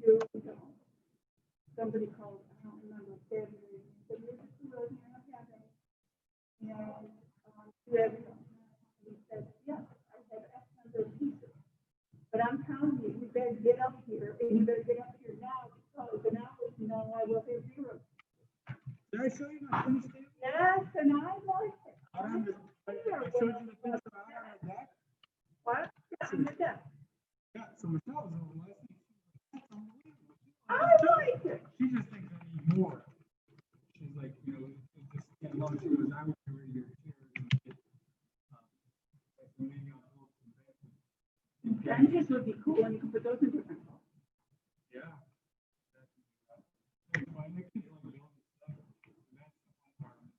do, somebody called, I don't remember, February, said, you're just a road here in Cafe. And, do everything. He said, yes, I have X number of pieces. But I'm telling you, you better get up here, and you better get up here now, because in hours, I will have zero. Did I show you my finished table? Yes, and I like it. Out on the, I showed you the finished out on our deck. What? Yeah, on the deck. Yeah, so Michelle was over last week. That's unbelievable. I like it. She just thinks I need more. She's like, you know, it just can't love. She goes, I would be ready to get and get, like, maybe on hold some bathroom. Benches would be cool, and you can put those in different holes. Yeah. That's my next thing, like, you know, stuff. And that's the fun part of it.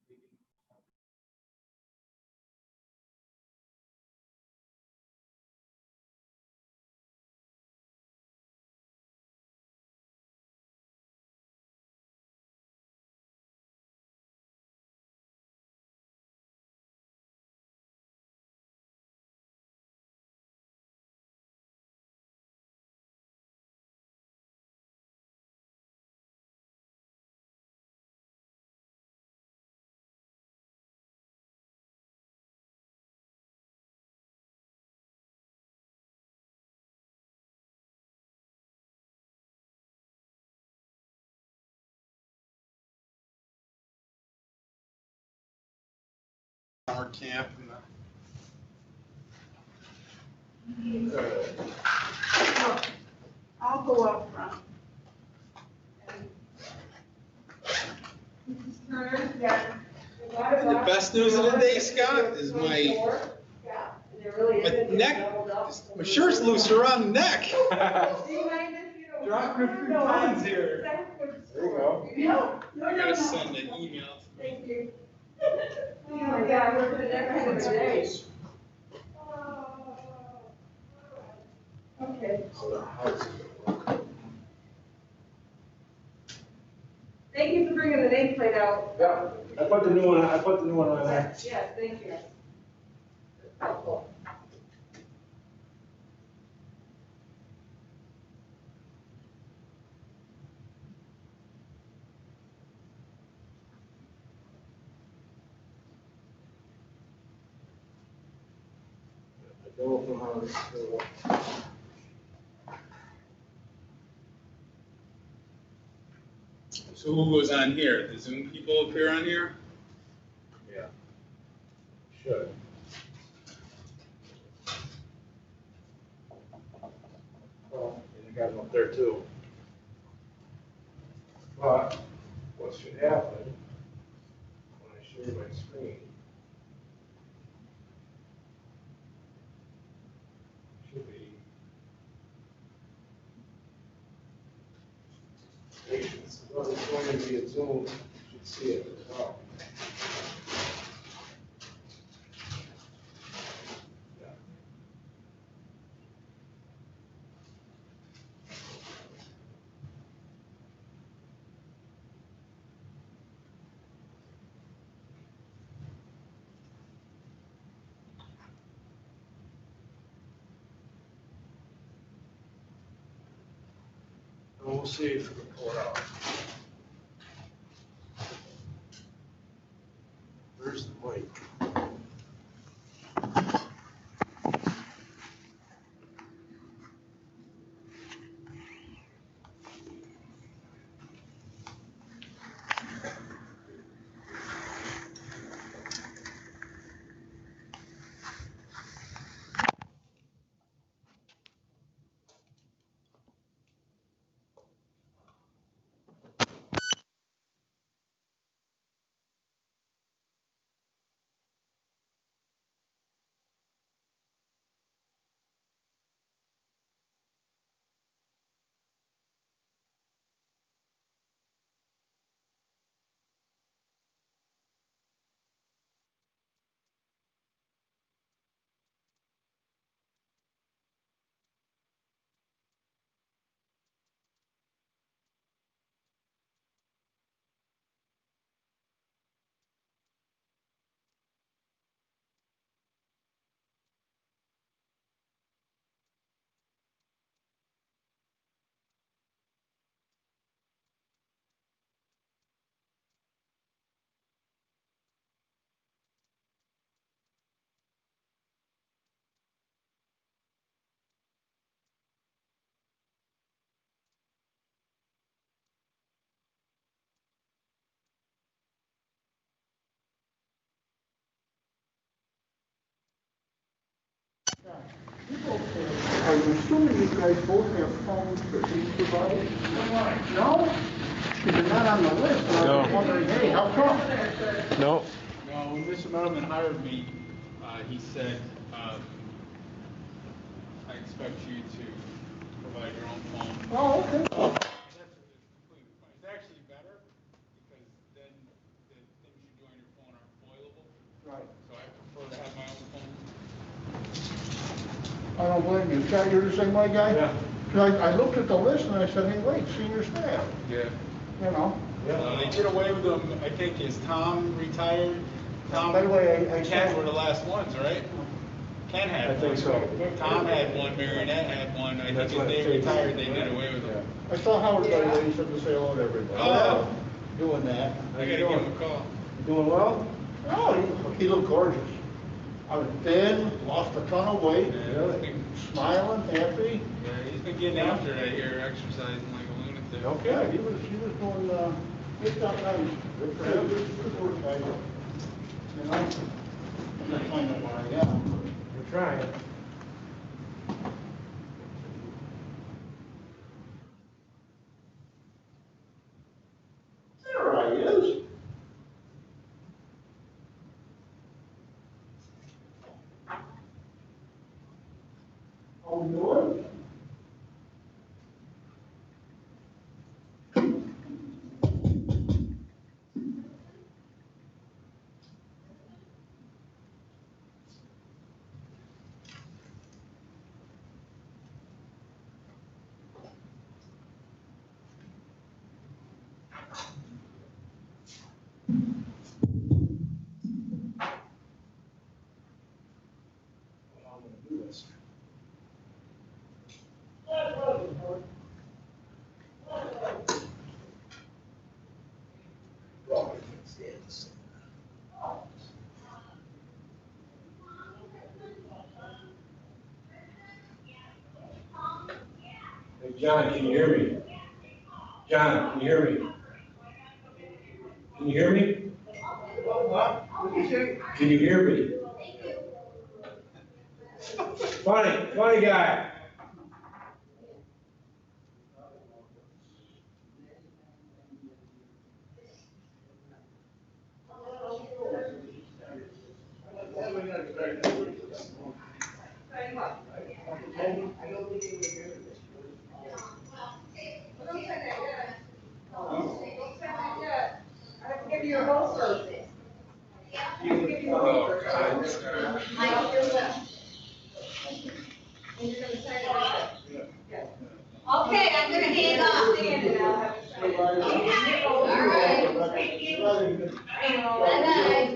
Summer camp and I'll go up front. Mrs. Turner? Yeah. the best news of the day, Scott, is my Yeah, and there really my isn't. neck, my shirt's loose around the neck. Do you mind if you don't? Drop your free tons here. There you go. No, no, I no, gotta no. send an email. Thank you. Oh my God, we're for the next kind of a day. Okay. Thank you for bringing the nameplate out. Yeah, I put the new one on there. Yes, thank you. Helpful. I don't know how this will work. So who goes on here? The Zoom people appear on here? Yeah. Should. Well, and you got them up there too. But what should happen when I share my screen? Should be patience. Well, it's going to be a Zoom, you should see it as well. Yeah. And we'll see if we can pull it out. Where's the mic? Are you assuming you guys both have phones that he's provided? No? Because you're not on the list, and I was No. wondering, hey, how come? No, when Mr. Merman hired me, he said, I expect you to provide your own phone. Oh, okay. And that's completely fine. It's actually better because then the things you do on your phone are foilable. Right. So I prefer to have my own phone. I don't blame you. Scott, you're the same way, guy? Yeah. 'Cause I looked at the list and I said, hey, wait, senior staff, Yeah. you know? They did away with them, I think, as Tom retired. Tom By the way, I and Ken saw- were the last ones, right? Ken had one. I think so. Tom had one, Marionette had one. I think That's as what they it is. retired, they did away with them. I saw Howard the other day, he said to say hello to everybody. Oh. Doing that. I gotta give him a call. You doing well? Oh, he looked gorgeous. I was thin, lost a ton of weight, Yeah, he's been, smiling, happy. he's been getting after it, I hear, exercising like a lunatic. Yeah, he was doing, good stuff, good for him, good work, guy. You know? I'm not finding where I am. We're trying. There I is. How we doing? I'm gonna do this. Oh, I can't stand this. Hey, John, can you hear me? John, can you hear me? Can you hear me? What? What did you say? Can you hear me? Funny guy. I have to give you your holster. I have to give you your holster. I hope you're well. And you're gonna sign it right there. Yes. Okay, I'm gonna hang up. Stand it now. All right. Thank you. Bye-bye. Bye,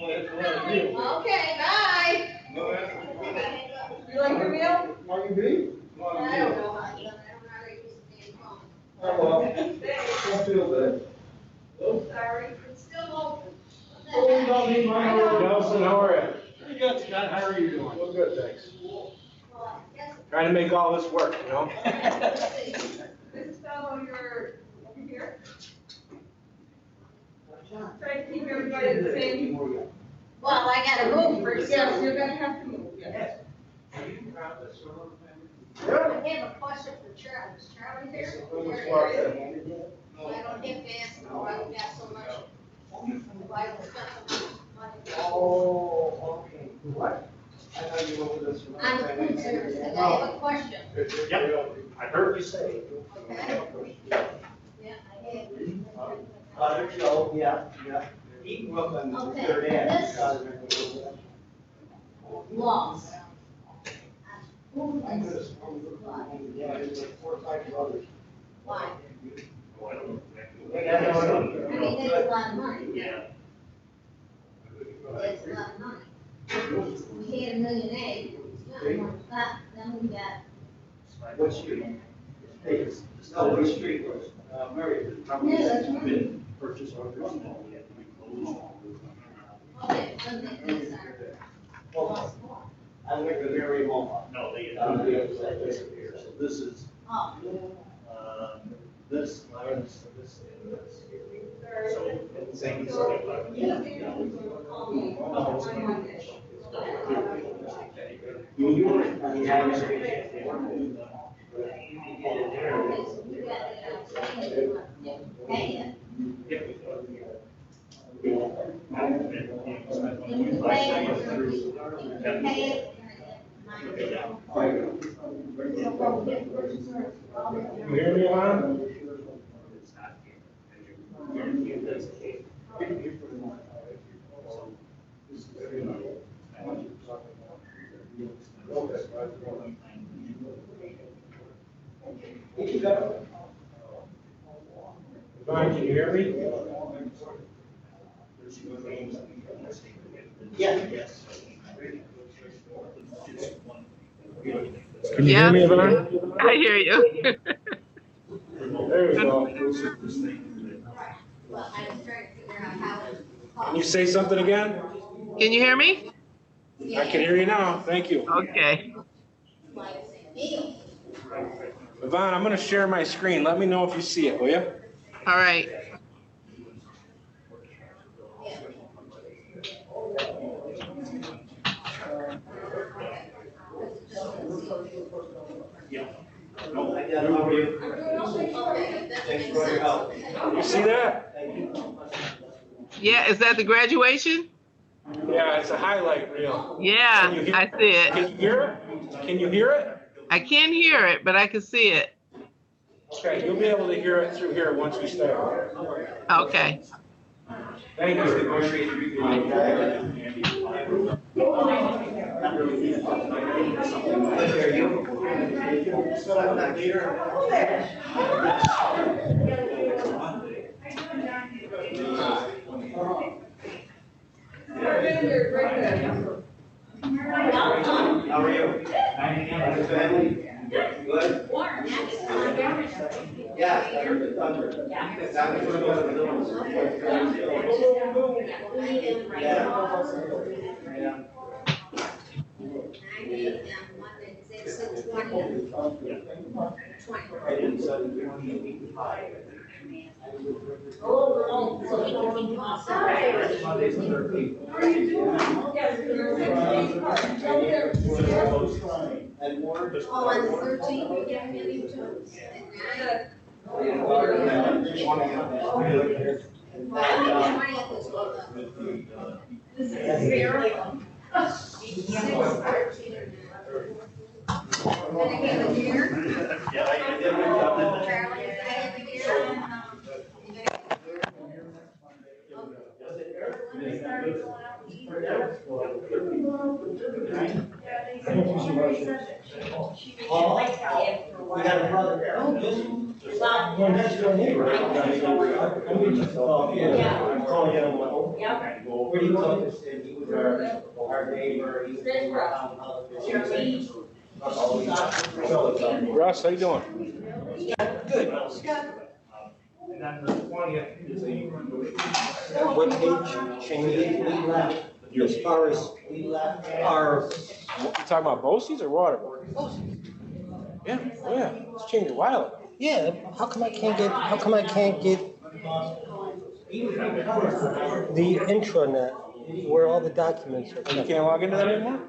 honey. Okay, bye. You like your meal? Are you beat? I don't know, honey. I don't know how to use the damn phone. Oh, well, don't feel good. Sorry. It's still open. Oh, you don't need my help. Nelson, how are you? Pretty good, Scott, how are you doing? Well, good, thanks. Well, yes. Trying to make all this work, you know? Mrs. Fellow, you're over here. Try to keep everybody the same. Well, I gotta move first. Yes, you're gonna have to move, yes. I have a question for Charlie. Is Charlie there? I don't have to ask him why we got so much. Why we spent so much money. Oh, okay. What? I thought you were with us. On the food service, and I have a question. Yep, I heard you say. Okay? Yeah, I have. There you go, yeah. He grew up on Okay, third this- end. Laws. Food I and could have supply. sworn, yeah, there's like 4 or 5 brothers. Why? Yeah, no, I mean, that's a lot of money. Yeah. That's a lot of money. We had $1.8 million, then we got, What street? No, what street was, Murray. Yeah, that's right. Been purchase orders and all, we had to be closed. okay, so these are lost more. I went to Mary Moma. No, they. So this is, Oh, this, this, and this. So, same. So, you will call me on Monday. You hear me, Lon? Ron, can you hear me? Can you hear me, Yvonne? I hear you. There we go. Well, I was trying to figure out how to. Can you say something again? Can you hear me? I can hear you now, thank you. Okay. Yvonne, I'm gonna share my screen. Let me know if you see it, will you? All right. You see that? Yeah, is that the graduation? Yeah, it's a highlight reel. Yeah, Can you hear- I see it. Can you hear it? Can you hear it? I can't hear it, but I can see it. Okay, you'll be able to hear it through here once we start. Okay. Thank you. How are you? Family? Good? Yeah. Oh, on the 13th, we get ready to. We got a brother. Yeah. I'm calling him. Where do you live? He was our neighbor. He was Russ, how you doing? good. What page changed? We left. As far as we left our. You talking about BOCES or Waterboard? Yeah, oh yeah, it's changed a while ago. Yeah, how come I can't get the intranet where all the documents are You kept? can't log into that anymore?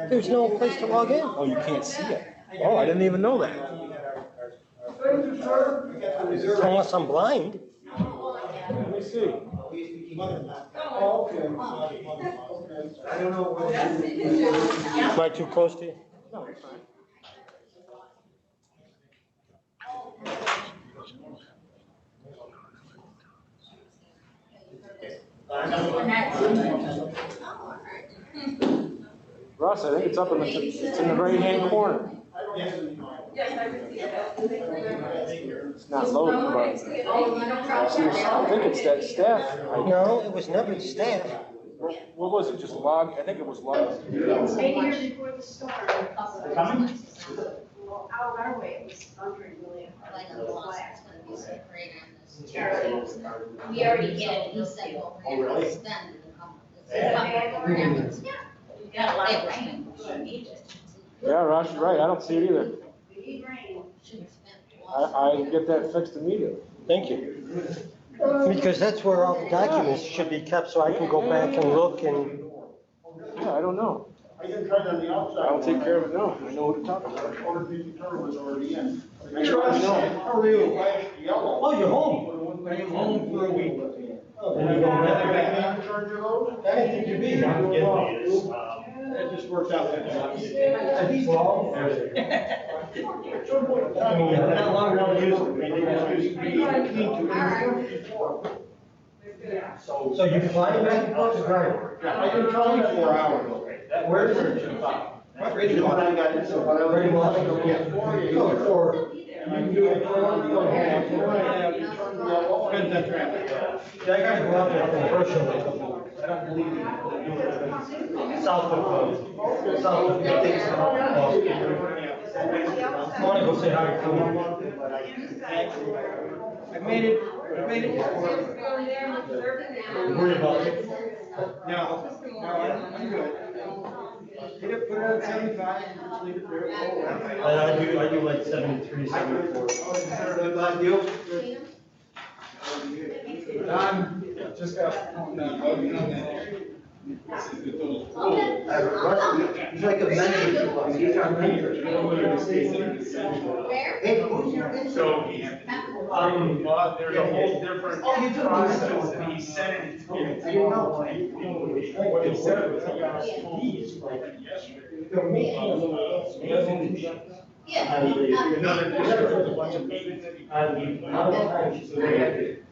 There's no place to log in. Oh, you can't see it? Oh, I didn't even know that. Unless I'm blind. Let me see. Am I too close to you? No, it's fine. Russ, I think it's up in it's in the right-hand corner. It's not loaded, but I think it's that staff. No, it was never staff. What was it, just log? I think it was log. Maybe here before the storm. Well, out our way, it was thundering really hard. Like a loss, it's gonna be so great on this charity. We already get it, he said, well, we're gonna extend it. We got a lot of rain. Yeah, Russ, you're right, I don't see it either. We need rain. I get that fixed immediately. Thank you. Because that's where all the documents should be kept, so I can go back and look and. Yeah, I don't know. I can try it on the outside. I'll take care of it now. I know what to talk about. Order the turtle was already in. Hey, Russ, how are you? Yellow. Oh, you're home? I'm home for a week. And you go back? In charge of those? I didn't think you'd be here. It just works out. Well, not long ago, I used it. So you fly back and forth to drive? I can tell you 4 hours. That where's your trip? You know what I got into, when I was. Very much. Yeah, 4 years. Go for. And I can do it for 1 year. 4.5, you turn yellow. Depends on traffic. Yeah, I gotta go out there for the first show. I don't believe it. South of, I think it's, I wanna go say hi to them. I made it. Worry about it. No, I'm good. Hit it, put it on 75, just leave it there. I do like 73, 74. Good luck, you. Don, just got, voting on that. This is the total. I have a question. It's like a menu. He's our menu. Where? Hey, who's your? So, there's a whole different process, and he sent it to me. I didn't know. What he said was, he got these yesterday. Yeah. Another district with a bunch of meetings that he.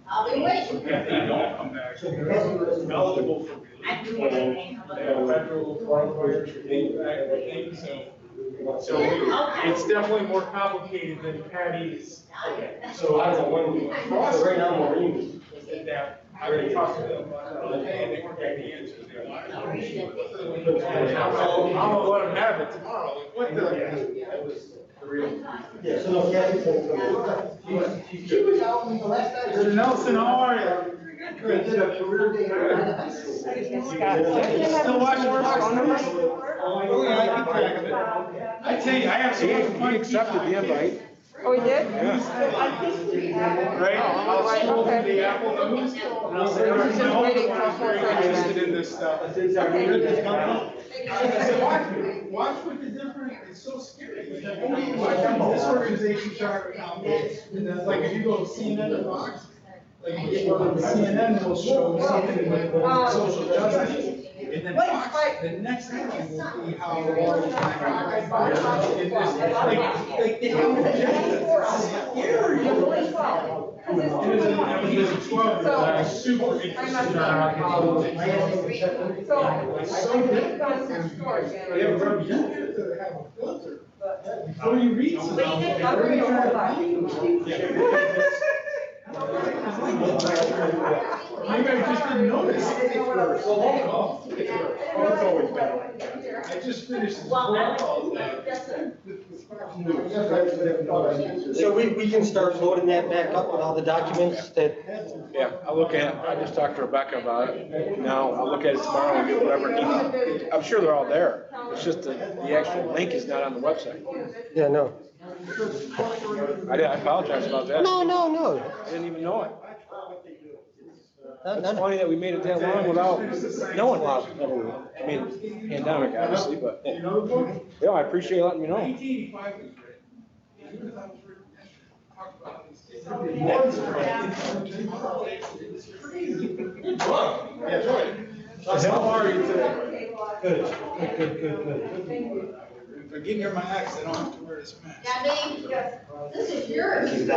I'll be waiting. If they don't come back, they're eligible for relief. Federal thing, so it's definitely more complicated than Patty's. So I don't know when. Right now, Maureen. That, I already talked to them about the other day, and they weren't getting the answers they wanted. I'm gonna let them have it tomorrow, like, what the? Yeah, so no, Kathy. She was out the last night. Mr. Nelson, how are you? They did a career day. Still watching the Fox News? Oh, yeah, I keep track of it. I tell you, I have so much fun. He accepted the invite. Oh, he did? Right? I'll scroll through the Apple News, and I'll say, I was just waiting till I'm very interested in this stuff. I said, watch what the different, it's so scary. It's like, this organization chart, and then like if you go to CNN or Fox, like CNN will show something like social justice. And then Fox, the next thing will be how long it's in this, like they have an agenda. Scary. And it was a 12-year-old, super interested in our So, so different. They have to have a filter. Before you read something. Maybe I just didn't notice. It's always been like that. I just finished this phone call today. So we can start loading that back up with all the documents that. Yeah, I'll look at it. I just talked to Rebecca about it. Now, I'll look at it tomorrow and get whatever needed. I'm sure they're all there. It's just the actual link is not on the website. Yeah, no. I apologize about that. No. I didn't even know it. None. It's funny that we made it that long without knowing about it. I mean, pandemic, obviously, but, yeah, I appreciate you letting me know. 1985 was great. As soon as I was written, talked about these things. It's crazy. Good book. Yeah, right. How are you today? Good. If I get near my ex, I don't have to wear this mask. Debbie, this is yours. The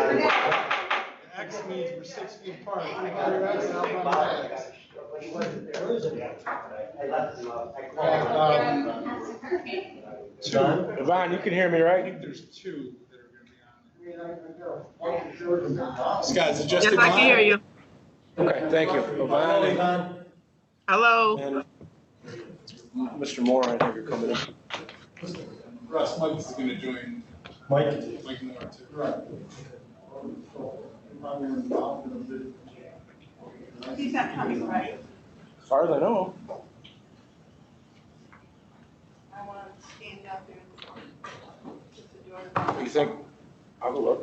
X means we're 6 feet apart. I got your ex and I'll buy my ex. Where is it? I left him up. Yvonne, you can hear me, I right? think there's 2 that are gonna be on there. Scott, is it just Yes, I can hear you. Okay, thank you. Yvonne Hello. and Mr. Moore, I think you're coming in. Russ, Mike is gonna join. Mike. Mike Moore too. Right. He's not coming, right? As far as I know. I want to stand out there. Just to do it. What do you think? I'll go look.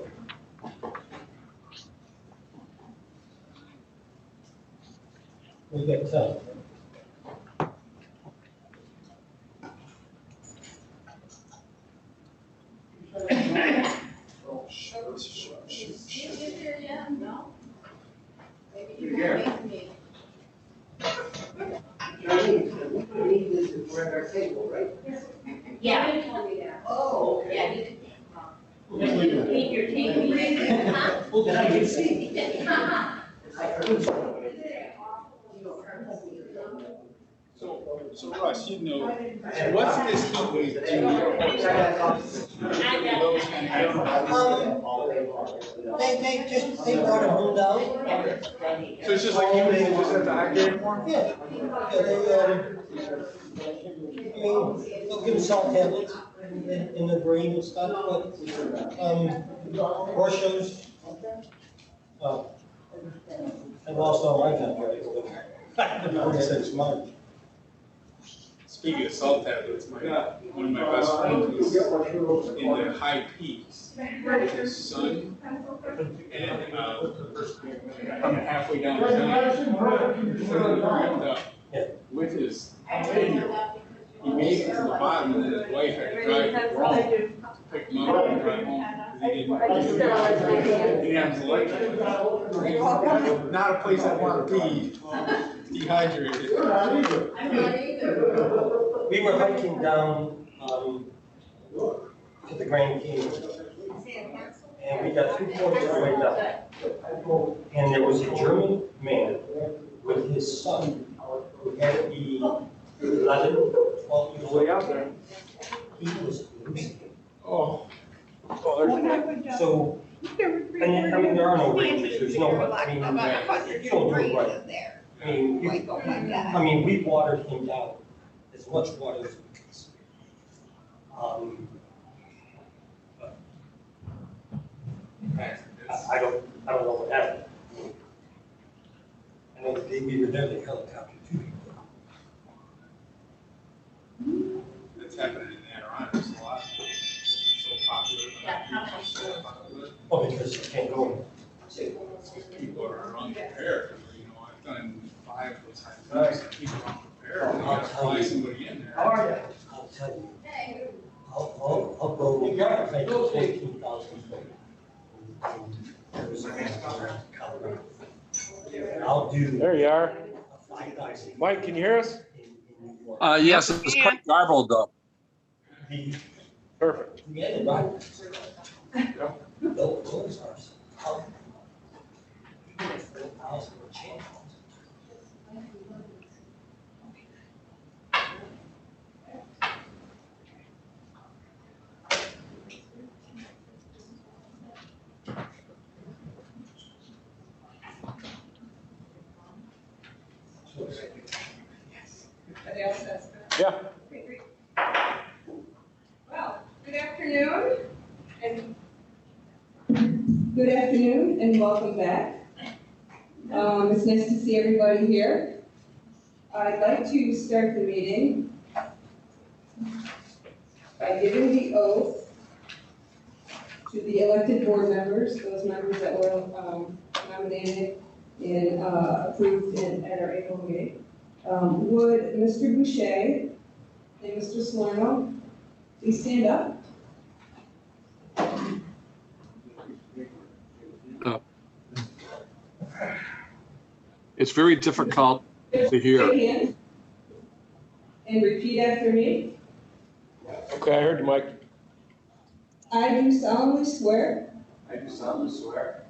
We get your team meeting, huh? Well, I can see. So Russ, you know, what's this heat wave do? Those kind of. They brought it home down. So it's just like you, they just have to aggregate it more? Yeah. I mean, they'll give them salt tablets in the brain and stuff, but, Rorschach's, I've lost all my contracts, but 46 months. Speaking of salt tablets, one of my best friends was in the high peaks with his son, and coming halfway down the hill, cramped up with his tenure. He made it to the bottom, and then his wife had to drive to Rome to pick him up and drive home because he didn't have his electric. Not a place I want to be dehydrated. We were hiking down, to the Grand Canyon. And we got 3/4 of the way down. And there was a German man with his son who had to be 11, 12 years old. out there. He was losing it. Oh. So, and I mean, there are no ranges, there's no, I mean, you don't do it right. I mean, I mean, we watered him down as much water as we could. But I don't know what happened. I know the day we were there, they helicoptered 2 people. That's happening in Adirondacks a lot. So popular. Oh, because you can't go. People are unprepared. You know, I've done 5 of those high times. People are unprepared. They gotta fly somebody in there. How are you? I'll tell you. I'll go. You got it. 14,000 feet. Colorado. I'll do. There you are. 5,000. Mike, can you hear us? Yes, it's quite garbled though. Perfect. We had it right. Those are some. 4,000 change. Yeah. Well, good afternoon and welcome back. It's nice to see everybody here. I'd like to start the meeting by giving the oath to the elected board members, those members that were nominated and approved at our April meeting. Would Mr. Boucher and Mr. Salerno please stand up? It's very difficult to hear. Shake hands and repeat after me. Okay, I heard you, Mike. I do solemnly swear I do solemnly swear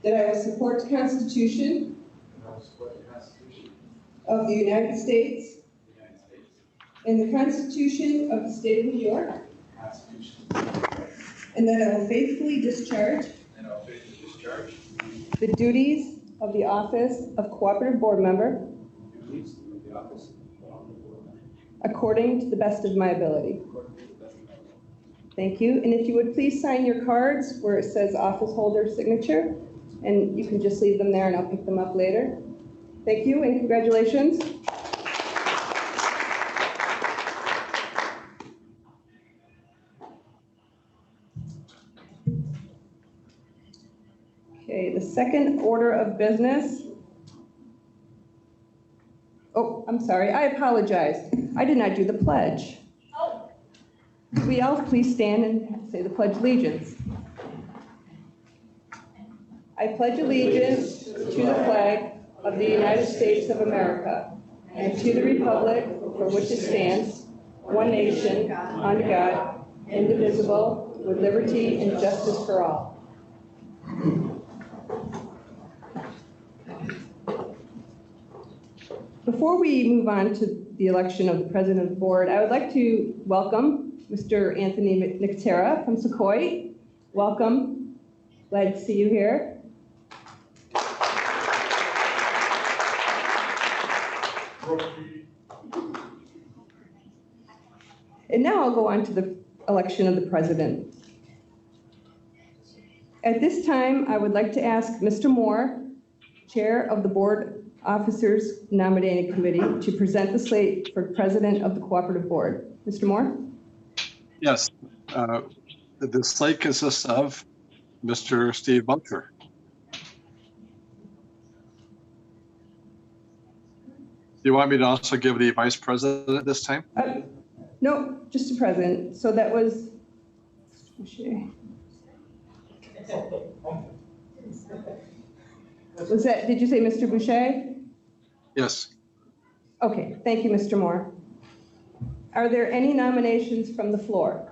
that I will support the Constitution that I will support the Constitution of the United States of the United States, and the Constitution of the State of New York, the Constitution, and that I will faithfully discharge and I will faithfully discharge the duties of the office of Cooperative Board Member the duties of the office of Cooperative Board Member according to the best of my ability. according to the best of my ability. Thank you. And if you would please sign your cards where it says office holder signature, and you can just leave them there and I'll pick them up later. Thank you and congratulations. Okay, the second order of business. Oh, I'm sorry, I apologize. I did not do the pledge. Could we all please stand and say the Pledge of Allegiance? I pledge allegiance to the flag of the United States of America and to the republic for which it stands, one nation, under God, indivisible, with liberty and justice for all. Before we move on to the election of the president of the board, I would like to welcome Mr. Anthony Nictera from Sequoia. Welcome. Glad to see you here. And now I'll go on to the election of the president. At this time, I would like to ask Mr. Moore, Chair of the Board Officers Nominating Committee, to present the slate for President of the Cooperative Board. Mr. Moore? Yes. The slate consists of Mr. Steve Butcher. Do you want me to also give the vice president this time? No, just the president. So that was, did you say Mr. Boucher? Yes. Okay, thank you, Mr. Moore. Are there any nominations from the floor?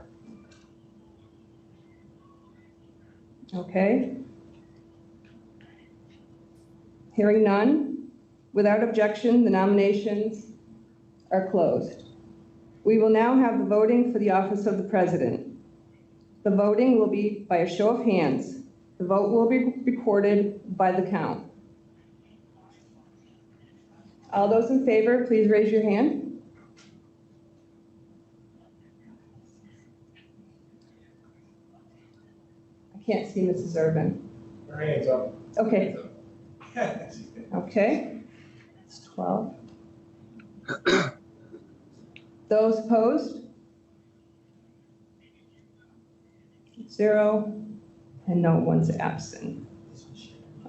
Okay. Hearing none, without objection, the nominations are closed. We will now have the voting for the office of the president. The voting will be by a show of hands. The vote will be recorded by the count. All those in favor, please raise your hand. I can't see Mrs. Urban. Her hand's up. Okay. Okay. It's 12. Those opposed? 0, and no one's absent.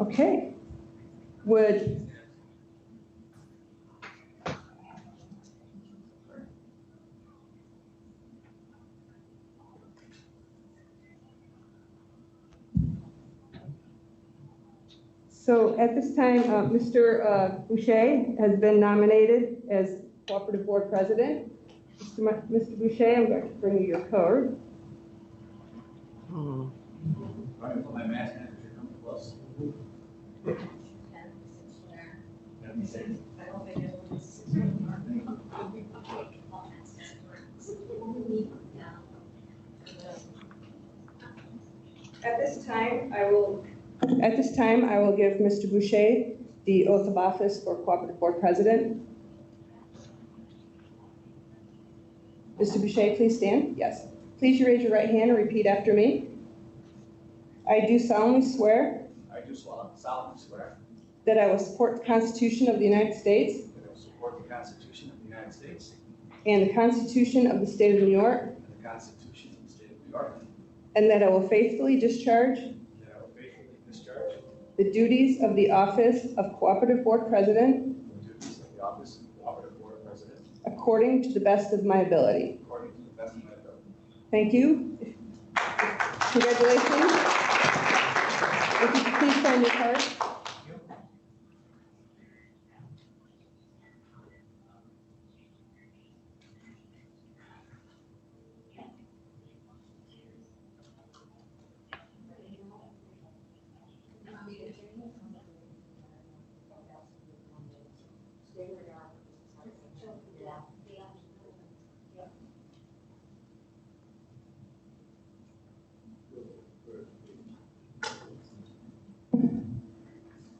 Okay. So at this time, Mr. Boucher has been nominated as Cooperative Board President. Mr. Boucher, I'm going to bring you your card. My mask manager come close. At this time, I will give Mr. Boucher the oath of office for Cooperative Board President. Mr. Boucher, please stand. Yes. Please raise your right hand and repeat after me. I do solemnly swear I do solemnly swear that I will support the Constitution of the United States that I will support the Constitution of the United States and the Constitution of the State of New York, and the Constitution of the State of New York, and that I will faithfully discharge the duties of the office of Cooperative Board President the duties of the office of Cooperative Board President according to the best of my ability. according to the best of my ability. Thank you. Congratulations. If you could please sign your card.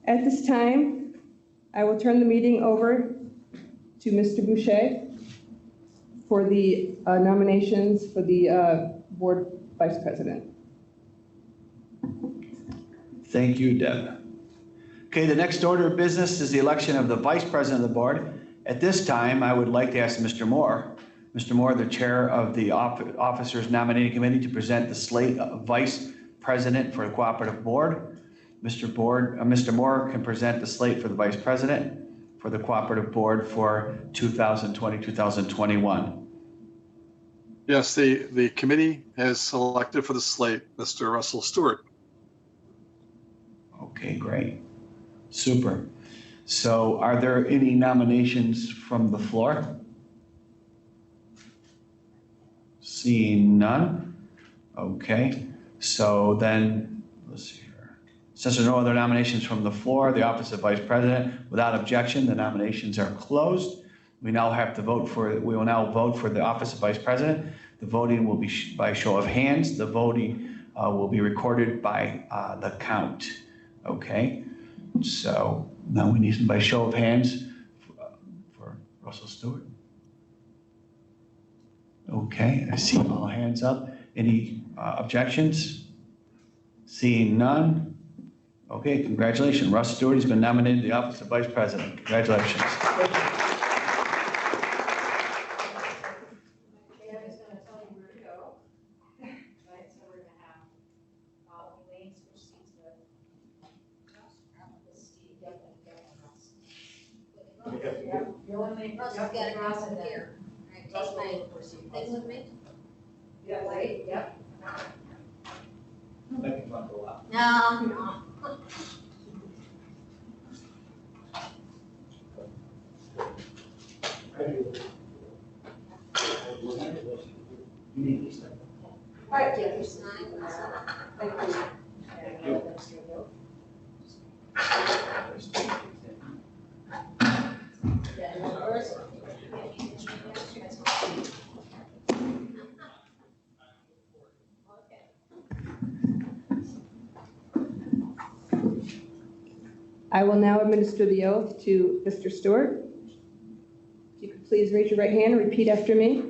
At this time, I will turn the meeting over to Mr. Boucher for the nominations for the board vice president. Thank you, Deb. Okay, the next order of business is the election of the vice president of the board. At this time, I would like to ask Mr. Moore, the chair of the Officers Nominating Committee, to present the slate of vice president for the cooperative board. Mr. Moore can present the slate for the vice president for the cooperative board for 2020-2021. Yes, the committee has selected for the slate Mr. Russell Stewart. Okay, great. Super. So are there any nominations from the floor? Seeing none. Okay, so then, let's see here. Since there are no other nominations from the floor, the office of Vice President, without objection, the nominations are closed. We will now vote for the office of Vice President. The voting will be by show of hands. The voting will be recorded by the count. Okay, so now we need by show of hands for Russell Stewart. Okay, I see all hands up. Any objections? Seeing none. Okay, congratulations. Russ Stewart has been nominated to the office of Vice President. Congratulations. Dad is gonna tell you where to go. Right, so we're gonna have, Elaine's switch seats with. Steve, Russ, you gotta cross it here. All right, take my thing with me. Yeah, right, yep. No, no. All right, yeah, There's 9, thank you. I will now administer the oath to Mr. Stewart. If you could please raise your right hand and repeat after me.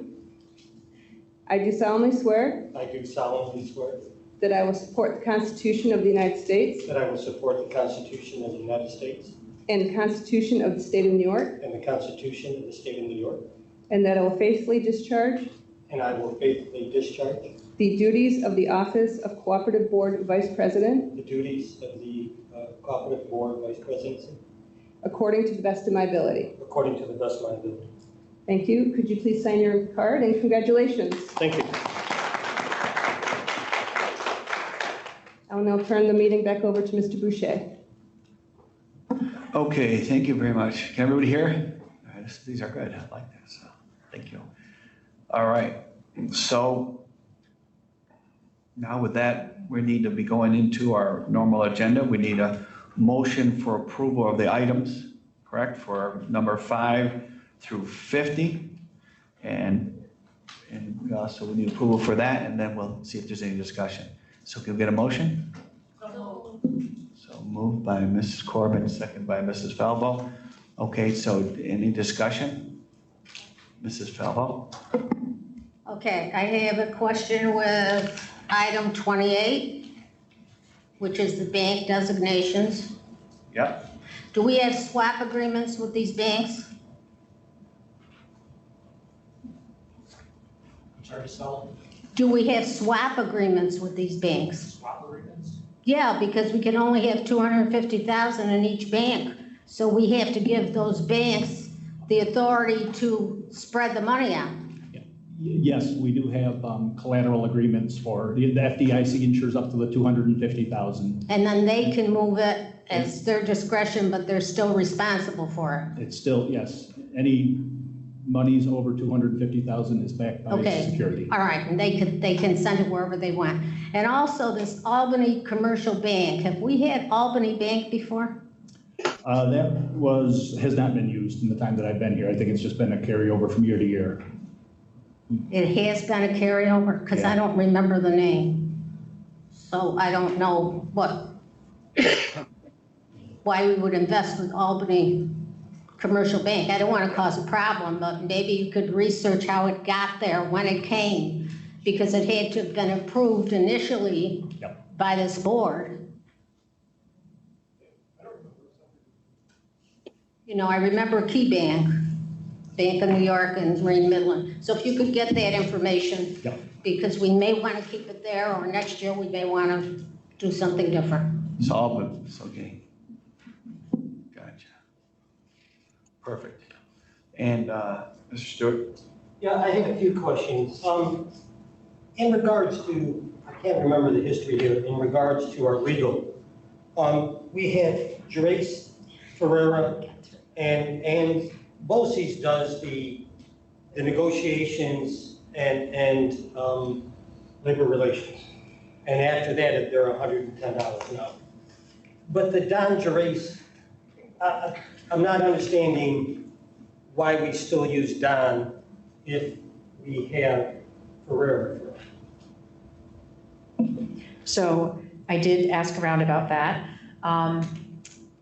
I do solemnly swear I do solemnly swear that I will support the Constitution of the United States that I will support the Constitution of the United States and the Constitution of the State of New York, and the Constitution of the State of New York, and that I will faithfully discharge and I will faithfully discharge the duties of the Office of Cooperative Board Vice President the duties of the Cooperative Board Vice Presidency according to the best of my ability. according to the best of my ability. Thank you. Could you please sign your card, and congratulations. Thank you. I will now turn the meeting back over to Mr. Boucher. Okay, thank you very much. Can everybody hear? All right, these are good. I like this. Thank you. All right, so now with that, we need to be going into our normal agenda. We need a motion for approval of the items, correct, for number 5 through 50. And we also need approval for that, and then we'll see if there's any discussion. So can we get a motion? So moved by Mrs. Corbin, second by Mrs. Falvo. Okay, so any discussion? Mrs. Falvo? Okay, I have a question with item 28, which is the bank designations. Yep. Do we have swap agreements with these banks? Sorry, Sal? Do we have swap agreements with these banks? Swap agreements? Yeah, because we can only have 250,000 in each bank. So we have to give those banks the authority to spread the money out. Yes, we do have collateral agreements for, the FDIC insures up to the 250,000. And then they can move it as their discretion, but they're still responsible for it. It's still, yes, any monies over 250,000 is backed by Okay. security. All right, and they can send it wherever they want. And also this Albany Commercial Bank, have we had Albany Bank before? That has not been used in the time that I've been here. I think it's just been a carryover from year to year. It has been a carryover, because I don't remember the name. So I don't know why we would invest with Albany Commercial Bank. I don't want to cause a problem, but maybe you could research how it got there, when it came, because it had to have been approved initially by this board. You know, I remember Key Bank, Bank of New York and Marine Midland. So if you could get that information, because we may want to keep it there, or next year we may want to do something different. It's all, but it's okay. Gotcha. Perfect. And Mr. Stewart? Yeah, I have a few questions. In regards to, I can't remember the history here, in regards to our legal, we had Gerace Ferreira and BOCES does the negotiations and labor relations. And after that, they're $110 an hour. But the Don Gerace, I'm not understanding why we still use Don if we have Ferrera. So I did ask around about that.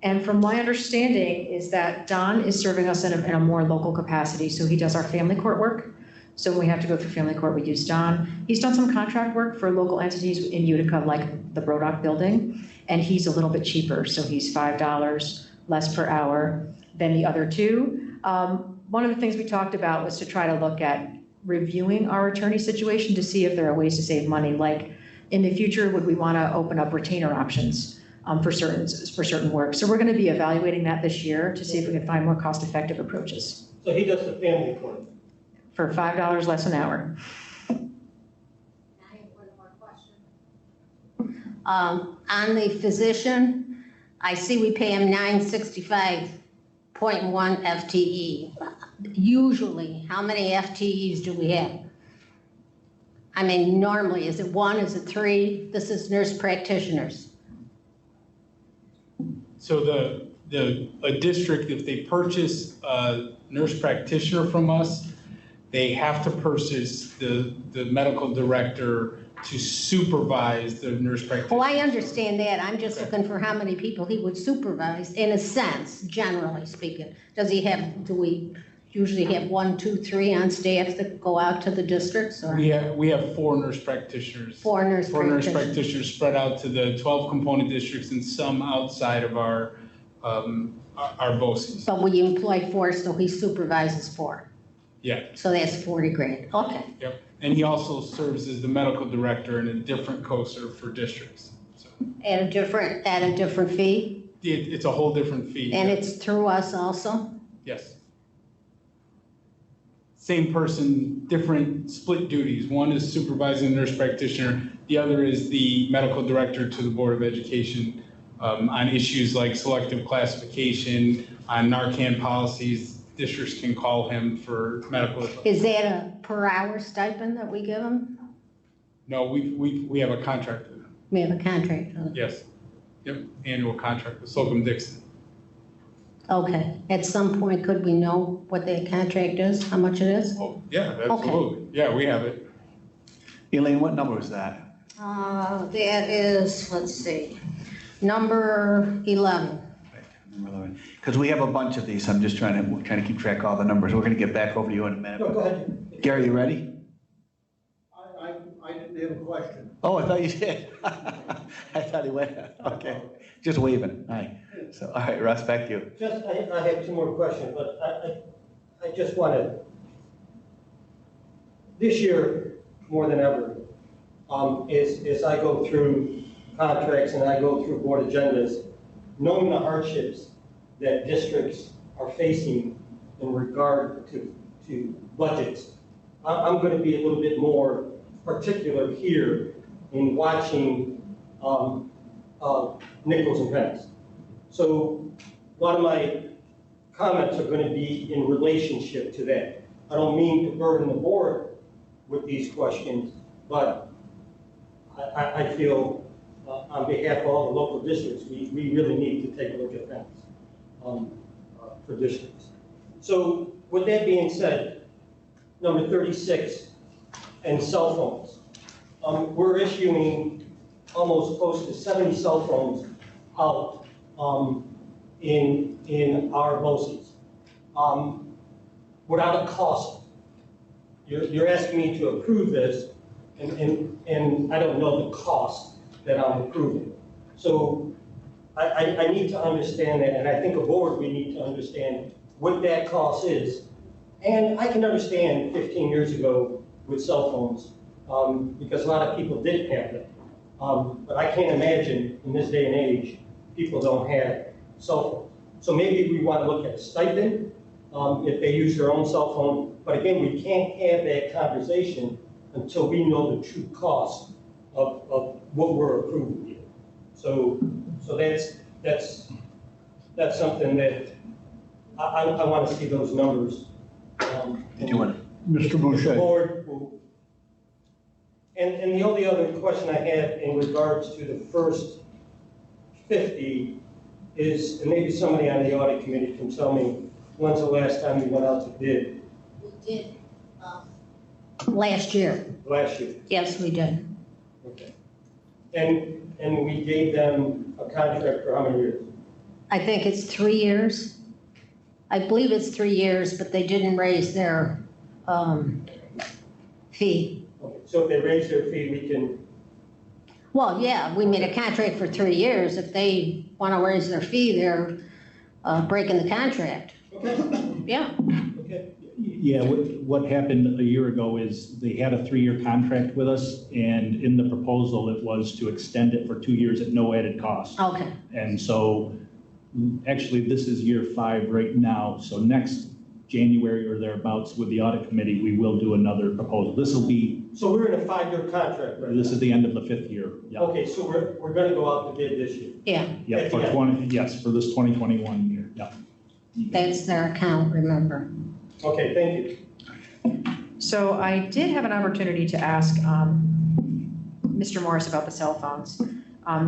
And from my understanding is that Don is serving us in a more local capacity. So he does our family court work. So when we have to go through family court, we use Don. He's done some contract work for local entities in Utica, like the Brodock building, and he's a little bit cheaper. So he's $5 less per hour than the other two. One of the things we talked about was to try to look at reviewing our attorney situation to see if there are ways to save money. Like in the future, would we want to open up retainer options for certain work? So we're going to be evaluating that this year to see if we can find more cost-effective approaches. So he does the family court. For $5 less an hour. On the physician, I see we pay him $965.1 FTE. Usually, how many FTEs do we have? I mean, normally, is it 1, is it 3? This is nurse practitioners. So a district, if they purchase a nurse practitioner from us, they have to purchase the medical director to supervise the nurse practitioner. Oh, I understand that. I'm just looking for how many people he would supervise, in a sense, generally speaking. Do we usually have 1, 2, 3 on staff that go out to the districts, or? We have 4 nurse practitioners. 4 nurse nurse practitioners. practitioners spread out to the 12 component districts and some outside of our BOCES. But we employ 4, so he supervises 4. Yeah. So that's $40,000. Okay. Yep. And he also serves as the medical director in a different COSER for districts. So At a different fee? it's a whole different fee. And it's through us also? Yes. Same person, different split duties. One is supervising the nurse practitioner. The other is the medical director to the Board of Education on issues like selective classification, on Narcan policies. Districts can call him for medical advice. Is that a per hour stipend that we give him? No, we have a contract with him. We have a contract. Yes. Yep, annual contract with Slocum Dixon. Okay. At some point, could we know what that contract is, how much it is? Oh, yeah, absolutely. Yeah, we have it. Elaine, what number is that? That is, let's see, number 11. Because we have a bunch of these, I'm just trying to keep track of all the numbers. We're going to get back over to you in a minute. No, go ahead. Gary, you ready? I didn't have a question. Oh, I thought you did. I thought he went, okay. Just waving, hi. So, all right, Russ, back to you. Just, I have 2 more questions, but I just want to, this year, more than ever, as I go through contracts and I go through board agendas, knowing the hardships that districts are facing in regard to budgets, I'm going to be a little bit more particular here in watching nickels and pennies. So a lot of my comments are going to be in relationship to that. I don't mean to burden the board with these questions, but I feel on behalf of all the local districts, we really need to take a look at that for districts. So with that being said, number 36, and cell phones. We're issuing almost close to 70 cell phones out in our BOCES without a cost. You're asking me to approve this, and I don't know the cost that I'm approving. So I need to understand that, and I think a board, we need to understand what that cost is. And I can understand 15 years ago with cell phones, because a lot of people did have them. But I can't imagine in this day and age, people don't have cell phones. So maybe we want to look at a stipend if they use their own cell phone. But again, we can't have that conversation until we know the true cost of what we're approving here. So that's something that I want to see those numbers. Did you want to? Mr. Boucher. Board will, and the only other question I have in regards to the first 50 is, and maybe somebody on the audit committee can tell me, when's the last time we went out to bid? We did, last year. Last year. Yes, we did. Okay. And we gave them a contract for how many years? I think it's 3 years. I believe it's 3 years, but they didn't raise their fee. Okay, so if they raise their fee, we can, Well, yeah, we made a contract for 3 years. If they want to raise their fee, they're breaking the contract. okay, Yeah. okay. Yeah, what happened a year ago is they had a 3-year contract with us, and in the proposal, it was to extend it for 2 years at no added cost. Okay. And so, actually, this is year 5 right now, so next January or thereabouts with the audit committee, we will do another proposal. This will be, So we're in a 5-year contract right this now? is the end of the 5th year. Yeah. Okay, so we're gonna go out to bid this year? Yeah, Yeah, for 20, yes, for this 2021 year, yeah. that's their account, remember. Okay, thank you. So I did have an opportunity to ask Mr. Morris about the cell phones,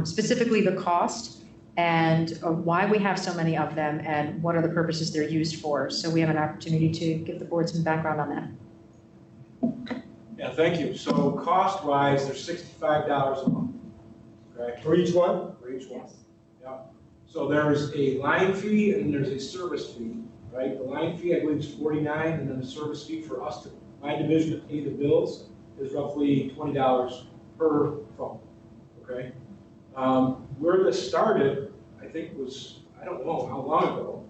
specifically the cost and why we have so many of them and what are the purposes they're used for. So we have an opportunity to give the board some background on that. Yeah, thank you. So cost-wise, they're $65 a month. Okay, For each one? for each one. Yeah. So there's a line fee and there's a service fee, right? The line fee, I believe, is $49, and then the service fee for us to, my division to pay the bills is roughly $20 per phone, okay? Where this started, I think was, I don't know how long ago,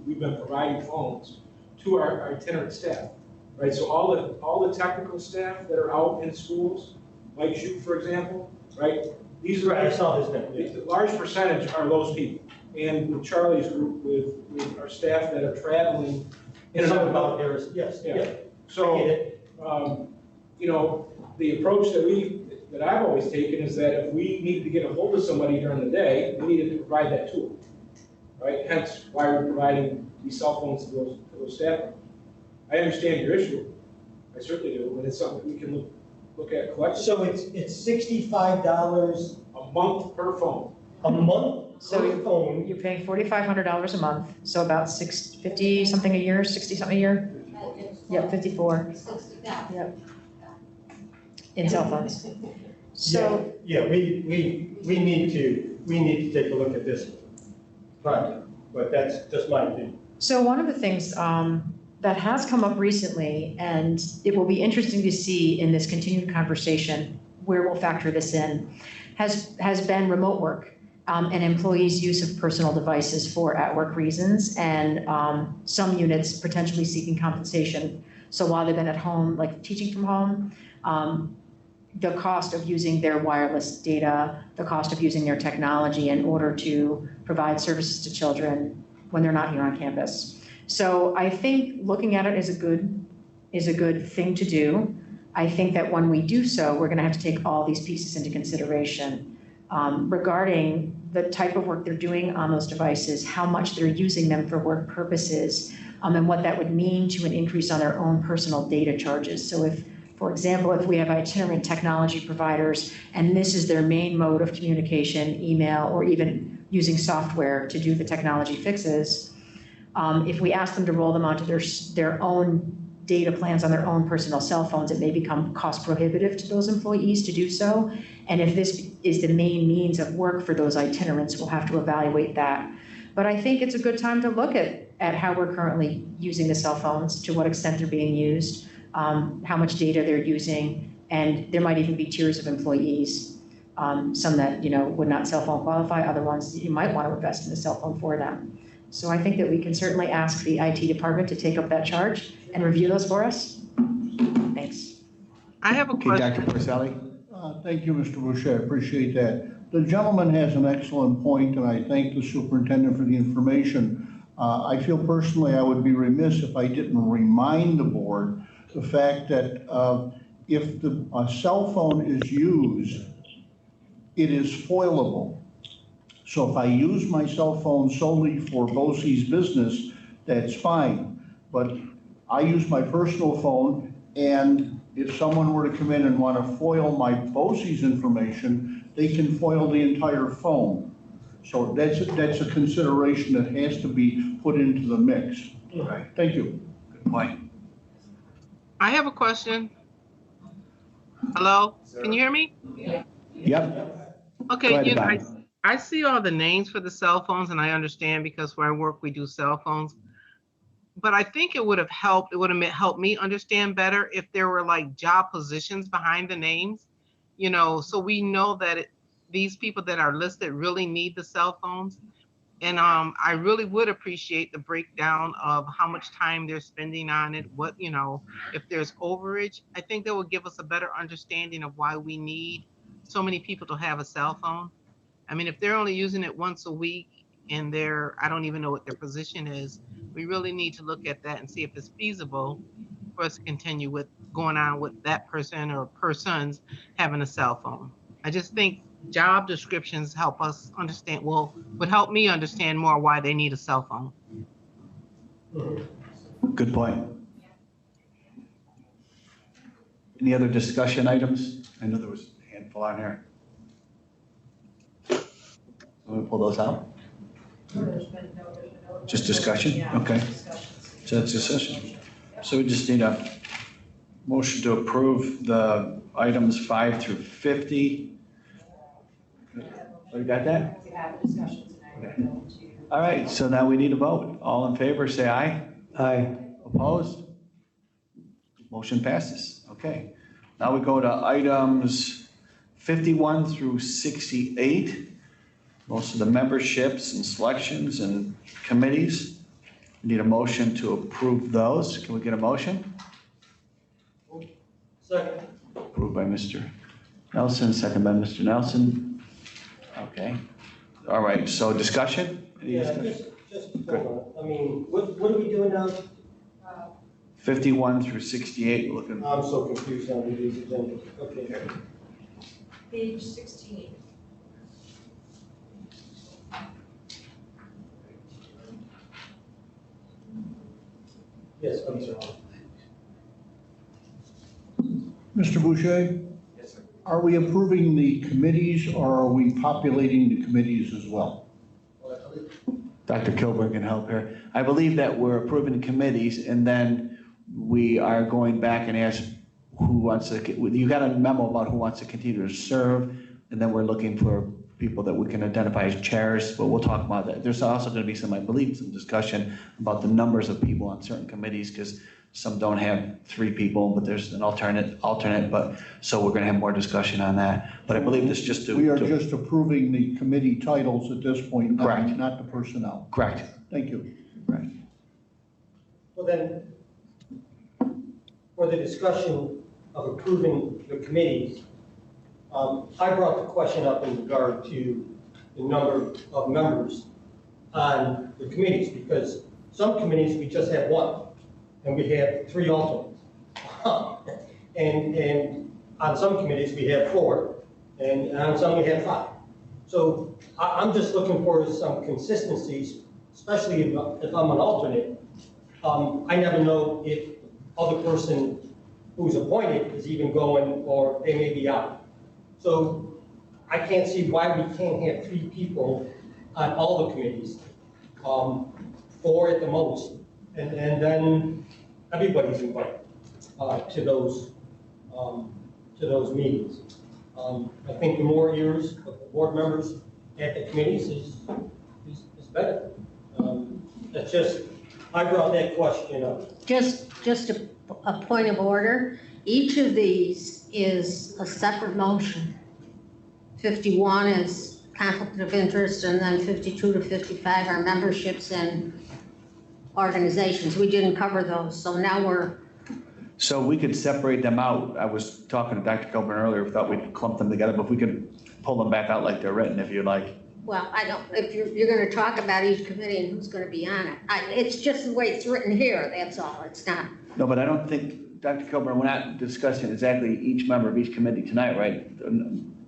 we've been providing phones to our itinerant staff, right? So all the technical staff that are out in schools, Mike Shoup, for example, right? These are, Right, I saw his name. a large percentage are those people. And with Charlie's group, with our staff that are traveling in and out About of. Harris, yes, Yeah. yeah. I get So, it. you know, the approach that I've always taken is that if we need to get a hold of somebody during the day, we needed to provide that tool, right? Hence why we're providing these cell phones to those staff members. I understand your issue. I certainly do, and it's something we can look at collectively. So it's $65 A month per phone. a month So per phone? You're paying $4,500 a month, so about 50 something a year, 60 something a year? Yep, 54. Yep. In cell phones. So, Yeah, we need to take a look at this project, but that's just my opinion. so one of the things that has come up recently, and it will be interesting to see in this continued conversation where we'll factor this in, has been remote work and employees' use of personal devices for at-work reasons, and some units potentially seeking compensation. So while they've been at home, like teaching from home, the cost of using their wireless data, the cost of using their technology in order to provide services to children when they're not here on campus. So I think looking at it is a good thing to do. I think that when we do so, we're going to have to take all these pieces into consideration regarding the type of work they're doing on those devices, how much they're using them for work purposes, and what that would mean to an increase on their own personal data charges. So if, for example, if we have itinerant technology providers and this is their main mode of communication, email, or even using software to do the technology fixes, if we ask them to roll them onto their own data plans on their own personal cell phones, it may become cost prohibitive to those employees to do so. And if this is the main means of work for those itinerants, we'll have to evaluate that. But I think it's a good time to look at how we're currently using the cell phones, to what extent they're being used, how much data they're using, and there might even be tiers of employees, some that, would not cell phone qualify, other ones that you might want to invest in a cell phone for them. So I think that we can certainly ask the IT department to take up that charge and review those for us. Thanks. I have a Okay, question. Dr. Porcelli? Thank you, Mr. Boucher, I appreciate that. The gentleman has an excellent point, and I thank the superintendent for the information. I feel personally I would be remiss if I didn't remind the board the fact that if a cell phone is used, it is foilable. So if I use my cell phone solely for BOCES business, that's fine. But I use my personal phone, and if someone were to come in and want to foil my BOCES information, they can foil the entire phone. So that's a consideration that has to be put into the mix. Right. Thank you. Good point. I have a question. Hello, can you hear me? Yep. Go Okay, ahead, you know, Yvonne. I see all the names for the cell phones and I understand because where I work, we do cell phones. But I think it would have helped me understand better if there were like job positions behind the names, you know, so we know that these people that are listed really need the cell phones. And I really would appreciate the breakdown of how much time they're spending on it, what, you know, if there's overage. I think that would give us a better understanding of why we need so many people to have a cell phone. I mean, if they're only using it once a week and I don't even know what their position is, we really need to look at that and see if it's feasible for us to continue with going on with that person or persons having a cell phone. I just think job descriptions help us understand, would help me understand more why they need a cell phone. Good point. Any other discussion items? I know there was a handful on here. Want to pull those out? Just discussion? Okay. So that's discussion. So we just need a motion to approve the items 5 through 50. You got that? Okay. All right, so now we need a vote. All in favor, say aye. Aye. Opposed? Motion passes. Okay. Now we go to items 51 through 68. Most of the memberships and selections and committees. We need a motion to approve those. Can we get a motion? Second. Approved by Mr. Nelson, second by Mr. Nelson. Okay. All right, so discussion? Any Yeah, discussion? just, hold on. I mean, what are we doing now? 51 through 68, we're looking. I'm so confused on these agendas. Okay. Page 16. Yes, I'm sorry. Mr. Boucher? Yes, sir. Are we approving the committees or are we populating the committees as well? Dr. Kilburn can help here. I believe that we're approving committees and then we are going back and ask who wants to, you got a memo about who wants to continue to serve, and then we're looking for people that we can identify as chairs, but we'll talk about that. There's also going to be some, I believe, some discussion about the numbers of people on certain committees, because some don't have 3 people, but there's an alternate, but, so we're going to have more discussion on that. But I believe this just to. We are just approving the committee titles at this point, Correct. not the personnel. Correct. Thank you. Right. Well then, for the discussion of approving the committees, I brought the question up in regard to the number of members on the committees, because some committees, we just have 1, and we have 3 alternates. And on some committees, we have 4, and on some we have 5. So I'm just looking for some consistencies, especially if I'm an alternate. I never know if other person who's appointed is even going, or they may be out. So I can't see why we can't have 3 people on all the committees, 4 at the most, and then everybody's invited to those meetings. I think the more ears of the board members at the committees is better. That's just, I brought that question up. Just a point of order. Each of these is a separate motion. 51 is conflict of interest, and then 52 to 55 are memberships and organizations. We didn't cover those, so now So we could separate them out. I was talking to Dr. Kilburn earlier, we thought we'd clump them together, but we could pull them back out like they're written if you like. well, I don't, if you're gonna talk about each committee and who's gonna be on it. It's just the way it's written here, that's all. It's not. No, but I don't think, Dr. Kilburn, we're not discussing exactly each member of each committee tonight, right?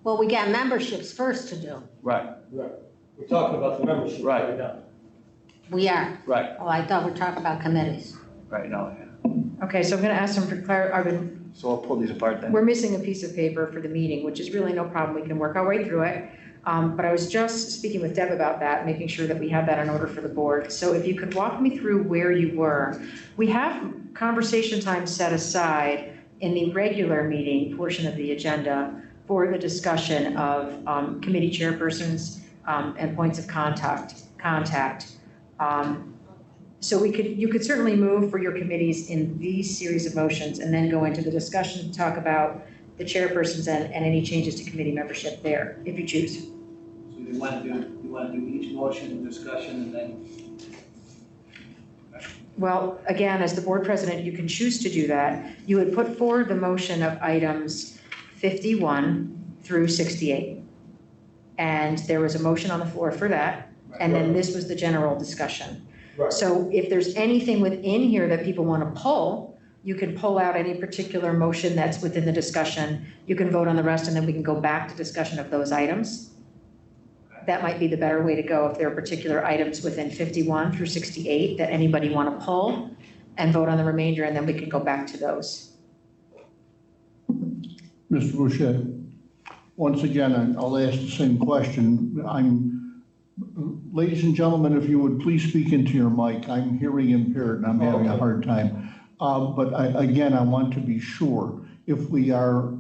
Well, we got memberships first to do. Right. Right. We're talking about the membership Right. right now. We are. Right. Oh, I thought we were talking about committees. Right, no. Okay, so I'm going to ask them for So I'll pull these apart then. we're missing a piece of paper for the meeting, which is really no problem. We can work our way through it. But I was just speaking with Deb about that, making sure that we have that in order for the board. So if you could walk me through where you were. We have conversation time set aside in the regular meeting portion of the agenda for the discussion of committee chairpersons and points of contact. So you could certainly move for your committees in these series of motions and then go into the discussion to talk about the chairpersons and any changes to committee membership there, if you choose. So you want to do each motion discussion and then? Well, again, as the board president, you can choose to do that. You would put forward the motion of items 51 through 68. And there was a motion on the floor for that, and then this was the general discussion. Right. So if there's anything within here that people want to pull, you can pull out any particular motion that's within the discussion. You can vote on the rest, and then we can go back to discussion of those items. That might be the better way to go if there are particular items within 51 through 68 that anybody want to pull, and vote on the remainder, and then we can go back to those. Mr. Boucher, once again, I'll ask the same question. Ladies and gentlemen, if you would please speak into your mic. I'm hearing impaired and I'm having a hard time. But again, I want to be sure if we are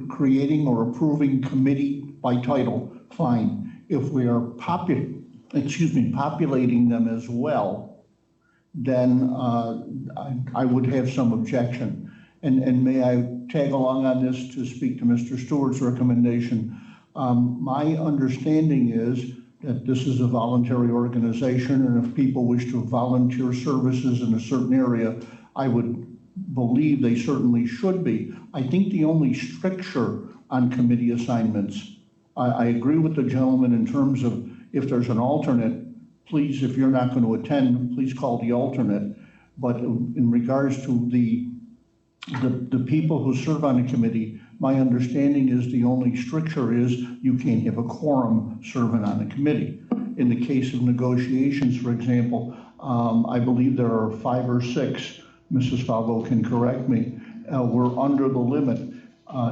creating or approving committee by title, fine. If we are populating them as well, then I would have some objection. And may I tag along on this to speak to Mr. Stewart's recommendation? My understanding is that this is a voluntary organization, and if people wish to volunteer services in a certain area, I would believe they certainly should be. I think the only stricture on committee assignments, I agree with the gentleman in terms of if there's an alternate, please, if you're not going to attend, please call the alternate. But in regards to the people who serve on a committee, my understanding is the only stricture is you can't have a quorum serving on a committee. In the case of negotiations, for example, I believe there are 5 or 6, Mrs. Falvo can correct me, we're under the limit.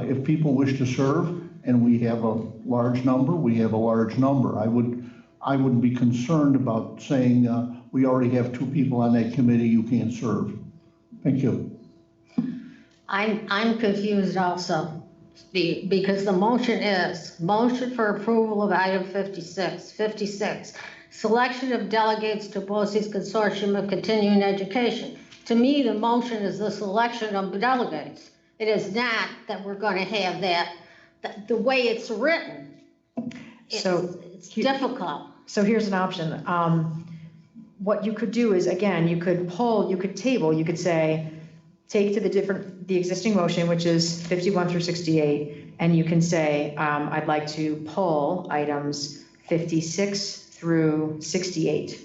If people wish to serve and we have a large number, we have a large number. I wouldn't be concerned about saying we already have 2 people on that committee, you can't serve. Thank you. I'm confused also, because the motion is, motion for approval of item 56, selection of delegates to BOCES Consortium of Continuing Education. To me, the motion is the selection of the delegates. It is not that we're going to have that, the way it's written. It's difficult. So here's an option. What you could do is, again, you could table, you could say, take to the existing motion, which is 51 through 68, and you can say, I'd like to pull items 56 through 68.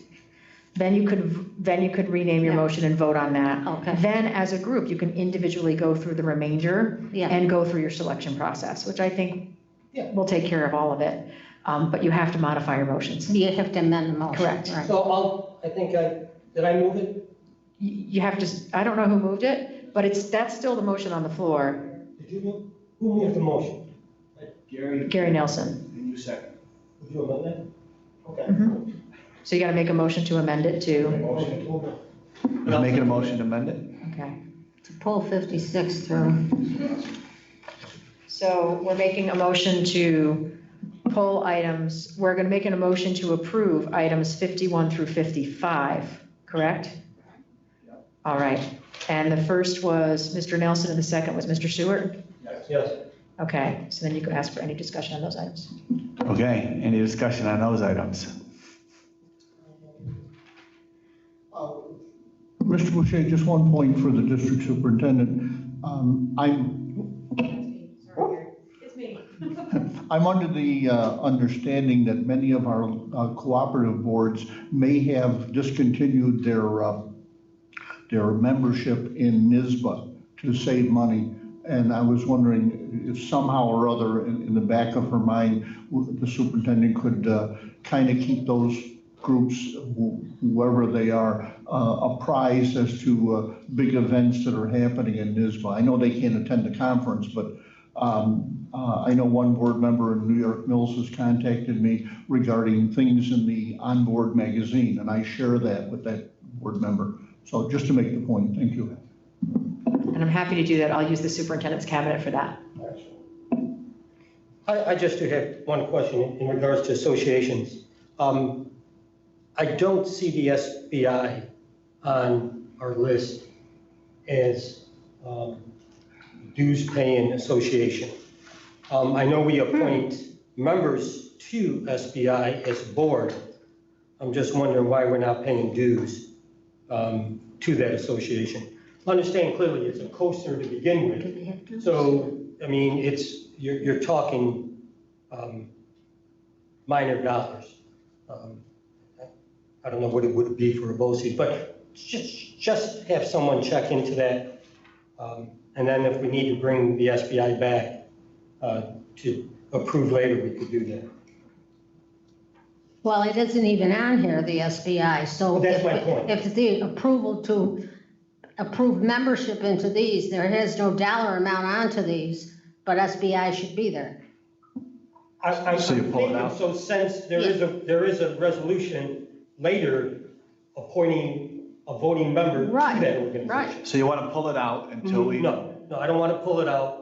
Then you could rename your motion and vote on that. Okay. Then as a group, you can individually go through the remainder and go through your selection process, which I think will take care of all of it. But you have to modify your motions. You have to amend the motion. Correct. Right. So did I move it? You have to, I don't know who moved it, but that's still the motion on the floor. Did you move? Who moved the motion? Gary Nelson. And you second. Would you amend that? Okay. Mm-hmm. So you got to make a motion to amend it to, You're making a motion to amend it? okay. To pull 56 through. So we're making a motion to pull items, we're going to make a motion to approve items 51 through 55, correct? All right. And the first was Mr. Nelson and the second was Mr. Stewart? Yes. Okay, so then you could ask for any discussion on those items. Okay, any discussion on those items? Mr. Boucher, just one point for the district superintendent. I'm under the understanding that many of our cooperative boards may have discontinued their membership in NYSBA to save money. And I was wondering if somehow or other in the back of her mind, the superintendent could kind of keep those groups, whoever they are, apprised as to big events that are happening in NYSBA. I know they can't attend the conference, but I know one board member in New York Mills has contacted me regarding things in the onboard magazine, and I share that with that board member. So just to make the point, thank you. And I'm happy to do that. I'll use the superintendent's cabinet for that. I just do have one question in regards to associations. I don't see the SBI on our list as dues paying association. I know we appoint members to SBI as a board. I'm just wondering why we're not paying dues to that association. Understand clearly it's a coaster to begin with. So, I mean, you're talking minor dollars. I don't know what it would be for a BOCES, but just have someone check into that. And then if we need to bring the SBI back to approve later, we could do that. Well, it isn't even on here, the SBI, so Well, that's my point. if the approval to approve membership into these, there is no dollar amount onto these, but SBI should be there. I'm So you pull it thinking, out? so since there is a resolution later appointing a voting member to Right, that organization. right. So you want to pull it out until we? No, I don't want to pull it out.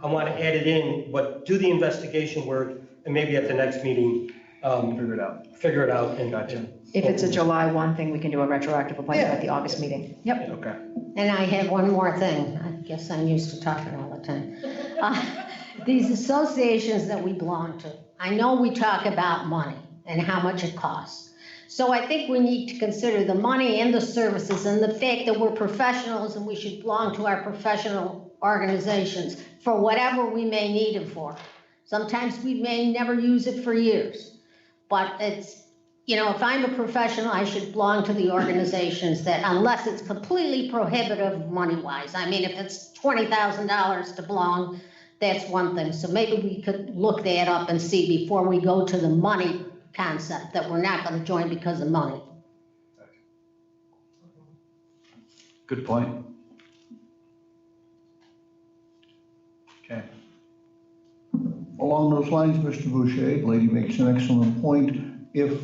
I want to add it in, but do the investigation work and maybe at the next meeting, figure it out. And Gotcha. If it's a July 1 thing, we can do a retroactive appointment at the August meeting. Yep. Okay. And I have one more thing. I guess I'm used to talking all the time. These associations that we belong to, I know we talk about money and how much it costs. So I think we need to consider the money and the services and the fact that we're professionals and we should belong to our professional organizations for whatever we may need it for. Sometimes we may never use it for years, but it's, you know, if I'm a professional, I should belong to the organizations that, unless it's completely prohibitive money-wise. I mean, if it's $20,000 to belong, that's one thing. So maybe we could look that up and see before we go to the money concept, that we're not going to join because of money. Good point. Okay. Along those lines, Mr. Boucher, the lady makes an excellent point. If,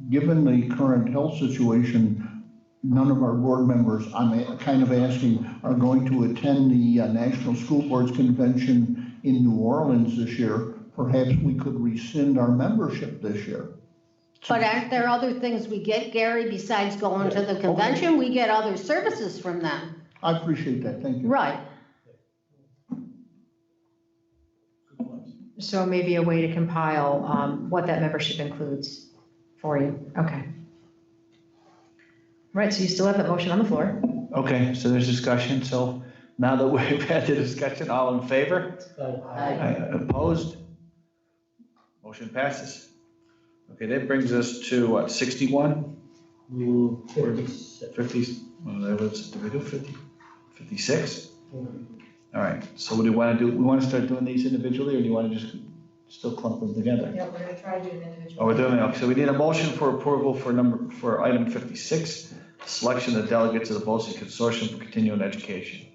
given the current health situation, none of our board members, I'm kind of asking, are going to attend the National School Boards Convention in New Orleans this year, perhaps we could rescind our membership this year. But aren't there other things we get, Gary, besides going to the convention? We get other services from them. I appreciate that, thank you. Right. So maybe a way to compile what that membership includes for you. Okay. Right, so you still have that motion on the floor. Okay, so there's discussion. So now that we've had the discussion, all in favor? Opposed? Motion passes. Okay, that brings us to what, 61? 50, well, did we do 50? 56? All right, so what do you want to do? We want to start doing these individually, or do you want to just still clump them together? Yeah, we're going to try to do them individually. Oh, we're doing it, okay, so we need a motion for approval for item 56, selection of delegates of the BOCES Consortium for Continuing Education.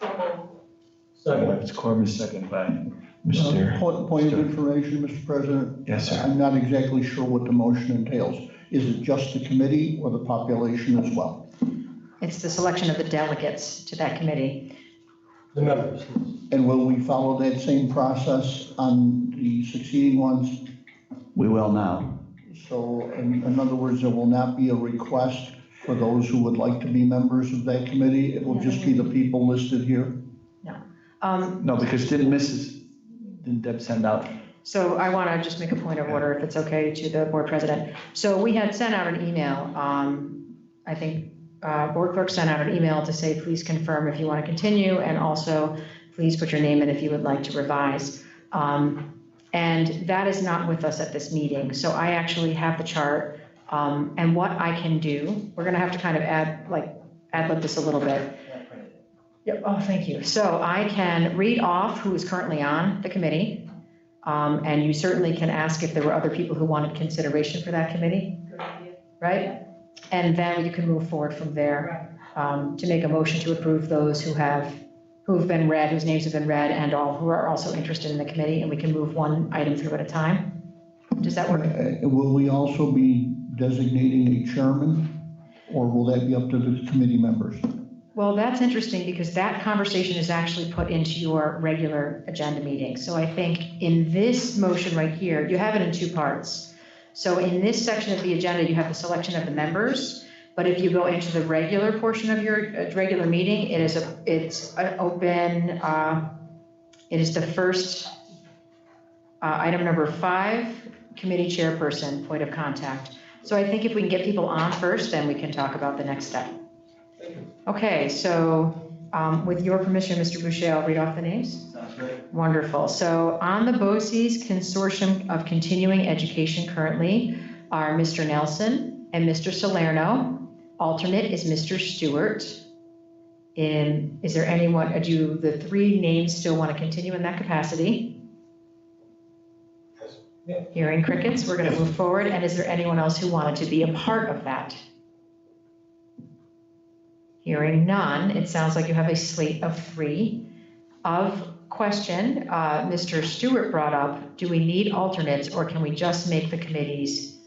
It's Corbin, second by Mr. Point of information, Mr. President? Yes, sir. I'm not exactly sure what the motion entails. Is it just the committee or the population as well? It's the selection of the delegates to that committee. The members. And will we follow that same process on the succeeding ones? We will now. So in other words, there will not be a request for those who would like to be members of that committee? It will just be the people listed here? No, because didn't Deb send out? So I want to just make a point of order, if it's okay, to the board president. So we had sent out an email, I think board clerk sent out an email to say, please confirm if you want to continue, and also please put your name in if you would like to revise. And that is not with us at this meeting. So I actually have the chart, and what I can do, we're going to have to kind of ad-lib this a little bit. Yep. Oh, thank you. So I can read off who is currently on the committee, and you certainly can ask if there were other people who wanted consideration for that committee, right? And then you can move forward from there to make a motion to approve those who have who've been read, whose names have been read, and all who are also interested in the committee, and we can move one item through at a time. Does that work? Will we also be designating a chairman, or will that be up to the committee members? Well, that's interesting because that conversation is actually put into your regular agenda meeting. So I think in this motion right here, you have it in two parts. So in this section of the agenda, you have the selection of the members, but if you go into the regular portion of your regular meeting, it is it is the first item number 5, committee chairperson, point of contact. So I think if we can get people on first, then we can talk about the next step. Okay, so with your permission, Mr. Boucher, I'll read off the names. Sounds great. Wonderful. So on the BOCES Consortium of Continuing Education currently are Mr. Nelson and Mr. Salerno. Alternate is Mr. Stewart. Is there anyone, do the 3 names still want to continue in that capacity? Yeah. Hearing crickets, we're going to move forward. And is there anyone else who wanted to be a part of that? Hearing none, it sounds like you have a slate of 3. Question, Mr. Stewart brought up, do we need alternates or can we just make the committees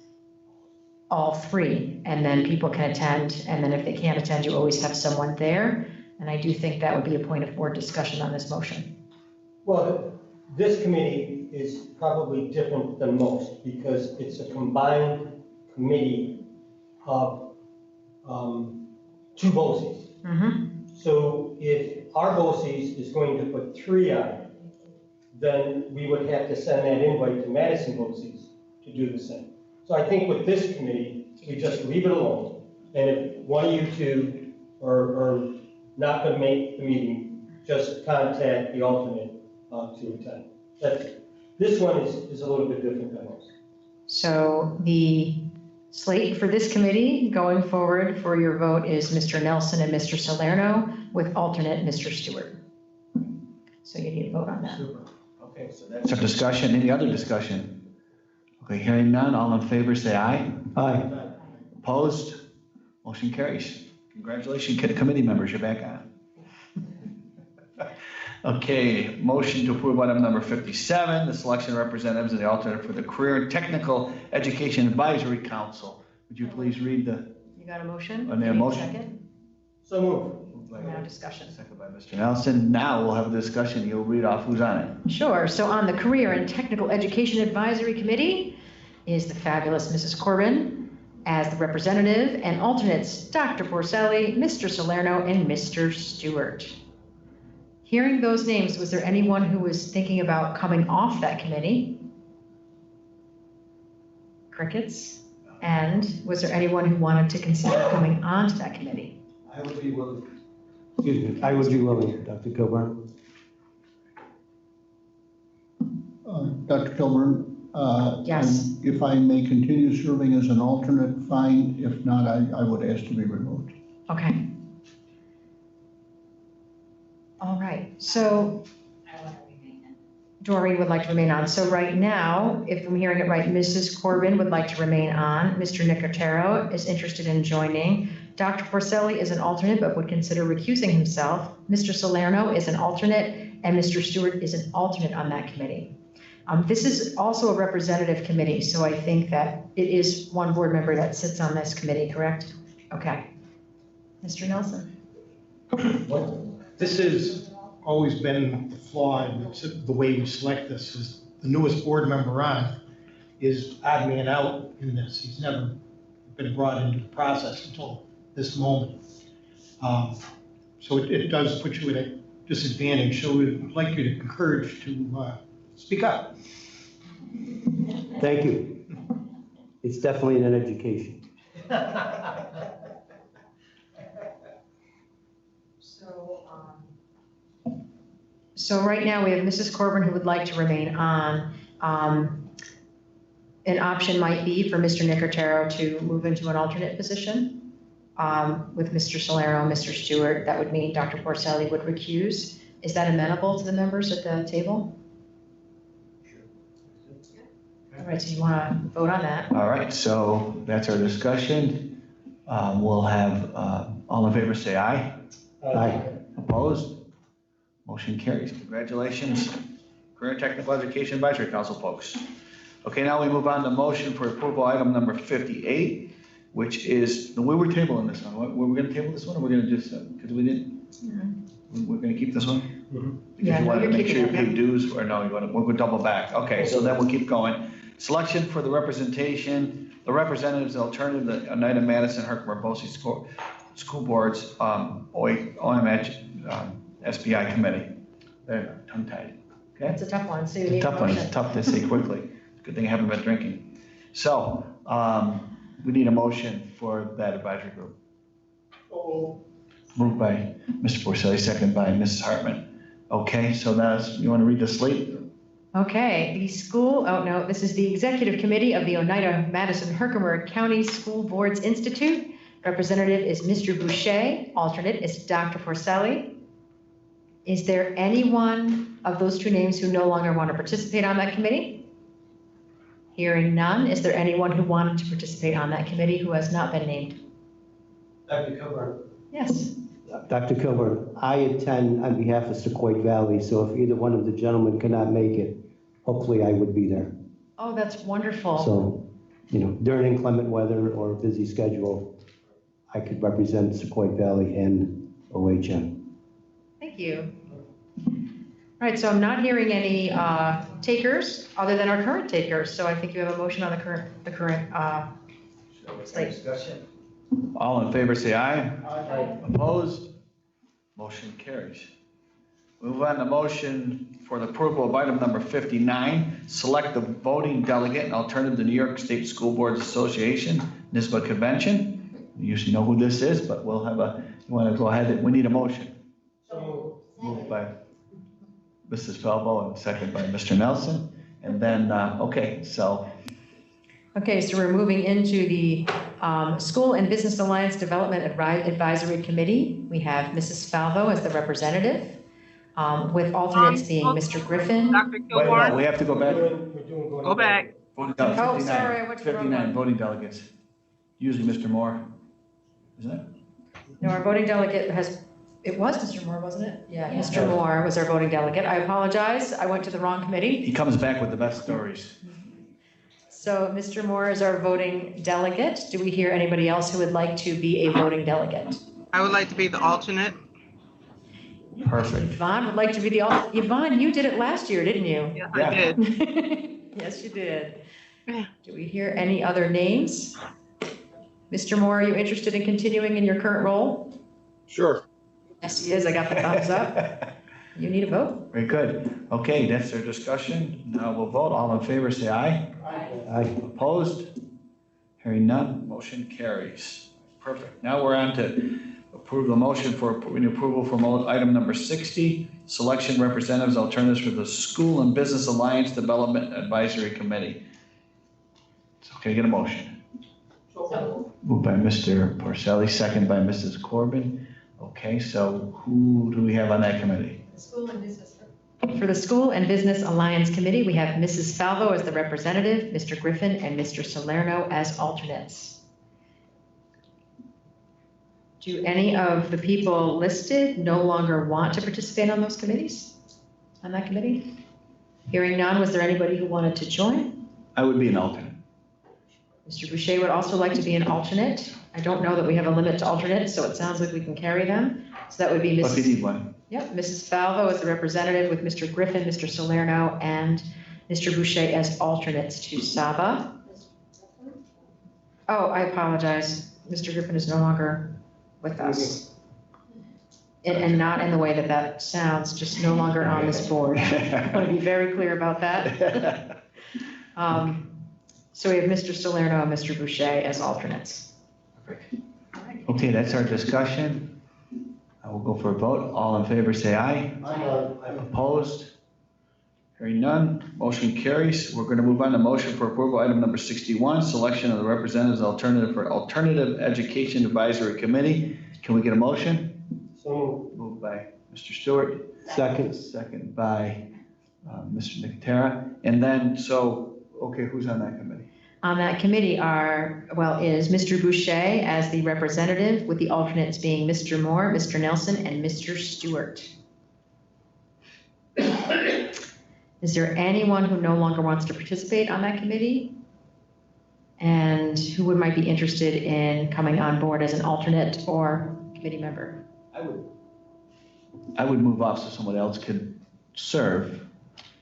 all 3? And then people can attend, and then if they can't attend, you always have someone there. And I do think that would be a point of board discussion on this motion. Well, this committee is probably different than most because it's a combined committee of 2 BOCES. So if our BOCES is going to put 3 on, then we would have to send that invite to Madison BOCES to do the same. So I think with this committee, we just leave it alone. And if one of you 2 are not going to make the meeting, just contact the alternate to attend. This one is a little bit different than most. So the slate for this committee going forward for your vote is Mr. Nelson and Mr. Salerno with alternate Mr. Stewart. So you need to vote on that. Super. Okay, so that's our discussion. Any other discussion? Okay, hearing none, all in favor say aye. Aye. Opposed? Motion carries. Congratulations, committee members, you're back on. Okay, motion to approve item number 57, the selection of representatives and the alternate for the Career and Technical Education Advisory Council. Would you please read the? You got a motion? On the motion? Second? So moved. Now discussion. Second by Mr. Nelson. Now we'll have a discussion. You'll read off who's on it. Sure. So on the Career and Technical Education Advisory Committee is the fabulous Mrs. Corbin as the representative, and alternates Dr. Porcelli, Mr. Salerno, and Mr. Stewart. Hearing those names, was there anyone who was thinking about coming off that committee? Crickets. And was there anyone who wanted to consider coming onto that committee? I would be willing. Excuse me, I would be willing, Dr. Kilburn. Dr. Kilburn? Yes. If I may continue serving as an alternate, fine. If not, I would ask to be removed. Okay. All right, so Doreen would like to remain on. So right now, if I'm hearing it right, Mrs. Corbin would like to remain on. Mr. Nicotero is interested in joining. Dr. Porcelli is an alternate but would consider recusing himself. Mr. Salerno is an alternate, and Mr. Stewart is an alternate on that committee. This is also a representative committee, so I think that it is one board member that sits on this committee, correct? Okay. Mr. Nelson? This has always been the flaw in the way we select this, is the newest board member on is odd man out in this. He's never been brought into the process until this moment. So it does put you at a disadvantage. So we'd like you to encourage to speak up. Thank you. It's definitely an education. So right now we have Mrs. Corbin who would like to remain on. An option might be for Mr. Nicotero to move into an alternate position with Mr. Salerno and Mr. Stewart. That would mean Dr. Porcelli would recuse. Is that amenable to the members at the table? All right, so you want to vote on that? All right, so that's our discussion. We'll have all in favor say aye. Aye. Opposed? Motion carries. Congratulations, Career and Technical Education Advisory Council folks. Okay, now we move on to motion for approval item number 58, which is, we were tabling this one. Were we gonna table this one or we're gonna just, because we didn't? We're gonna keep this one? Because Yeah, you no, wanted to you're make sure you keeping it, paid dues, or no, we're gonna double back. Okay, so then we'll keep going. Selection for the representatives, alternative, the Oneida, Madison, Herkimer, BOCES school boards, OMH, SBI committee. There, tongue tied. Okay? It's a tough one, so you need a Tough one, motion. it's tough to say quickly. Good thing I haven't been drinking. So, we need a motion for that advisory group. Moved by Mr. Porcelli, second by Mrs. Hartman. Okay, so now, you want to read the slate? Okay, this is the Executive Committee of the Oneida Madison Herkimer County School Boards Institute. Representative is Mr. Boucher, alternate is Dr. Porcelli. Is there anyone of those two names who no longer want to participate on that committee? Hearing none, is there anyone who wanted to participate on that committee who has not been named? Dr. Kilburn. Yes. Dr. Kilburn, I attend on behalf of Sequoia Valley, so if either one of the gentlemen cannot make it, hopefully I would be there. Oh, that's wonderful. So, during inclement weather or busy schedule, I could represent Sequoia Valley and OHM. Thank you. All right, so I'm not hearing any takers other than our current takers. So I think you have a motion on the current slate. Discussion. All in favor, say aye. Aye. Opposed? Motion carries. We move on to motion for the approval of item number 59, select the voting delegate and alternative to New York State School Boards Association, NISBA Convention. You usually know who this is, but we'll have you want to go ahead, we need a motion. Moved by Mrs. Falvo and second by Mr. Nelson. And then, okay, so. Okay, so we're moving into the School and Business Alliance Development Advisory Committee. We have Mrs. Falvo as the representative, with alternates being Mr. Griffin. Dr. Wait, Kilgore, no, we have to go back. go back. Voting Oh, delegates, sorry, I went to the wrong 59 one. voting delegates. Usually Mr. Moore, isn't it? No, our voting delegate it was Mr. Moore, wasn't it? Yeah, Yeah. Mr. Moore was our voting delegate. I apologize, I went to the wrong committee. He comes back with the best stories. So Mr. Moore is our voting delegate. Do we hear anybody else who would like to be a voting delegate? I would like to be the alternate. Perfect. Yvonne would like to be the alternate. Yvonne, you did it last year, didn't you? Yes, Yeah. I did. Yes, you did. Do we hear any other names? Mr. Moore, are you interested in continuing in your current role? Sure. Yes, he is. I got the thumbs up. You need a vote. Very good. Okay, that's our discussion. Now we'll vote. All in favor, say aye. Aye. Opposed? Hearing none, motion carries. Perfect. Now we're on to approve the motion for approval for item number 60, selection representatives alternatives for the School and Business Alliance Development Advisory Committee. So can I get a motion? Moved by Mr. Porcelli, second by Mrs. Corbin. Okay, so who do we have on that committee? For the School and Business Alliance Committee, we have Mrs. Falvo as the representative, Mr. Griffin and Mr. Salerno as alternates. Do any of the people listed no longer want to participate on those committees? On that committee? Hearing none, was there anybody who wanted to join? I would be an alternate. Mr. Boucher would also like to be an alternate. I don't know that we have a limit to alternates, so it sounds like we can carry them. So that would be But if you Mrs. need one. Yep, Mrs. Falvo as the representative with Mr. Griffin, Mr. Salerno, and Mr. Boucher as alternates to Saba. Oh, I apologize. Mr. Griffin is no longer with us. And not in the way that sounds, just no longer on this board. I want to be very clear about that. So we have Mr. Salerno and Mr. Boucher as alternates. Okay, that's our discussion. I will go for a vote. All in favor, say aye. Opposed? Hearing none, motion carries. We're going to move on to motion for approval, item number 61, selection of the representatives alternative for Alternative Education Advisory Committee. Can we get a motion? So Moved by Mr. Stewart. Second. Second by Mr. Nicotera. And then, okay, who's on that committee? On that committee is Mr. Boucher as the representative, with the alternates being Mr. Moore, Mr. Nelson, and Mr. Stewart. Is there anyone who no longer wants to participate on that committee? And who might be interested in coming on board as an alternate or committee member? I would move off so someone else could serve,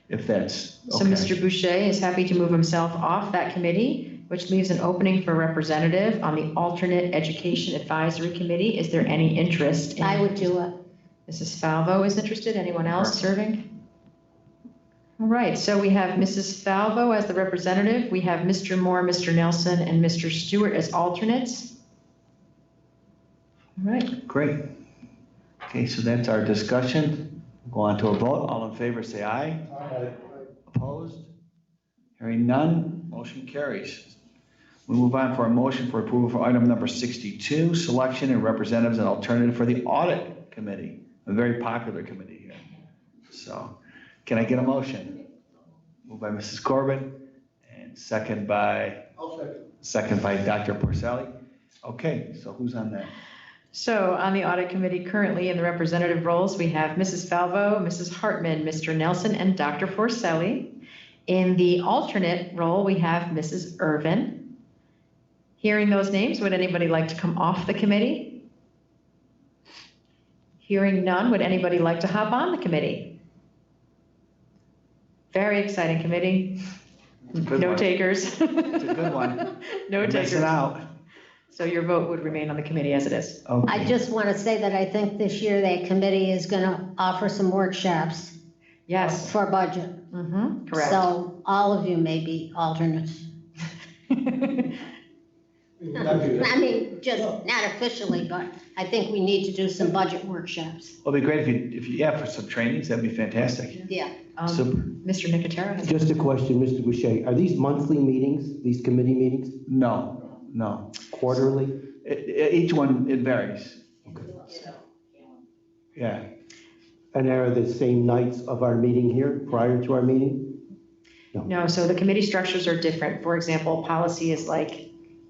if that's So okay. Mr. Boucher is happy to move himself off that committee, which leaves an opening for representative on the alternate education advisory committee. Is there any interest? I would do it. Mrs. Falvo is interested. Anyone else serving? All right, so we have Mrs. Falvo as the representative. We have Mr. Moore, Mr. Nelson, and Mr. Stewart as alternates. All right. Great. Okay, so that's our discussion. Go on to a vote. All in favor, say aye. Aye. Opposed? Hearing none, motion carries. We move on for a motion for approval for item number 62, selection and representatives and alternative for the audit committee, a very popular committee here. So, can I get a motion? Moved by Mrs. Corbin and second by Dr. Porcelli. Okay, so who's on that? So on the audit committee currently in the representative roles, we have Mrs. Falvo, Mrs. Hartman, Mr. Nelson, and Dr. Porcelli. In the alternate role, we have Mrs. Irvin. Hearing those names, would anybody like to come off the committee? Hearing none, would anybody like to hop on the committee? Very exciting committee. Good No one. takers. It's a good one. No You're takers. missing out. So your vote would remain on the committee as it is. I Okay. just want to say that I think this year that committee is going to offer some workshops Yes. for budget. Mm-hmm, correct. So all of you may be alternates. I mean, just not officially, but I think we need to do some budget workshops. Well, it'd be great if you, yeah, for some trainings, that'd be fantastic. Yeah. Super. Mr. Nicotero has. Just a question, Mr. Boucher, are these monthly meetings, these committee meetings, No. quarterly? Each one, it varies. Yeah. And are the same nights of our meeting here, prior to our meeting? No, so the committee structures are different. For example, policy is like,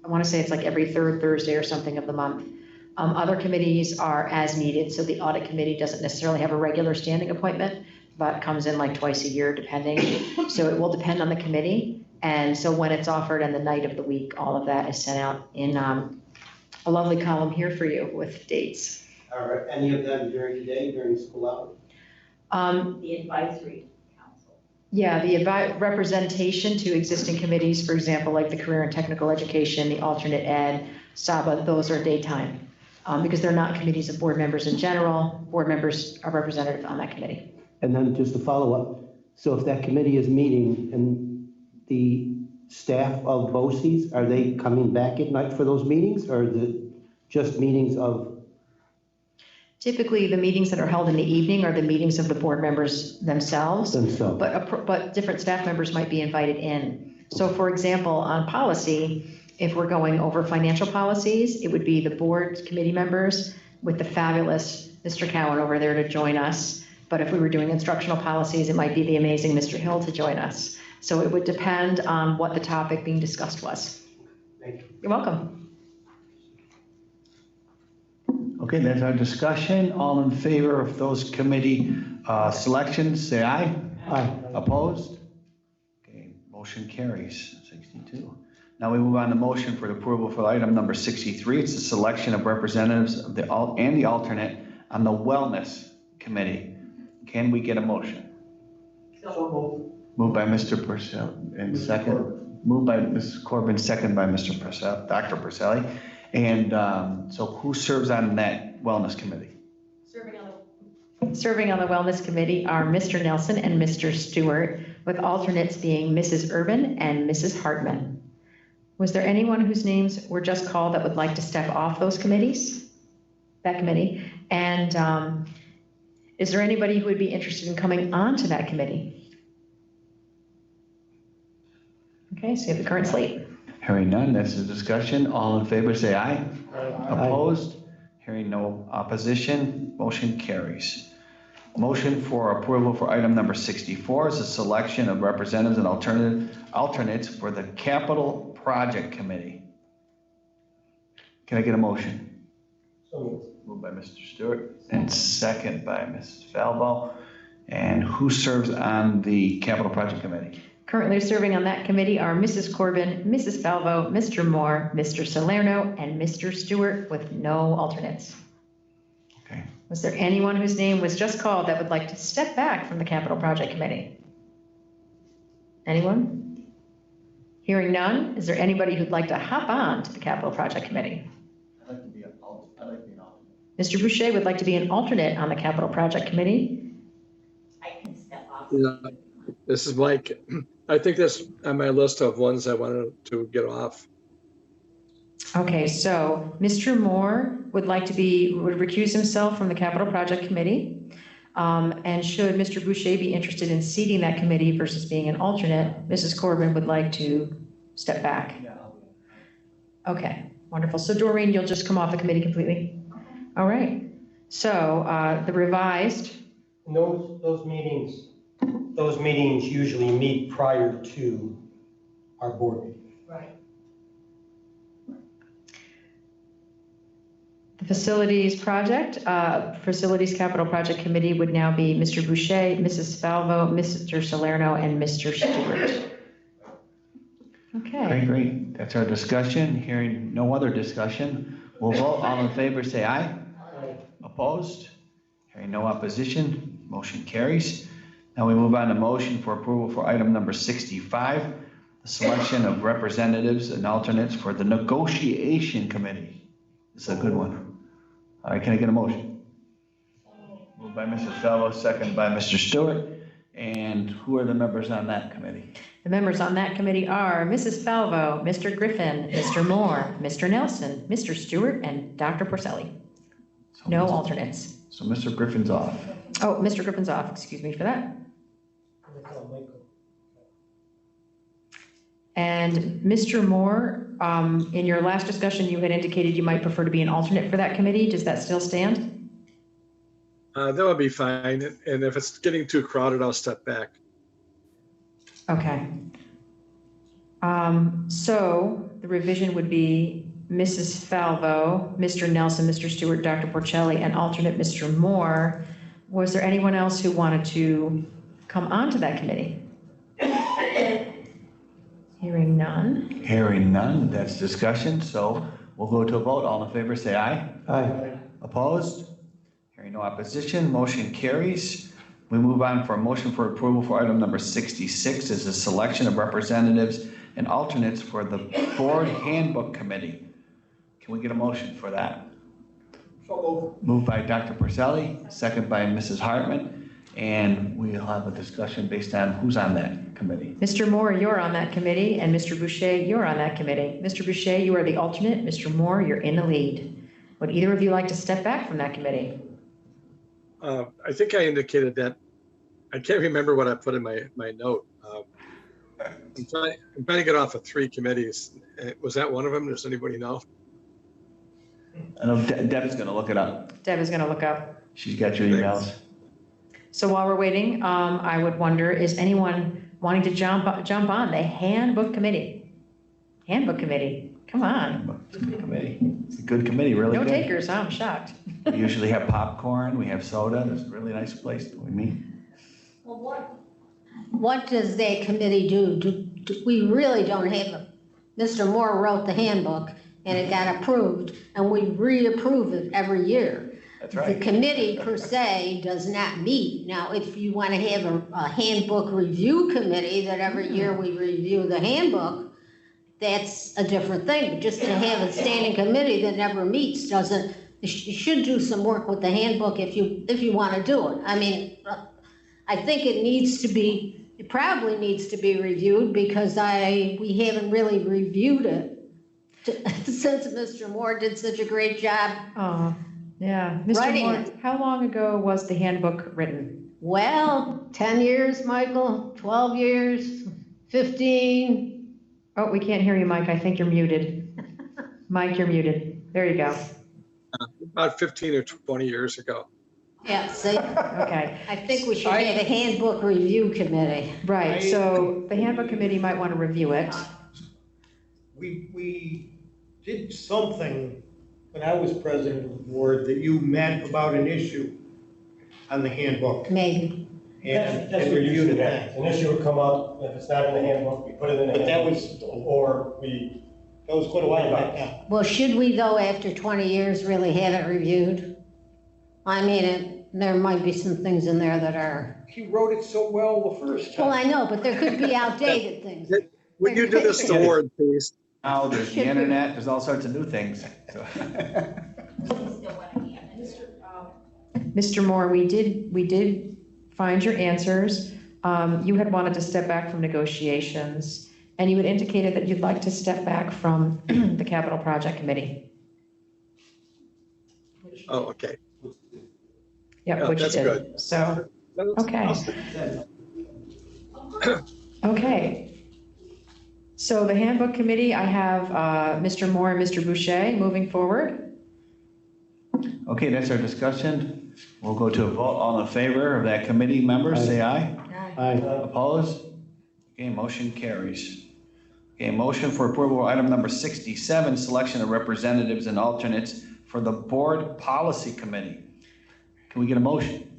I want to say it's like every third Thursday or something of the month. Other committees are as needed, so the audit committee doesn't necessarily have a regular standing appointment, but comes in like twice a year depending. So it will depend on the committee. And so when it's offered and the night of the week, all of that is sent out in a lovely column here for you with dates. Are any of them during the day, during school hours? The advisory council. Yeah, the representation to existing committees, for example, like the career and technical education, the alternate ed, SABA, those are daytime. Because they're not committees of board members in general, board members are representative on that committee. And then just a follow-up, so if that committee is meeting and the staff of BOCES, are they coming back at night for those meetings, or just meetings of? Typically, the meetings that are held in the evening are the meetings of the board members themselves. But different staff members might be invited in. So for example, on policy, if we're going over financial policies, it would be the board committee members with the fabulous Mr. Cowan over there to join us. But if we were doing instructional policies, it might be the amazing Mr. Hill to join us. So it would depend on what the topic being discussed was. Thank you. You're welcome. Okay, that's our discussion. All in favor of those committee selections, say aye. Aye. Opposed? Okay, motion carries, 62. Now we move on to motion for approval for item number 63. It's the selection of representatives of the and the alternate on the Wellness Committee. Can we get a motion? Moved by Mr. Purcell and second, moved by Mrs. Corbin, second by Mr. Purcell, Dr. Porcelli. And so who serves on that Wellness Committee? Serving on the Wellness Committee are Mr. Nelson and Mr. Stewart, with alternates being Mrs. Urban and Mrs. Hartman. Was there anyone whose names were just called that would like to step off those committees? That committee? And is there anybody who would be interested in coming on to that committee? Okay, so you have the current slate. Hearing none, that's the discussion. All in favor, say aye. Opposed? Hearing no opposition, motion carries. Motion for approval for item number 64 is a selection of representatives and alternates for the Capital Project Committee. Can I get a motion? Moved by Mr. Stewart and second by Mrs. Falbo. And who serves on the Capital Project Committee? Currently serving on that committee are Mrs. Corbin, Mrs. Falvo, Mr. Moore, Mr. Salerno, and Mr. Stewart with no alternates. Okay. Was there anyone whose name was just called that would like to step back from the Capital Project Committee? Anyone? Hearing none, is there anybody who'd like to hop on to the Capital Project Committee? I'd like to be an alternate. Mr. Boucher would like to be an alternate on the Capital Project Committee. I can step off. Yeah, this is Mike. I think that's on my list of ones I wanted to get off. Okay, so Mr. Moore would recuse himself from the Capital Project Committee. And should Mr. Boucher be interested in seating that committee versus being an alternate, Mrs. Corbin would like to step back. Okay, wonderful. So Doreen, you'll just come off the committee completely? All right. So the revised. Those meetings usually meet prior to our board meeting. Right. The Facilities Capital Project Committee would now be Mr. Boucher, Mrs. Falvo, Mr. Salerno, and Mr. Stewart. Okay. Great. That's our discussion. Hearing no other discussion, we'll vote. All in favor, say aye. Aye. Opposed? Hearing no opposition, motion carries. Now we move on to motion for approval for item number 65, the selection of representatives and alternates for the Negotiation Committee. This is a good one. All right, can I get a motion? Moved by Mrs. Falvo, second by Mr. Stewart. And who are the members on that committee? The members on that committee are Mrs. Falvo, Mr. Griffin, Mr. Moore, Mr. Nelson, Mr. Stewart, and Dr. Porcelli. No alternates. So Mr. Griffin's off. Oh, Mr. Griffin's off, excuse me for that. And Mr. Moore, in your last discussion, you had indicated you might prefer to be an alternate for that committee. Does that still stand? That would be fine. And if it's getting too crowded, I'll step back. Okay. So the revision would be Mrs. Falvo, Mr. Nelson, Mr. Stewart, Dr. Porcelli, and alternate Mr. Moore. Was there anyone else who wanted to come onto that committee? Hearing none. Hearing none, that's discussion, so we'll go to a vote. All in favor, say aye. Aye. Opposed? Hearing no opposition, motion carries. We move on for a motion for approval for item number 66 is a selection of representatives and alternates for the Board Handbook Committee. Can we get a motion for that? Moved by Dr. Porcelli, second by Mrs. Hartman, and we'll have a discussion based on who's on that committee. Mr. Moore, you're on that committee, and Mr. Boucher, you're on that committee. Mr. Boucher, you are the alternate. Mr. Moore, you're in the lead. Would either of you like to step back from that committee? I think I indicated that. I can't remember what I put in my note. I'm trying to get off of 3 committees. Was that one of them? Does anybody know? I know Deb's going to look it up. Deb is going to look up. She's got your emails. So while we're waiting, I would wonder, is anyone wanting to jump on the Handbook Committee? Handbook Committee, come on. It's a good committee, really No good. takers, huh? I'm shocked. We usually have popcorn, we have soda. It's a really nice place we meet. Well, what does that committee do? We really don't have, Mr. Moore wrote the handbook and it got approved and we reapprove it every year. That's right. The committee per se does not meet. Now, if you want to have a handbook review committee that every year we review the handbook, that's a different thing. But just to have a standing committee that never meets doesn't, you should do some work with the handbook if you want to do it. I mean, I think it probably needs to be reviewed because we haven't really reviewed it since Mr. Moore did such a great job. Oh, yeah. Mr. Writing Moore, it. how long ago was the handbook written? Well, 10 years, Michael, 12 years, 15. Oh, we can't hear you, Mike. I think you're muted. Mike, you're muted. There you go. About 15 or 20 years ago. Yeah, see? Okay. I think we should have a handbook review committee. Right, so the handbook committee might want to review it. We did something when I was president of the board that you met about an issue on the handbook. Maybe. and reviewed it then. An issue would come up, if it's not in the handbook, we put it in the But that handbook. was, Or we. that was quite a while back now. Well, should we though, after 20 years, really have it reviewed? I mean, there might be some things in there that are, He wrote it so well the first well, time. I know, but there could be outdated things. When you do this award piece, Now, there's the internet, there's all sorts of new things. So- Mr. Moore, we did find your answers. You had wanted to step back from negotiations, and you had indicated that you'd like to step back from the capital project committee. oh, okay. Yep, Yeah, which that's did. good. So, okay. Okay. So the handbook committee, I have Mr. Moore and Mr. Boucher moving forward. Okay, that's our discussion. We'll go to a vote. All in favor of that committee, members, say aye. Aye. Opposed? Okay, motion carries. Okay, motion for approval, item number 67, selection of representatives and alternates for the Board Policy Committee. Can we get a motion?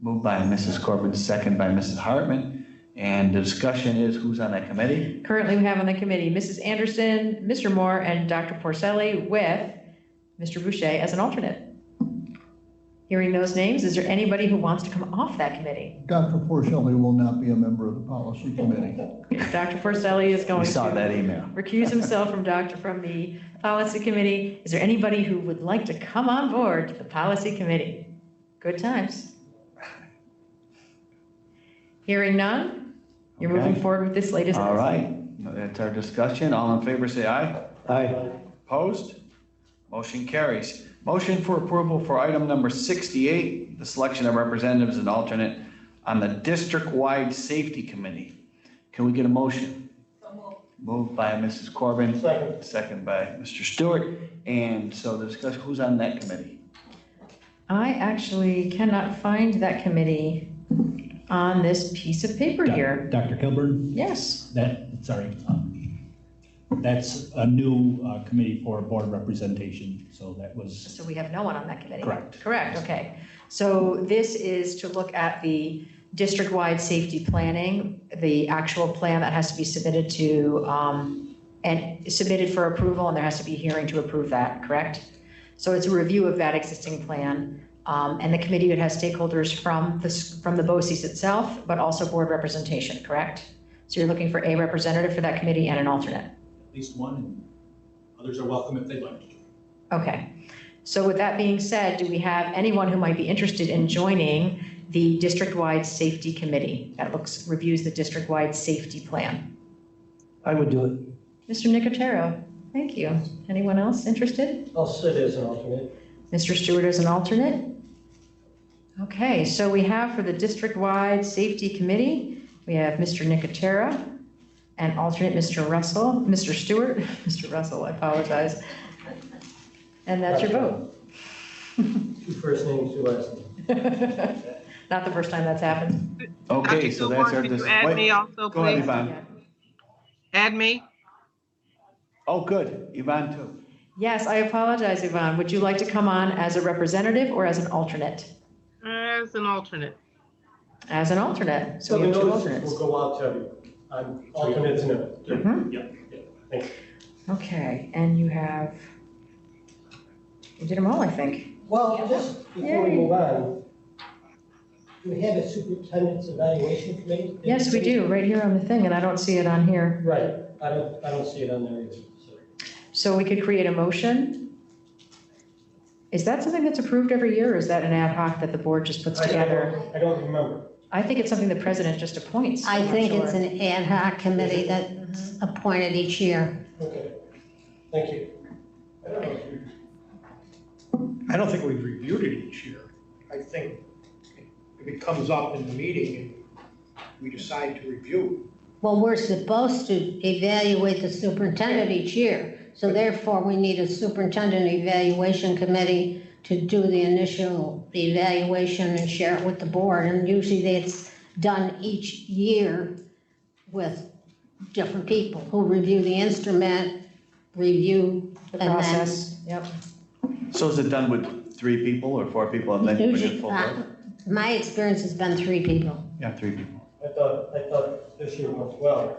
Moved by Mrs. Corbin, second by Mrs. Hartman. And the discussion is who's on that committee? Currently, we have on the committee Mrs. Anderson, Mr. Moore, and Dr. Porcelli with Mr. Boucher as an alternate. Hearing those names, is there anybody who wants to come off that committee? Dr. Porcelli will not be a member of the policy committee. Dr. Porcelli is going We to saw that email. recuse himself from the policy committee. Is there anybody who would like to come on board to the policy committee? Good times. Hearing none, you're moving Okay. forward with this latest. All right, that's our discussion. All in favor, say aye. Aye. Opposed? Motion carries. Motion for approval for item number 68, the selection of representatives and alternate on the district-wide safety committee. Can we get a motion? Moved by Mrs. Corbin. Second by Mr. Stewart. And so the discussion, who's on that committee? I actually cannot find that committee on this piece of paper here. Dr. Kilburn? Yes. That's a new committee for board representation, so that was. So we have no one on that committee? Correct. Correct, okay. So this is to look at the district-wide safety planning, the actual plan that has to be submitted to, and submitted for approval, and there has to be a hearing to approve that, correct? So it's a review of that existing plan, and the committee would have stakeholders from the BOCES itself, but also board representation, correct? So you're looking for a representative for that committee and an alternate? At least one, and others are welcome if they'd like to. Okay, so with that being said, do we have anyone who might be interested in joining the district-wide safety committee that reviews the district-wide safety plan? I would do it. Mr. Nicotero, thank you. Anyone else interested? I'll sit as an alternate. Mr. Stewart as an alternate? Okay, so we have for the district-wide safety committee, we have Mr. Nicotero and alternate Mr. Russell, Mr. Stewart, Mr. Russell, I apologize. And that's your vote. Two first names, two last names. Not the first time that's happened. Okay, Dr. so that's our. Gilmore, could you add me also, Go ahead, please? Yvonne. Add me? Oh, good. Yvonne, too. Yes, I apologize, Yvonne. Would you like to come on as a representative or as an alternate? As an alternate. As an alternate. So So we the have two notice alternates. will go out to everyone. I'm alternate to no. Mhm. Thank you. Okay, and you have, you did them all, I think. Well, just before we move on, do we have a superintendent's evaluation committee? Yes, we do, right here on the thing, and I don't see it on here. Right, I don't see it on there either, so. So we could create a motion. Is that something that's approved every year, or is that an ad hoc that the board just puts together? I don't remember. I think it's something the president just appoints. I I'm not think sure. it's an ad hoc committee that's appointed each year. Okay, thank you. I don't think we've reviewed it each year. I think if it comes up in the meeting and we decide to review. Well, we're supposed to evaluate the superintendent each year. So therefore, we need a superintendent evaluation committee to do the initial evaluation and share it with the board. And usually that's done each year with different people who review the instrument, review, The and then process, yep. So is it done with 3 people or 4 people and then bring it usually, full board? My experience has been 3 people. Yeah, 3 people. I thought this year went well.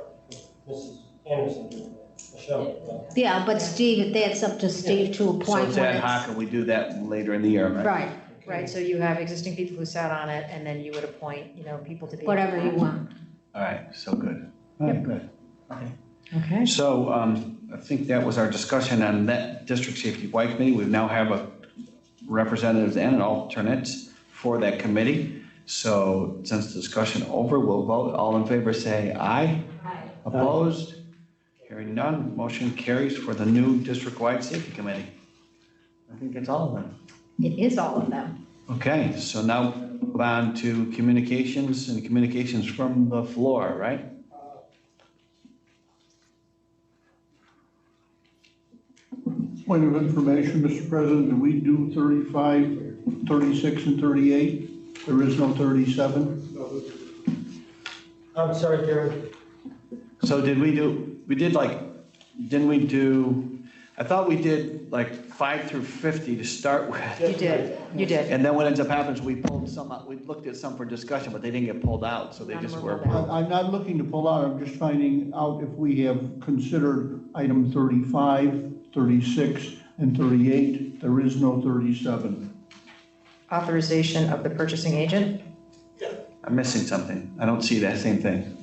Mrs. Anderson did that. Michelle. Yeah, but Steve, that's up to Steve to So appoint it's when ad hoc it's. and we do that later in the year, right? Right, Right, so you have existing people who sat on it, and then you would appoint, people to be. whatever you want. All right, so good. All right, good. Okay. Okay. So I think that was our discussion on that District Safety White Committee. We now have a representatives and an alternates for that committee. So since the discussion over, we'll vote. All in favor say aye. Aye. Opposed? Hearing none, motion carries for the new district-wide safety committee. I think that's all of them. It is all of them. Okay, so now move on to communications and communications from the floor, right? Point of information, Mr. President, did we do 35, 36, and 38? There is no 37? I'm sorry, Gary. So did we do, didn't we do, I thought we did like 5 through 50 to start with. You did. And then what ends up happening is we pulled some out, we looked at some for discussion, but they didn't get pulled out, so they just were approved. I'm not looking to pull out, I'm just finding out if we have considered item 35, 36, and 38. There is no 37. Authorization of the purchasing agent? I'm missing something. I don't see that same thing.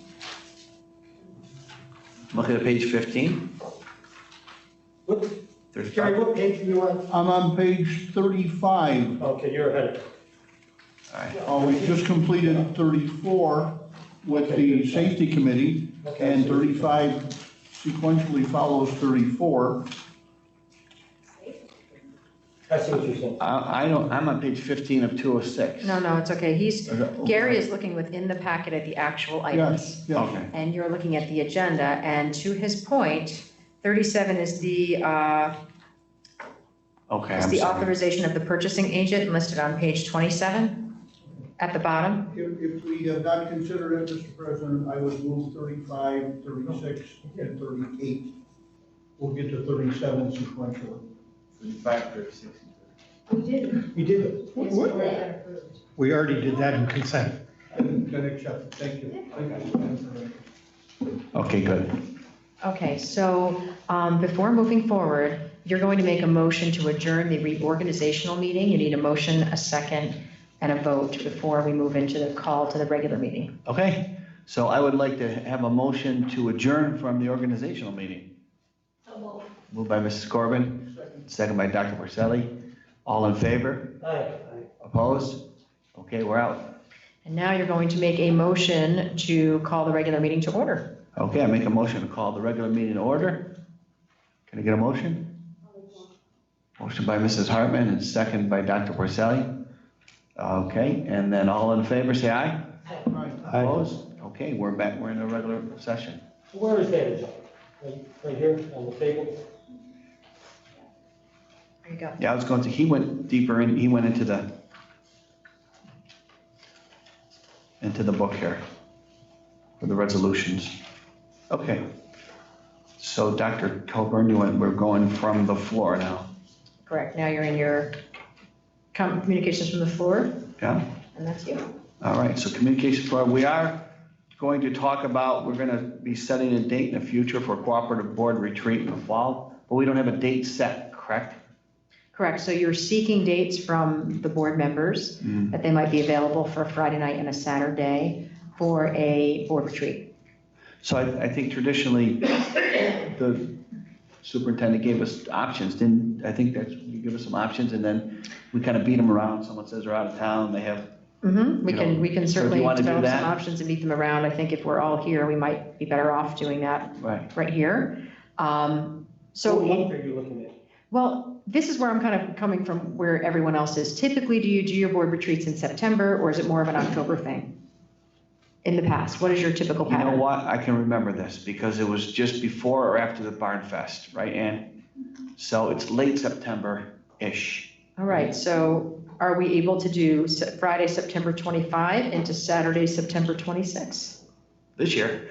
Look at page 15. There's Gary, what page are you on? I'm on page 35. Okay, you're ahead. All right. Oh, we just completed 34 with the safety committee, and 35 sequentially follows 34. I see what you're saying. I'm on page 15 of 206. No, it's okay. Gary is looking within the packet at the actual items. Yes. Okay. And you're looking at the agenda, and to his point, 37 is the Okay, I'm sorry. authorization of the purchasing agent listed on page 27 at the bottom. If we have not considered it, Mr. President, I would move 35, 36, and 38. We'll get to 37 sequentially. 35, 36. We did. We did it. We already did that in consent. Then accept, thank you. Okay, good. Okay, so before moving forward, you're going to make a motion to adjourn the reorganizational meeting. You need a motion, a second, and a vote before we move into the call to the regular meeting. Okay, so I would like to have a motion to adjourn from the organizational meeting. Moved by Mrs. Corbin, second by Dr. Porcelli. All in favor? Aye. Opposed? Okay, we're out. And now you're going to make a motion to call the regular meeting to order. Okay, I make a motion to call the regular meeting to order. Can I get a motion? Motion by Mrs. Hartman and second by Dr. Porcelli. Okay, and then all in favor, say aye. Opposed? Okay, we're back, we're in a regular session. Where is that agenda? Right here on the table? There you go. Yeah, I was going to, he went deeper in, he went into the book here for the resolutions. Okay. So Dr. Colburn, we're going from the floor now. Correct. Now you're in your communications from the floor, Yeah? and that's you. All right, so communication floor, we are going to talk about, we're gonna be setting a date in the future for a cooperative board retreat in the fall, but we don't have a date set, correct? Correct. So you're seeking dates from the board members that they might be available for a Friday night and a Saturday for a board retreat. So I think traditionally, the superintendent gave us options, I think that you give us some options and then we kind of beat them around. Someone says they're out of town, they have. We can so if certainly you want to do develop some that? options and beat them around. I think if we're all here, we might be better off doing that right here. What month are you looking at? Well, this is where I'm kind of coming from where everyone else is. Typically, do you do your board retreats in September or is it more of an October thing? In the past, what is your typical You know pattern? what, I can remember this because it was just before or after the Barn Fest, right, Ann? So it's late September-ish. All right, so are we able to do Friday, September 25 into Saturday, September 26? This year.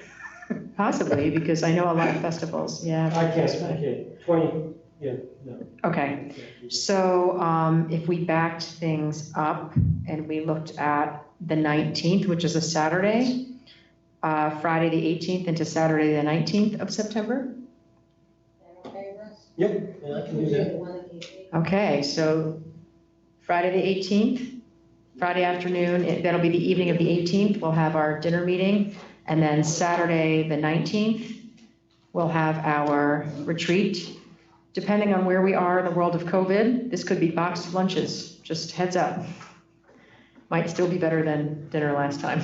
Possibly, because I know a lot of festivals, yeah. I can't, 20, Yeah, no. Okay, so if we backed things up and we looked at the 19th, which is a Saturday, Friday the 18th into Saturday the 19th of September? Yep, yeah, I can do that. Okay, so Friday the 18th, Friday afternoon, that'll be the evening of the 18th, we'll have our dinner meeting. And then Saturday the 19th, we'll have our retreat. Depending on where we are in the world of COVID, this could be boxed lunches, just heads up. Might still be better than dinner last time.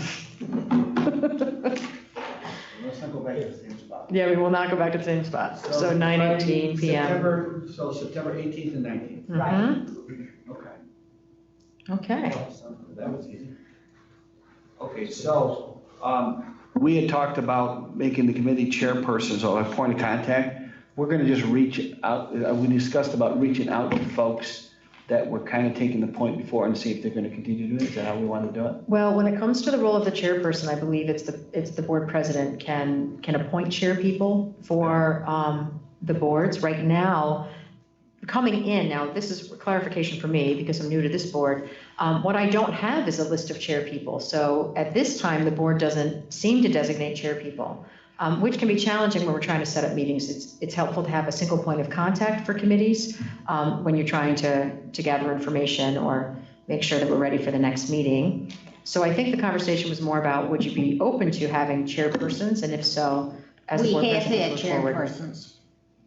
Let's not go back to the same spot. Yeah, we will not go back to the same spot. So 9:18 p.m. September 18th and 19th. Mhm. Okay. Okay. That was easy. Okay, so, we had talked about making the committee chairpersons or a point of contact. We're gonna just reach out, we discussed about reaching out to folks that were kind of taking the point before and see if they're gonna continue doing it. Is that how we want to do it? Well, when it comes to the role of the chairperson, I believe it's the board president can appoint chair people for the boards. Right now, coming in, now this is clarification for me because I'm new to this board. What I don't have is a list of chair people. So at this time, the board doesn't seem to designate chair people, which can be challenging when we're trying to set up meetings. It's helpful to have a single point of contact for committees when you're trying to gather information or make sure that we're ready for the next meeting. So I think the conversation was more about, would you be open to having chairpersons? And if so, as the board We have president, had move forward. chairpersons.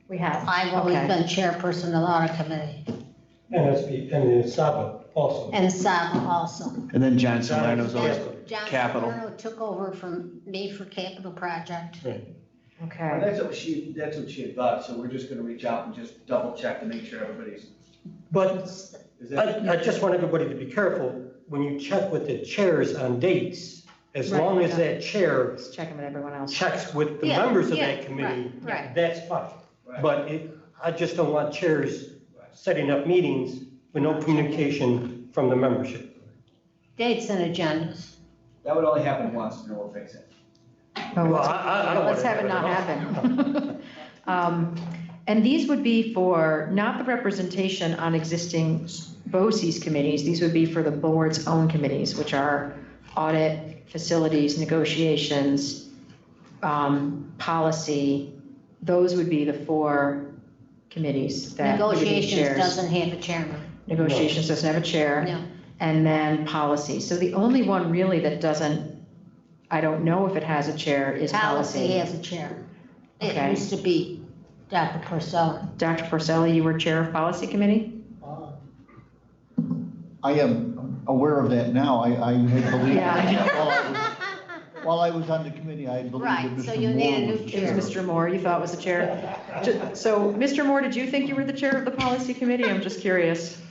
We have. I've always Okay. been chairperson of audit committee, NSB, and Saba also. and SAB also. And then John Salerno's always John capital. Salerno took over from me for capital project. Okay. That's what she had thought, so we're just gonna reach out and just double check to make sure everybody's. But Is that? I just want everybody to be careful when you check with the chairs on dates, as Right, long as yeah. that chair Just checking with everyone else. checks with the Yeah, members of yeah, that committee, right. that's fine. Right. But I just don't want chairs setting up meetings with no communication from the membership. Dates and agendas. That would only happen once, and then we'll fix it. Oh, Well, I don't let's want have it not happen. happen. And these would be for, not the representation on existing BOCES committees, these would be for the board's own committees, which are audit, facilities, negotiations, policy. Those would be the 4 committees that would be Negotiations chairs. doesn't have a chairman. Negotiations doesn't have a chair. No. And then policy. So the only one really that doesn't, I don't know if it has a chair, is Policy policy. has a chair. It Okay. used to be Dr. Purcell. Dr. Porcelli, you were chair of policy committee? I am aware of that now. I had believed Yeah. while I was on the committee, I had believed that Right, so Mr. you need a Moore new was the It chair. was Mr. Moore, you thought was the chair. So, Mr. Moore, did you think you were the chair of the policy committee? I'm just curious.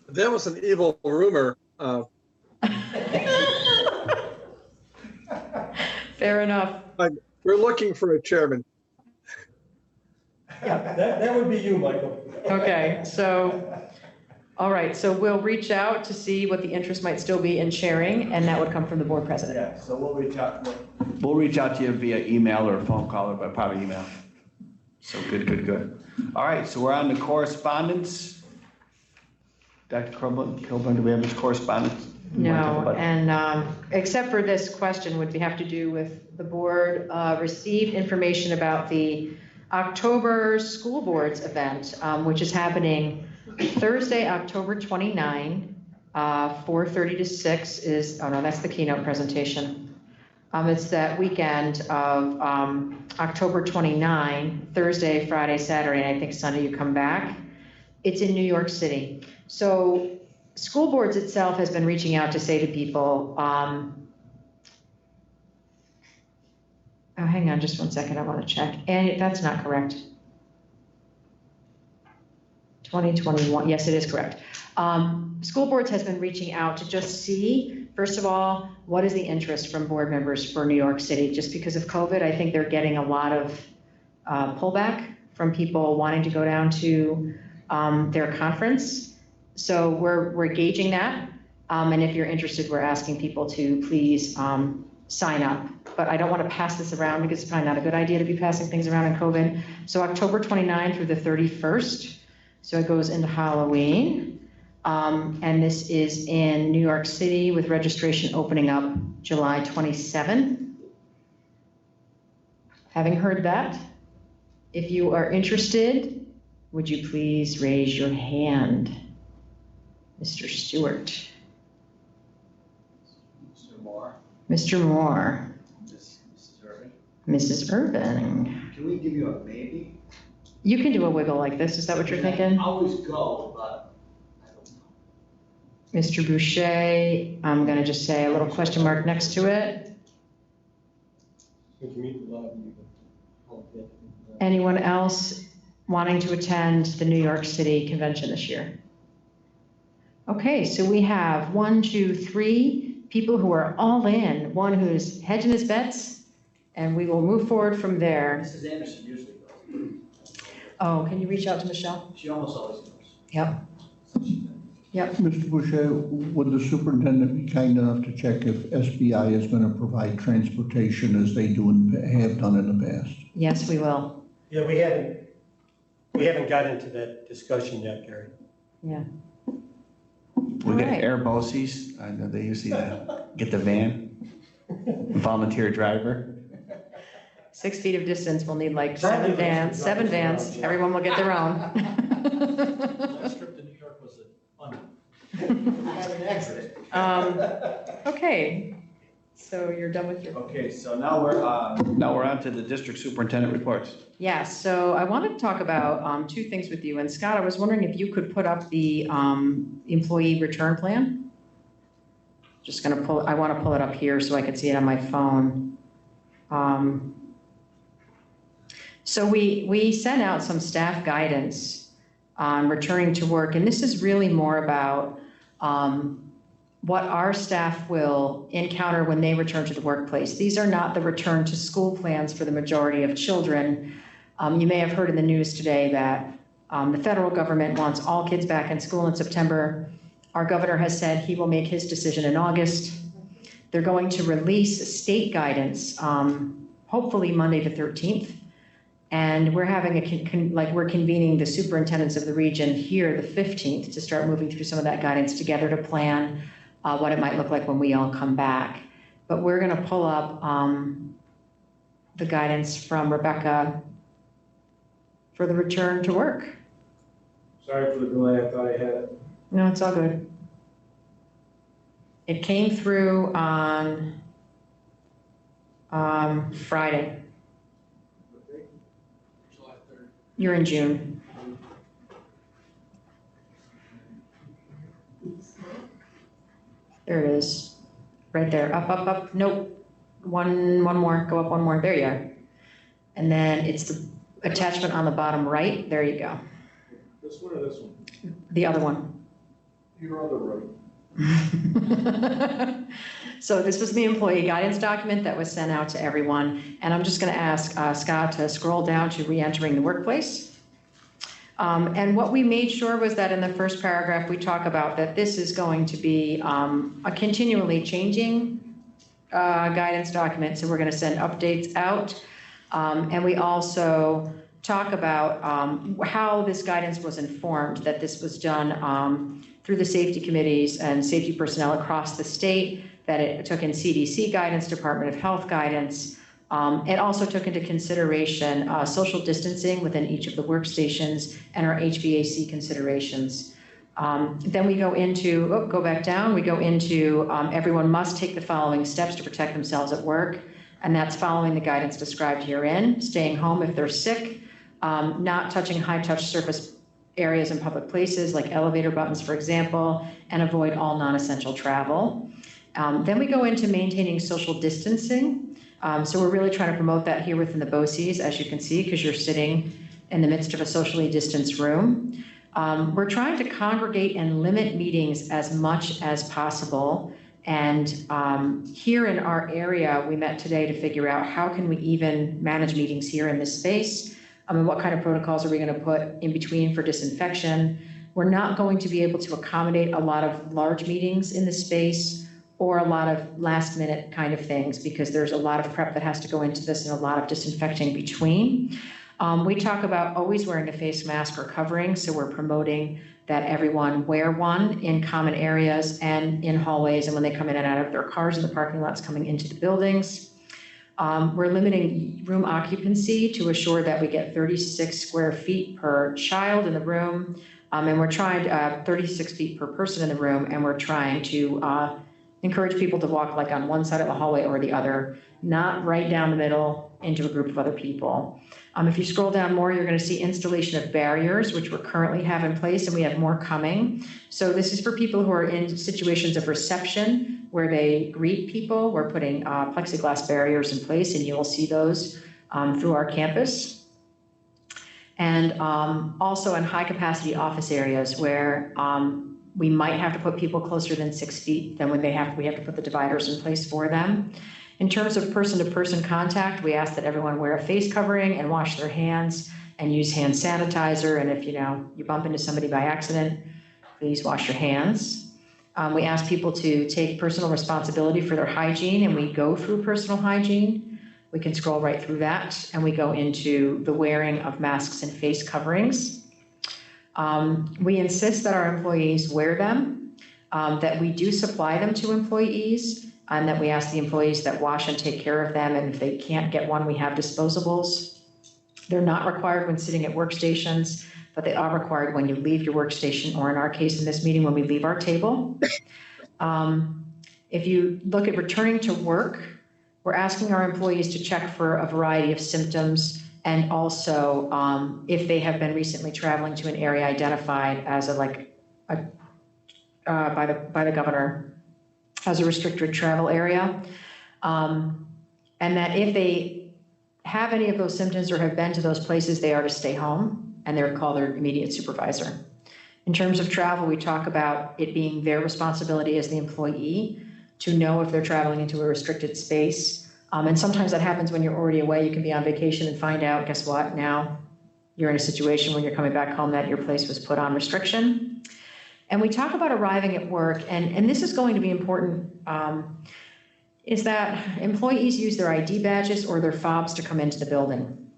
That was an evil rumor. Fair enough. We're looking for a chairman. That would be you, Michael. Okay, so, all right, so we'll reach out to see what the interest might still be in sharing, and that would come from the board president. Yeah, so we'll reach out to you via email or phone call, or probably email. So good. All right, so we're on to correspondence. Dr. Kilburn, do we have this correspondence? You wanna talk No, about it? and except for this question would have to do with the board received information about the October school boards event, which is happening Thursday, October 29, 4:30 to 6 is, oh no, that's the keynote presentation. It's that weekend of October 29, Thursday, Friday, Saturday, and I think Sunday you come back. It's in New York City. So school boards itself has been reaching out to say to people, oh, hang on just one second, I want to check. And that's not correct. 2021, yes, it is correct. School boards has been reaching out to just see, first of all, what is the interest from board members for New York City? Just because of COVID, I think they're getting a lot of pullback from people wanting to go down to their conference. So we're gauging that. And if you're interested, we're asking people to please sign up, but I don't want to pass this around because it's probably not a good idea to be passing things around in COVID. So October 29th through the 31st, so it goes into Halloween. And this is in New York City with registration opening up July 27. Having heard that, if you are interested, would you please raise your hand? Mr. Stewart. Mr. Moore. Mr. Moore. Mrs. Irving. Mrs. Irving. Can we give you a maybe? You can do a wiggle like this, is that what you're thinking? I always go, but I don't know. Mr. Boucher, I'm gonna just say a little question mark next to it. Anyone else wanting to attend the New York City convention this year? Okay, so we have 1, 2, 3 people who are all in, one who's hedging his bets, and we will move forward from there. Mrs. Anderson usually goes. Oh, can you reach out to Michelle? She almost always goes. Yep. Yep. Mr. Boucher, would the superintendent be kind enough to check if SBI is going to provide transportation as they do and have done in the past? Yes, we will. Yeah, we haven't got into that discussion yet, Gary. Yeah. We get air BOCES. I know they usually get the van, volunteer driver. 6 feet of distance, we'll need like 7 vans, everyone will get their own. Last trip to New York was fun. Had an accident. Okay, so you're done with your. Okay, so now we're on to the district superintendent reports. Yeah, so I wanted to talk about 2 things with you. And Scott, I was wondering if you could put up the employee return plan. Just gonna I want to pull it up here so I can see it on my phone. So we sent out some staff guidance on returning to work, and this is really more about what our staff will encounter when they return to the workplace. These are not the return to school plans for the majority of children. You may have heard in the news today that the federal government wants all kids back in school in September. Our governor has said he will make his decision in August. They're going to release state guidance, hopefully Monday the 13th. And we're having we're convening the superintendents of the region here the 15th to start moving through some of that guidance together to plan what it might look like when we all come back. But we're gonna pull up the guidance from Rebecca for the return to work. Sorry for the delay, I thought I had it. No, it's all good. It came through on Friday. July 3rd. You're in June. There it is, right there, up, nope. One more, go up one more, there you are. And then it's the attachment on the bottom right, there you go. This one or this one? The other one. Your other right. So this was the employee guidance document that was sent out to everyone. And I'm just gonna ask Scott to scroll down to re-entering the workplace. And what we made sure was that in the first paragraph, we talk about that this is going to be a continually changing guidance document. So we're gonna send updates out. And we also talk about how this guidance was informed, that this was done through the safety committees and safety personnel across the state, that it took in CDC guidance, Department of Health guidance. It also took into consideration social distancing within each of the workstations and our HVAC considerations. Then we go into, go back down, we go into everyone must take the following steps to protect themselves at work. And that's following the guidance described herein, staying home if they're sick, not touching high-touch surface areas in public places like elevator buttons, for example, and avoid all non-essential travel. Then we go into maintaining social distancing. So we're really trying to promote that here within the BOCES, as you can see, because you're sitting in the midst of a socially distanced room. We're trying to congregate and limit meetings as much as possible. And here in our area, we met today to figure out how can we even manage meetings here in this space. What kind of protocols are we going to put in between for disinfection? We're not going to be able to accommodate a lot of large meetings in this space or a lot of last minute kind of things, because there's a lot of prep that has to go into this and a lot of disinfecting between. We talk about always wearing a face mask or covering, so we're promoting that everyone wear one in common areas and in hallways and when they come in and out of their cars in the parking lots coming into the buildings. We're limiting room occupancy to assure that we get 36 square feet per child in the room. And we're trying 36 feet per person in the room, and we're trying to encourage people to walk like on one side of the hallway or the other, not right down the middle into a group of other people. If you scroll down more, you're going to see installation of barriers, which we currently have in place, and we have more coming. So this is for people who are in situations of reception where they greet people. We're putting plexiglass barriers in place, and you will see those through our campus. And also in high capacity office areas where we might have to put people closer than 6 feet, then when we have to put the dividers in place for them. In terms of person-to-person contact, we ask that everyone wear a face covering and wash their hands and use hand sanitizer. And if you bump into somebody by accident, please wash your hands. We ask people to take personal responsibility for their hygiene, and we go through personal hygiene. We can scroll right through that, and we go into the wearing of masks and face coverings. We insist that our employees wear them, that we do supply them to employees, and that we ask the employees that wash and take care of them, and if they can't get one, we have disposables. They're not required when sitting at workstations, but they are required when you leave your workstation, or in our case in this meeting, when we leave our table. If you look at returning to work, we're asking our employees to check for a variety of symptoms, and also if they have been recently traveling to an area identified as by the governor as a restricted travel area. And that if they have any of those symptoms or have been to those places, they are to stay home, and they're called their immediate supervisor. In terms of travel, we talk about it being their responsibility as the employee to know if they're traveling into a restricted space. And sometimes that happens when you're already away. You can be on vacation and find out, guess what? Now you're in a situation when you're coming back home that your place was put on restriction. And we talk about arriving at work, and this is going to be important, is that employees use their ID badges or their fobs to come into the building.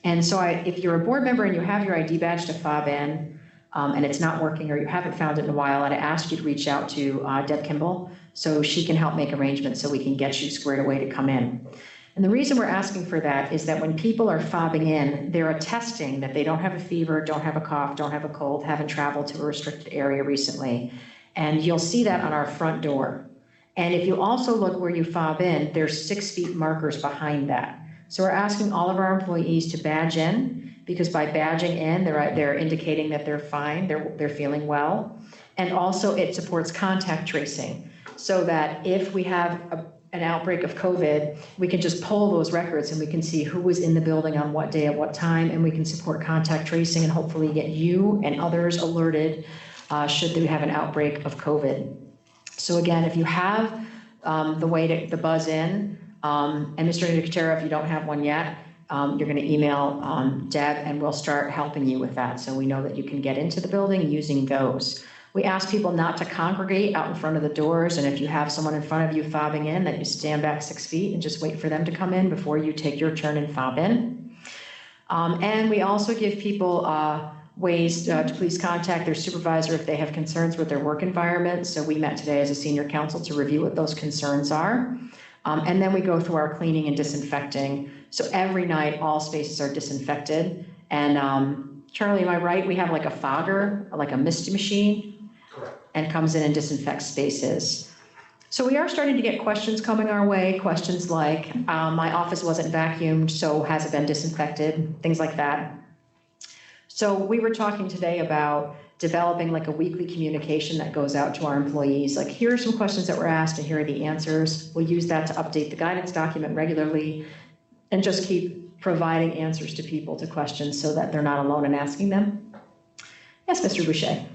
And so if you're a board member and you have your ID badge to fob in, and it's not working or you haven't found it in a while, I'd ask you to reach out to Deb Kimball so she can help make arrangements so we can get you squared away to come in. And the reason we're asking for that is that when people are fobbing in, they're attesting that they don't have a fever, don't have a cough, don't have a cold, haven't traveled to a restricted area recently. And you'll see that on our front door. And if you also look where you fob in, there's 6 feet markers behind that. So we're asking all of our employees to badge in, because by badging in, they're indicating that they're fine, they're feeling well. And also it supports contact tracing, so that if we have an outbreak of COVID, we can just pull those records and we can see who was in the building on what day at what time, and we can support contact tracing and hopefully get you and others alerted should they have an outbreak of COVID. So again, if you have the way to buzz in, and Mr. Nicotera, if you don't have one yet, you're going to email Deb, and we'll start helping you with that, so we know that you can get into the building using those. We ask people not to congregate out in front of the doors, and if you have someone in front of you fobbing in, that you stand back 6 feet and just wait for them to come in before you take your turn and fob in. And we also give people ways to please contact their supervisor if they have concerns with their work environment. So we met today as a senior council to review what those concerns are. And then we go through our cleaning and disinfecting. So every night, all spaces are disinfected. And Charlie, am I right? We have like a fogger, like a mist machine, and comes in and disinfects spaces. So we are starting to get questions coming our way, questions like, my office wasn't vacuumed, so has it been disinfected, things like that. So we were talking today about developing like a weekly communication that goes out to our employees. Like, here are some questions that were asked and here are the answers. We'll use that to update the guidance document regularly and just keep providing answers to people to questions so that they're not alone in asking them. Yes, Mr. Boucher.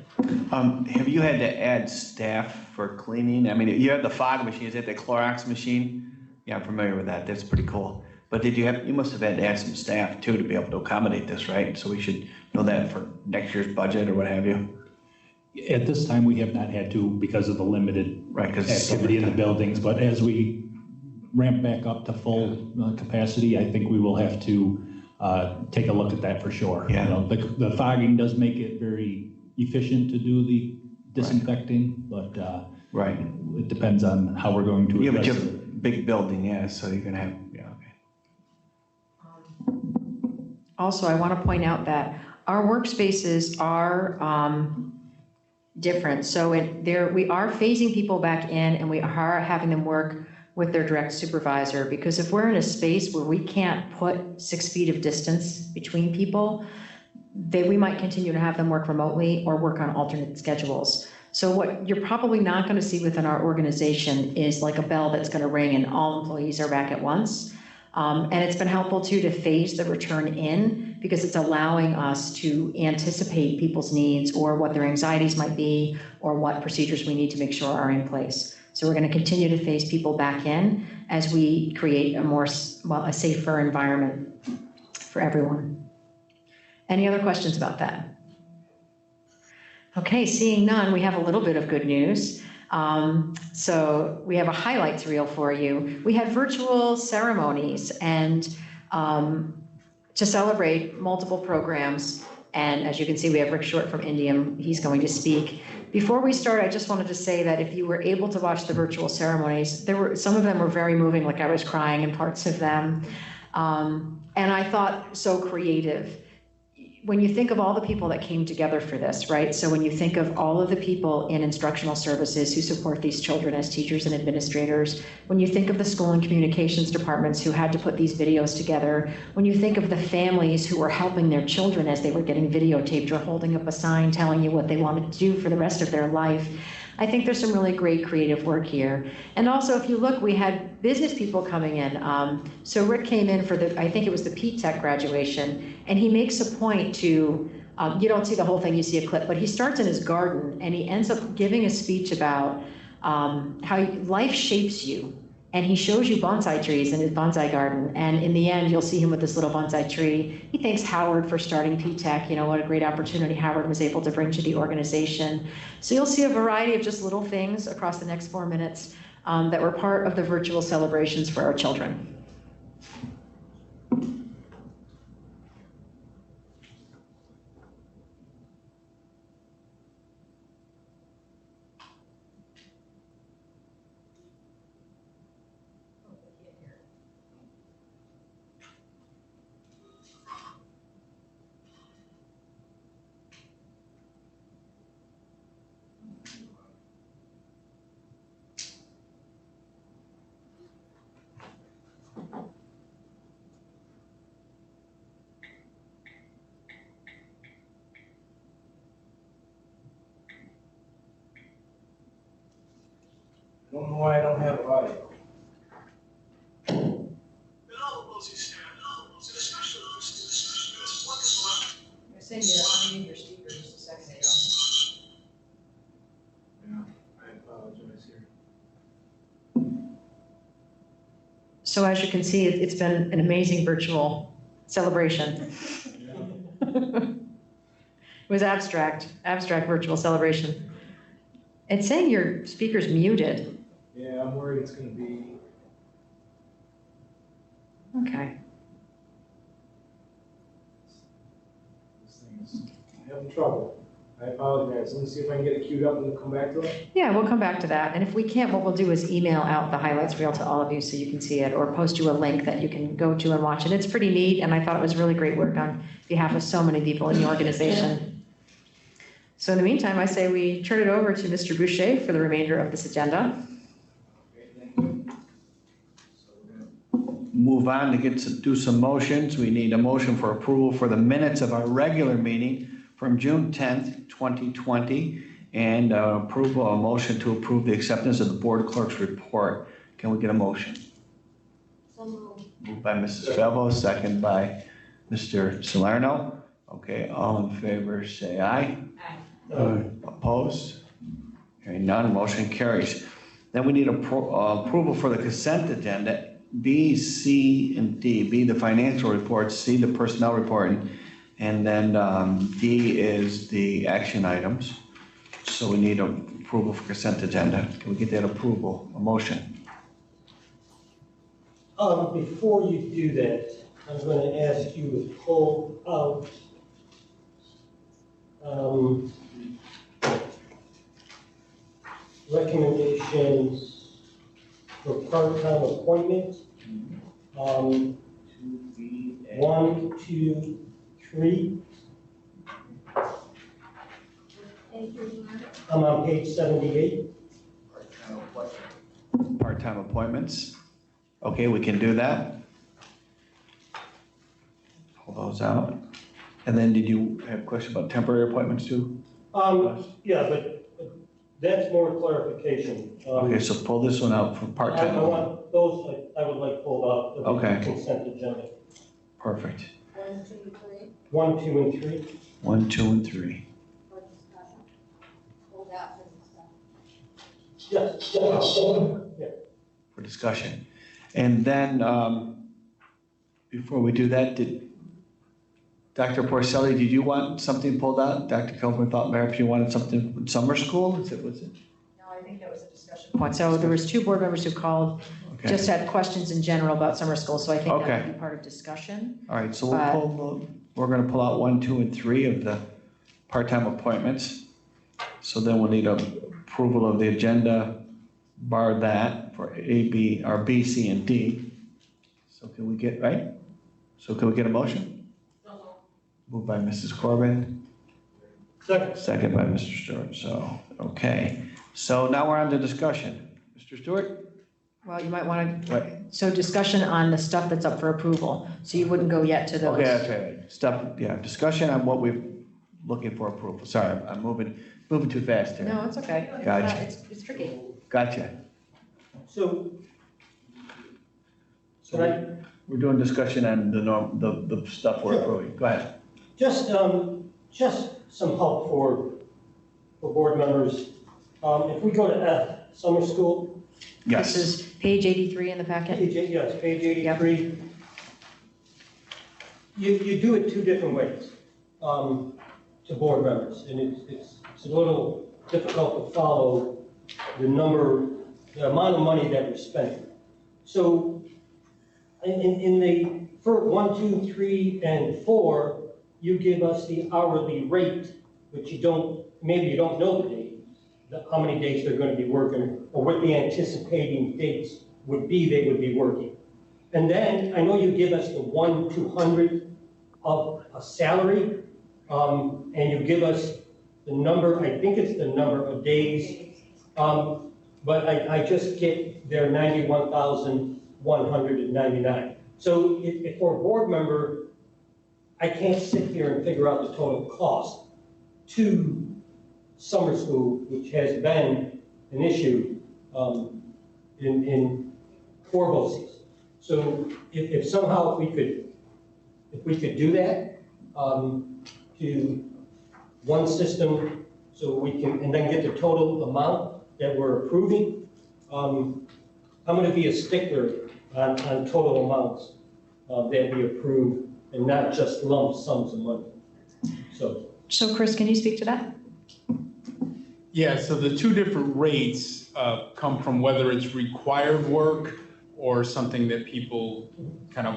Have you had to add staff for cleaning? I mean, you have the fog machine, is that the Clorox machine? Yeah, I'm familiar with that, that's pretty cool. But you must have had to add some staff too to be able to accommodate this, right? So we should know that for next year's budget or what have you? At this time, we have not had to because of the limited Right, 'cause it's activity in the summertime. buildings, but as we ramp back up to full capacity, I think we will have to take a look at that for sure. Yeah. You know, the fogging does make it very efficient to do the disinfecting, but Right. it depends on how we're going to Yeah, but you address have a it. big building, yeah, so you're gonna have, yeah, okay. Also, I want to point out that our workspaces are different. So we are phasing people back in and we are having them work with their direct supervisor, because if we're in a space where we can't put 6 feet of distance between people, we might continue to have them work remotely or work on alternate schedules. So what you're probably not going to see within our organization is like a bell that's going to ring and all employees are back at once. And it's been helpful too to phase the return in, because it's allowing us to anticipate people's needs or what their anxieties might be or what procedures we need to make sure are in place. So we're going to continue to phase people back in as we create a safer environment for everyone. Any other questions about that? Okay, seeing none, we have a little bit of good news. So we have a highlights reel for you. We had virtual ceremonies and to celebrate multiple programs. And as you can see, we have Rick Short from Indium. He's going to speak. Before we start, I just wanted to say that if you were able to watch the virtual ceremonies, some of them were very moving, like I was crying in parts of them. And I thought so creative. When you think of all the people that came together for this, right? So when you think of all of the people in instructional services who support these children as teachers and administrators, when you think of the school and communications departments who had to put these videos together, when you think of the families who were helping their children as they were getting videotaped or holding up a sign telling you what they wanted to do for the rest of their life, I think there's some really great creative work here. And also, if you look, we had business people coming in. So Rick came in for I think it was the P-Tech graduation, and he makes a point to, you don't see the whole thing, you see a clip, but he starts in his garden and he ends up giving a speech about how life shapes you. And he shows you bonsai trees in his bonsai garden. And in the end, you'll see him with this little bonsai tree. He thanks Howard for starting P-Tech. You know, what a great opportunity Howard was able to bring to the organization. So you'll see a variety of just little things across the next 4 minutes that were part of the virtual celebrations for our children. I don't know why I don't have audio. You're saying you're unmuting your speaker just a second ago. Yeah, I apologize here. So as you can see, it's been an amazing virtual celebration. It was abstract virtual celebration. It's saying your speaker's muted. Yeah, I'm worried it's gonna be. Okay. This thing is having trouble. I apologize. Let me see if I can get it queued up and we'll come back to it. Yeah, we'll come back to that. And if we can't, what we'll do is email out the highlights reel to all of you so you can see it, or post you a link that you can go to and watch it. It's pretty neat, and I thought it was really great work on behalf of so many people in the organization. So in the meantime, I say we turn it over to Mr. Boucher for the remainder of this agenda. Move on to do some motions. We need a motion for approval for the minutes of our regular meeting from June 10th, 2020, and a motion to approve the acceptance of the board clerk's report. Can we get a motion? So moved. Moved by Mrs. Fellows, second by Mr. Salerno. Okay, all in favor, say aye. Aye. Opposed? Hearing none, motion carries. Then we need approval for the consent agenda, B, C, and D. B, the financial reports, C, the personnel report, and then D is the action items. So we need approval for consent agenda. Can we get that approval, a motion? Before you do that, I'm going to ask you to pull out recommendations for part-time appointment. 1, 2, 3. I'm on page 78. Part-time appointments. Okay, we can do that. Pull those out. And then did you have a question about temporary appointments too? Yeah, but that's more clarification. Okay, so pull this one out for I part-time. want those, I would like pulled out of the Okay. consent agenda. Perfect. 1, 2, and 3. 1, 2, and 3. Yes. Yeah. For discussion. And then, before we do that, Dr. Porcelli, did you want something pulled out? Dr. Copeland thought perhaps you wanted something from summer school? Was it? No, I think that was a discussion point. So there was 2 board members who called, Okay. just had questions in general about summer school, so I think that Okay. would be part of discussion. All right, so But- we're gonna pull out 1, 2, and 3 of the part-time appointments. So then we'll need approval of the agenda, bar that for A, B, or B, C, and D. So can we get, right? So can we get a motion? Moved by Mrs. Corbin. Second. Second by Mr. Stewart, so, okay. So now we're on to discussion. Mr. Stewart? Well, you might want to, Right. so discussion on the stuff that's up for approval, so you wouldn't go yet to those. Okay, that's right. Stuff, yeah, discussion on what we're looking for approval. Sorry, I'm moving too fast here. No, it's okay. Gotcha. It's tricky. Gotcha. So, We're doing discussion on the stuff we're approving. Go ahead. just some help for board members. If we go to F, summer school. Yes. This is page 83 in the packet. Yes, page 83. You do it 2 different ways to board members, and it's a little difficult to follow the amount of money that we're spending. So in the, for 1, 2, 3, and 4, you give us the hourly rate, but maybe you don't know the date, how many days they're going to be working, or what the anticipating dates would be they would be working. And then, I know you give us the 1/200 of a salary, and you give us the number, I think it's the number of days, but I just get their 91,199. So if for a board member, I can't sit here and figure out the total cost to summer school, which has been an issue in for BOCES. So if somehow if we could do that to one system, so we can, and then get the total amount that we're approving. I'm going to be a stickler on total amounts that we approve and not just lump sums of money. So Chris, can you speak to that? Yeah, so the 2 different rates come from whether it's required work or something that people kind of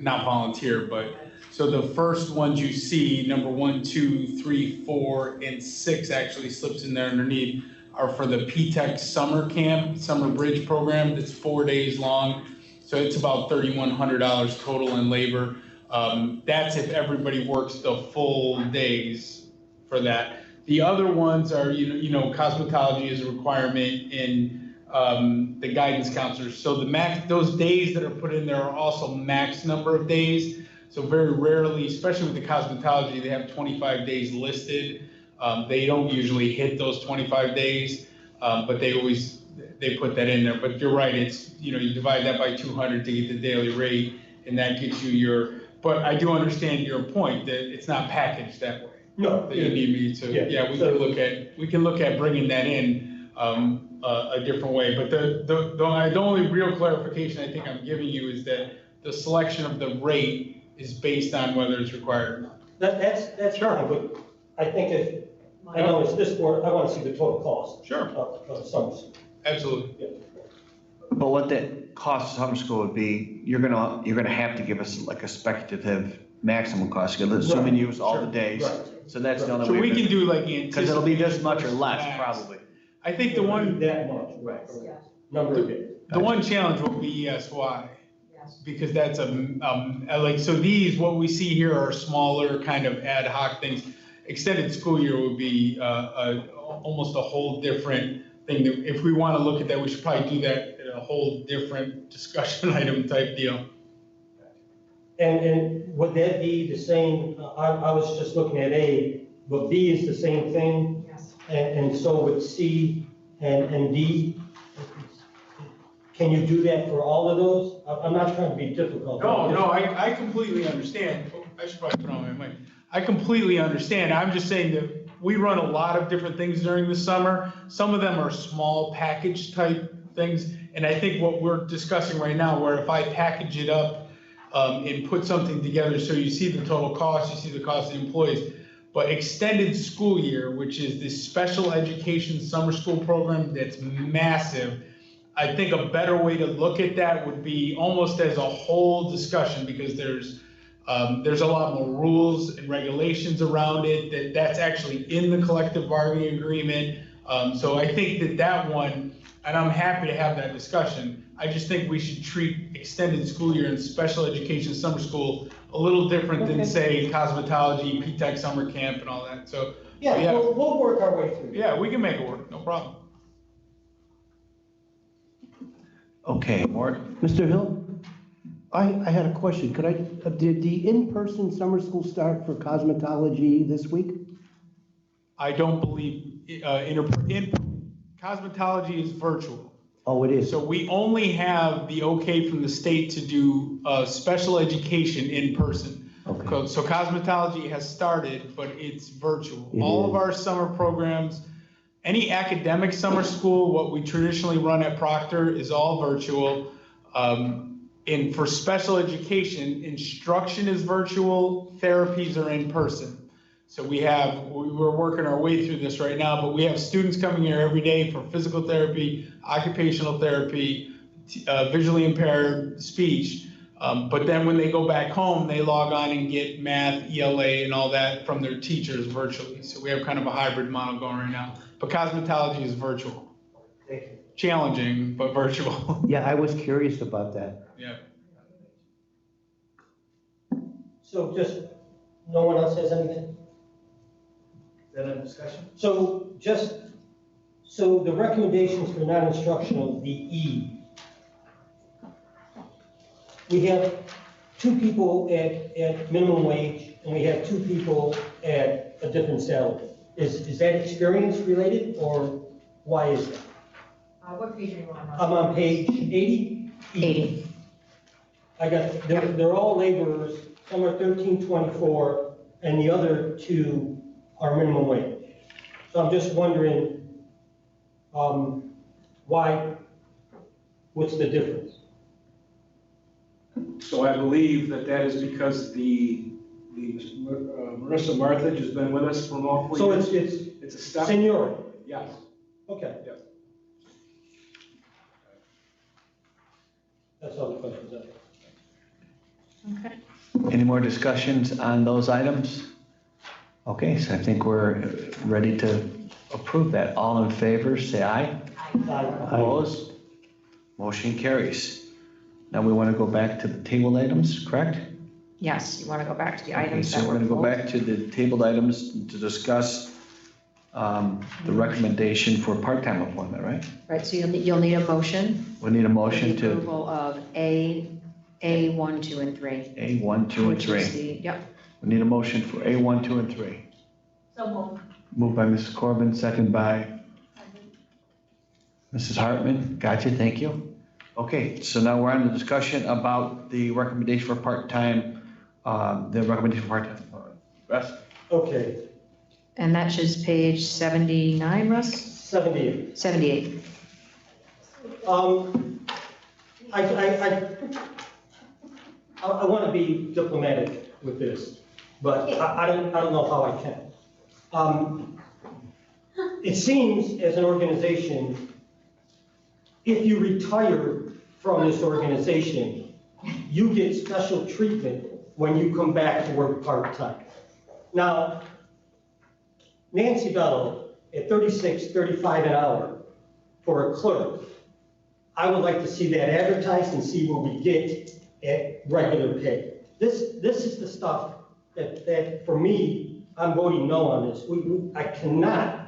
not volunteer, but, so the first ones you see, number 1, 2, 3, 4, and 6 actually slips in there underneath, are for the P-TECH summer camp, summer bridge program that's 4 days long. So it's about $3,100 total in labor. That's if everybody works the full days for that. The other ones are, cosmetology is a requirement in the guidance counselors. So those days that are put in there are also max number of days. So very rarely, especially with the cosmetology, they have 25 days listed. They don't usually hit those 25 days, but they put that in there. But you're right, it's, you divide that by 200 to get the daily rate, and that gets you but I do understand your point that it's not packaged that way. No. That you need me to, we can look at bringing that in a different way. But the only real clarification I think I'm giving you is that the selection of the rate is based on whether it's required or not. That's right, but I think if I know it's this board, I want to see the total cost. Sure. Of summer school. Absolutely. But what that cost of summer school would be, you're gonna have to give us like a speculative maximum cost, assuming you use all the days. Right. So that's the only So way. we can do like Because it'll be this much or less, max. probably. I think the one, That much, right. Number of days. the one challenge will be ESY. Because that's like, so these, what we see here are smaller kind of ad hoc things. Extended school year would be almost a whole different thing. If we want to look at that, we should probably do that in a whole different discussion item type deal. And would that be the same, I was just looking at A, but B is the same thing? Yes. And so would C and D? Can you do that for all of those? I'm not trying to be difficult. No, I completely understand. Oh, I should probably put on my mic. I completely understand. I'm just saying that we run a lot of different things during the summer. Some of them are small package type things. And I think what we're discussing right now, where if I package it up and put something together, so you see the total cost, you see the cost of the employees, but extended school year, which is this special education summer school program that's massive, I think a better way to look at that would be almost as a whole discussion, because there's a lot more rules and regulations around it that's actually in the collective bargaining agreement. So I think that one, and I'm happy to have that discussion. I just think we should treat extended school year and special education summer school a little different than, say, cosmetology, P-Tech summer camp and all that. So Yeah, we'll work our way through. yeah, we can make it work, no problem. Okay, Mort? Mr. Hill, I had a question. Did the in-person summer school start for cosmetology this week? I don't believe, cosmetology is virtual. Oh, it is? So we only have the okay from the state to do special education in person. Okay. So cosmetology has started, but it's virtual. It All is. of our summer programs, any academic summer school, what we traditionally run at Proctor is all virtual. And for special education, instruction is virtual, therapies are in person. So we're working our way through this right now, but we have students coming here every day for physical therapy, occupational therapy, visually impaired, speech. But then when they go back home, they log on and get math, ELA, and all that from their teachers virtually. So we have kind of a hybrid model going right now. But cosmetology is virtual. Thank you. Challenging, but virtual. Yeah, I was curious about that. Yeah. So just, no one else has anything? Is that a discussion? So the recommendations for non-instructional, the E. We have 2 people at minimum wage, and we have 2 people at a different salary. Is that experience related, or why is that? What page are you on? I'm on page 80. 80. I got, they're all laborers, some are 1324, and the other 2 are minimum wage. So I'm just wondering, why, what's the difference? So I believe that is because the Marissa Marthage has been with us for multiple So years. it's a step. seniority? Yes. Okay. Yeah. That's all the questions I have. Okay. Any more discussions on those items? Okay, so I think we're ready to approve that. All in favor, say aye. Opposed? Motion carries. Now we want to go back to the tabled items, correct? Yes, you want to go back to the Okay, items so that we're were going to go pulled? back to the tabled items to discuss the recommendation for part-time appointment, right? Right, so you'll need a motion. We need a for the motion to approval of A 1, 2, and 3. A, 1, 2, and Which is 3. Yep. We need a motion for A, 1, 2, and 3. So moved. Moved by Mrs. Corbin, second by Mrs. Hartman. Gotcha, thank you. Okay, so now we're on the discussion about the recommendation for part-time, Russ? Okay, And that's just page 79, Russ? 78. 78. I want to be diplomatic with this, but I don't know how I can. it seems as an organization, if you retire from this organization, you get special treatment when you come back to work part-time. Now, Nancy Bello, at $36.35 an hour for a clerk, I would like to see that advertised and see what we get at regular pay. This is the stuff that for me, I'm voting no on this. I cannot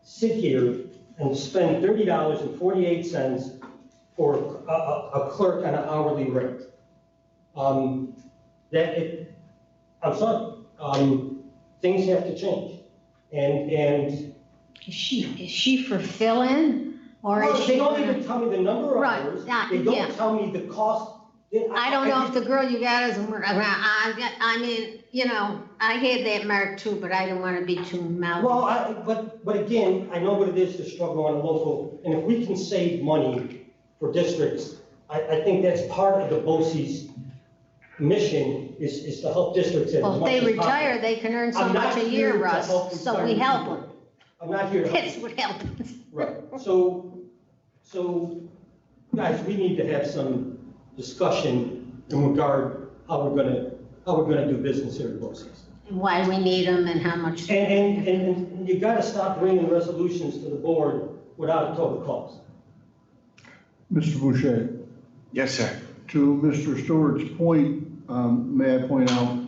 sit here and spend $30.48 for a clerk on an hourly rate. I'm sorry, things have to change. And Is she for fill-in or well, is she? they don't even tell me the number of Right, hours. yeah, They don't yeah. tell me the cost. I don't know if the girl you got is, I mean, you know, I had that mark too, but I didn't want to be too mouthy. Well, but again, I know what it is to struggle on a local, and if we can save money for districts, I think that's part of the BOCES mission is to help districts as much as Well, if possible. they retire, they can earn so I'm not much a year, here to Russ, help so we retired help people. them. I'm not here to help. That's what happens. Right, so, guys, we need to have some discussion in regard how we're gonna do business here at BOCES. And why we need them and how much. And you gotta stop bringing resolutions to the board without a total cost. Mr. Boucher, Yes, sir. to Mr. Stewart's point, may I point out,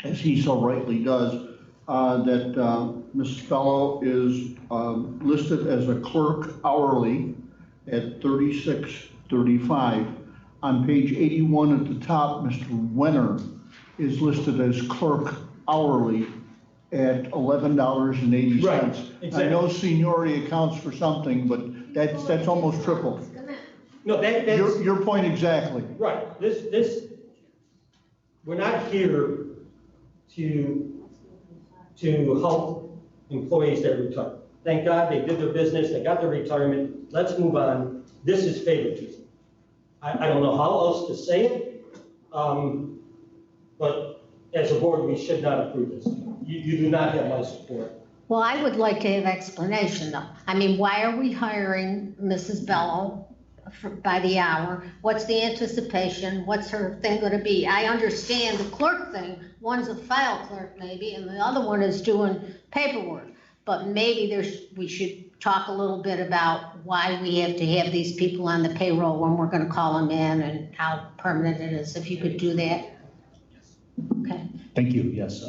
as he so rightly does, that Ms. Bello is listed as a clerk hourly at $36.35. On page 81 at the top, Mr. Wenner is listed as clerk hourly at $11.80. Right, I exactly. know seniority accounts for something, but that's almost triple. No, that's. Your point exactly. Right, we're not here to help employees that retire. Thank God they did their business, they got their retirement, let's move on. This is favoritism. I don't know how else to say it, but as a board, we should not approve this. You do not have my support. Well, I would like to have explanation though. I mean, why are we hiring Mrs. Bello by the hour? What's the anticipation? What's her thing gonna be? I understand the clerk thing. One's a file clerk maybe, and the other one is doing paperwork. But maybe we should talk a little bit about why we have to have these people on the payroll when we're gonna call them in and how permanent it is, if you could do that. Okay. Thank you, yes.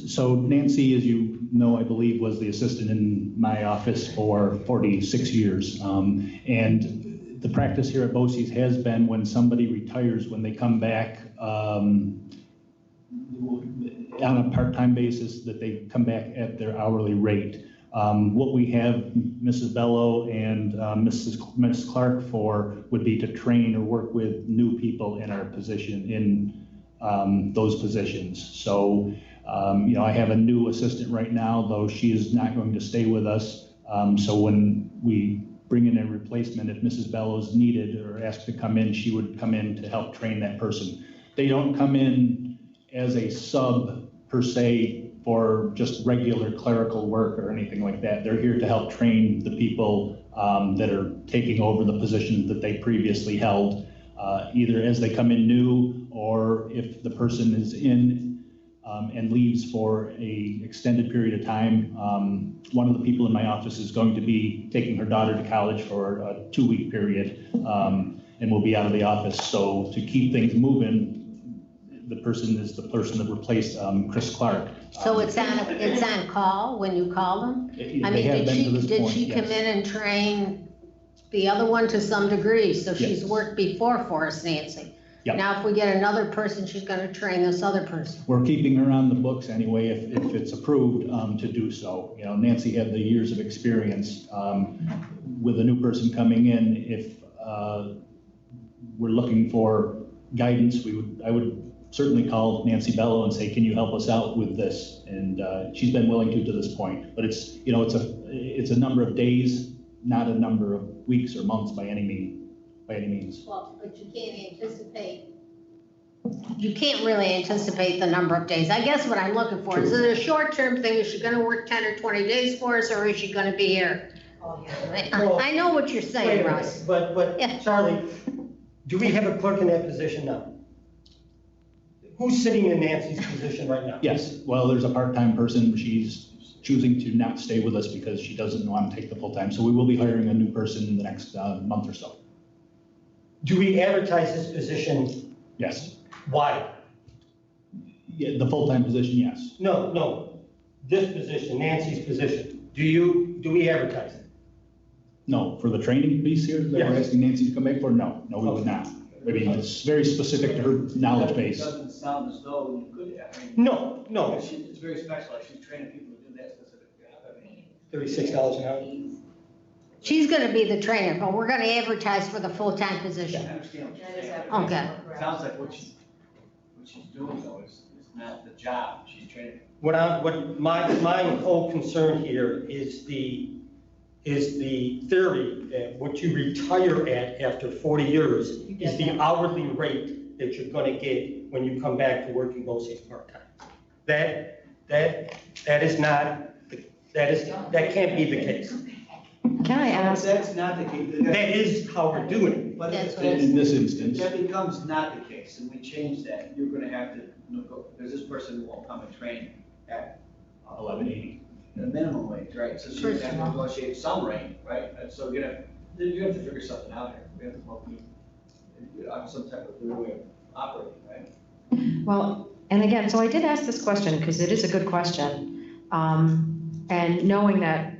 So Nancy, as you know, I believe, was the assistant in my office for 46 years. And the practice here at BOCES has been when somebody retires, when they come back on a part-time basis, that they come back at their hourly rate. What we have Mrs. Bello and Ms. Clark for would be to train or work with new people in our position, in those positions. So, I have a new assistant right now, though she is not going to stay with us. So when we bring in a replacement, if Mrs. Bello is needed or asked to come in, she would come in to help train that person. They don't come in as a sub per se for just regular clerical work or anything like that. They're here to help train the people that are taking over the positions that they previously held, either as they come in new or if the person is in and leaves for a extended period of time. One of the people in my office is going to be taking her daughter to college for a 2-week period and will be out of the office. So to keep things moving, the person is the person that replaced Chris Clark. So it's on call when you call them? I They have mean, been to this did point, she come yes. in and train the other one to some degree? So she's Yes. worked before for us, Nancy. Yep. Now, if we get another person, she's gonna train this other person. We're keeping her on the books anyway, if it's approved to do so. Nancy had the years of experience. With a new person coming in, if we're looking for guidance, I would certainly call Nancy Bello and say, can you help us out with this? And she's been willing to this point. But it's a number of days, not a number of weeks or months by any means. Well, but you can't anticipate you can't really anticipate the number of days. I guess what I'm looking for, is it a short-term thing? Is she gonna work 10 or 20 days for us, or is she gonna be here? I know what you're Wait a saying, minute, Russ. but Yeah. Charlie, do we have a clerk in that position now? Who's sitting in Nancy's position right now? Yes, well, there's a part-time person. She's choosing to not stay with us because she doesn't want to take the full-time. So we will be hiring a new person in the next month or so. Do we advertise this position? Yes. Why? Yeah, the full-time position, yes. No, this position, Nancy's position, do we advertise it? No, for the training piece here that we're Yes. asking Nancy to come back for, no, we would not. I mean, it's very specific to her knowledge base. It doesn't sound as though you could, I mean. No. It's very specialized, she's training people to do that specific job, I mean. $36 an hour? She's gonna be the trainer, but we're gonna advertise for the full-time I position. understand what you're saying. Okay. It sounds like what she's doing though is not the job, she's training. What my whole concern here is the theory that what you retire at after 40 years is the hourly rate that you're gonna get when you come back to working BOCES part-time. That can't be the case. Can I ask? That's not the case. That is how we're doing it. But In this instance. If that becomes not the case, and we change that, you're gonna have to, because this person won't come and train at $11.80. the minimum wage, right? So you're gonna have to negotiate some rate, right? And so you're gonna have to figure something out here. We have to come up with some type of new way of operating, right? Well, and again, so I did ask this question because it is a good question. And knowing that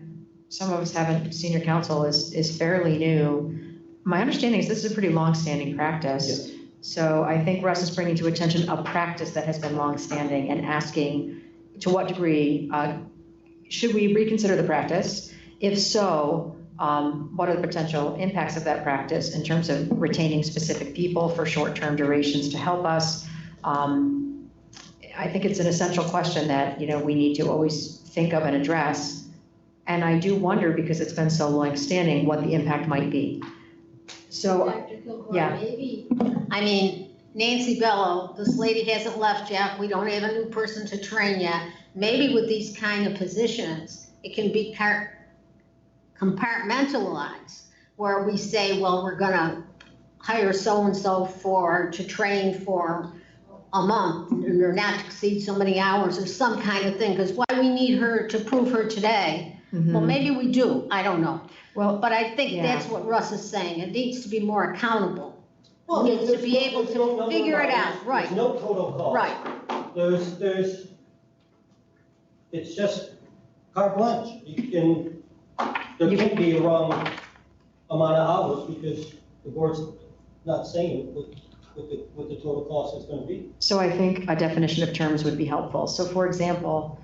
some of us haven't, senior council is fairly new, my understanding is this is a pretty long-standing practice. Yes. So I think Russ is bringing to attention a practice that has been long-standing and asking to what degree should we reconsider the practice? If so, what are the potential impacts of that practice in terms of retaining specific people for short-term durations to help us? I think it's an essential question that, we need to always think of and address. And I do wonder, because it's been so long-standing, what the impact might be. So, Dr. Kilgore, yeah. maybe, I mean, Nancy Bello, this lady hasn't left yet, we don't have a new person to train yet. Maybe with these kind of positions, it can be compartmentalized, where we say, well, we're gonna hire so-and-so to train for a month, or not to exceed so many hours, or some kind of thing, because why we need her to prove her today. Well, maybe we do, I don't know. Well, but I think yeah. that's what Russ is saying, it needs to be more accountable. Well, Needs to be able there's no to number figure it line, out, right, There's no total cost. right. It's just carte blanche. There can't be a wrong amount of hours because the board's not saying what the total cost is gonna be. So I think a definition of terms would be helpful. So for example,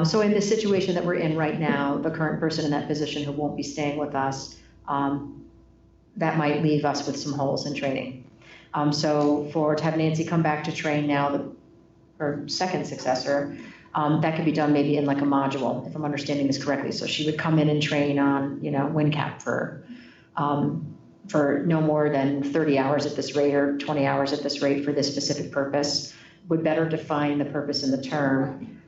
so in the situation that we're in right now, the current person in that position who won't be staying with us, that might leave us with some holes in training. So to have Nancy come back to train now, her second successor, that could be done maybe in like a module, if I'm understanding this correctly. So she would come in and train on, WinCap for no more than 30 hours at this rate or 20 hours at this rate for this specific purpose, would better define the purpose and the term.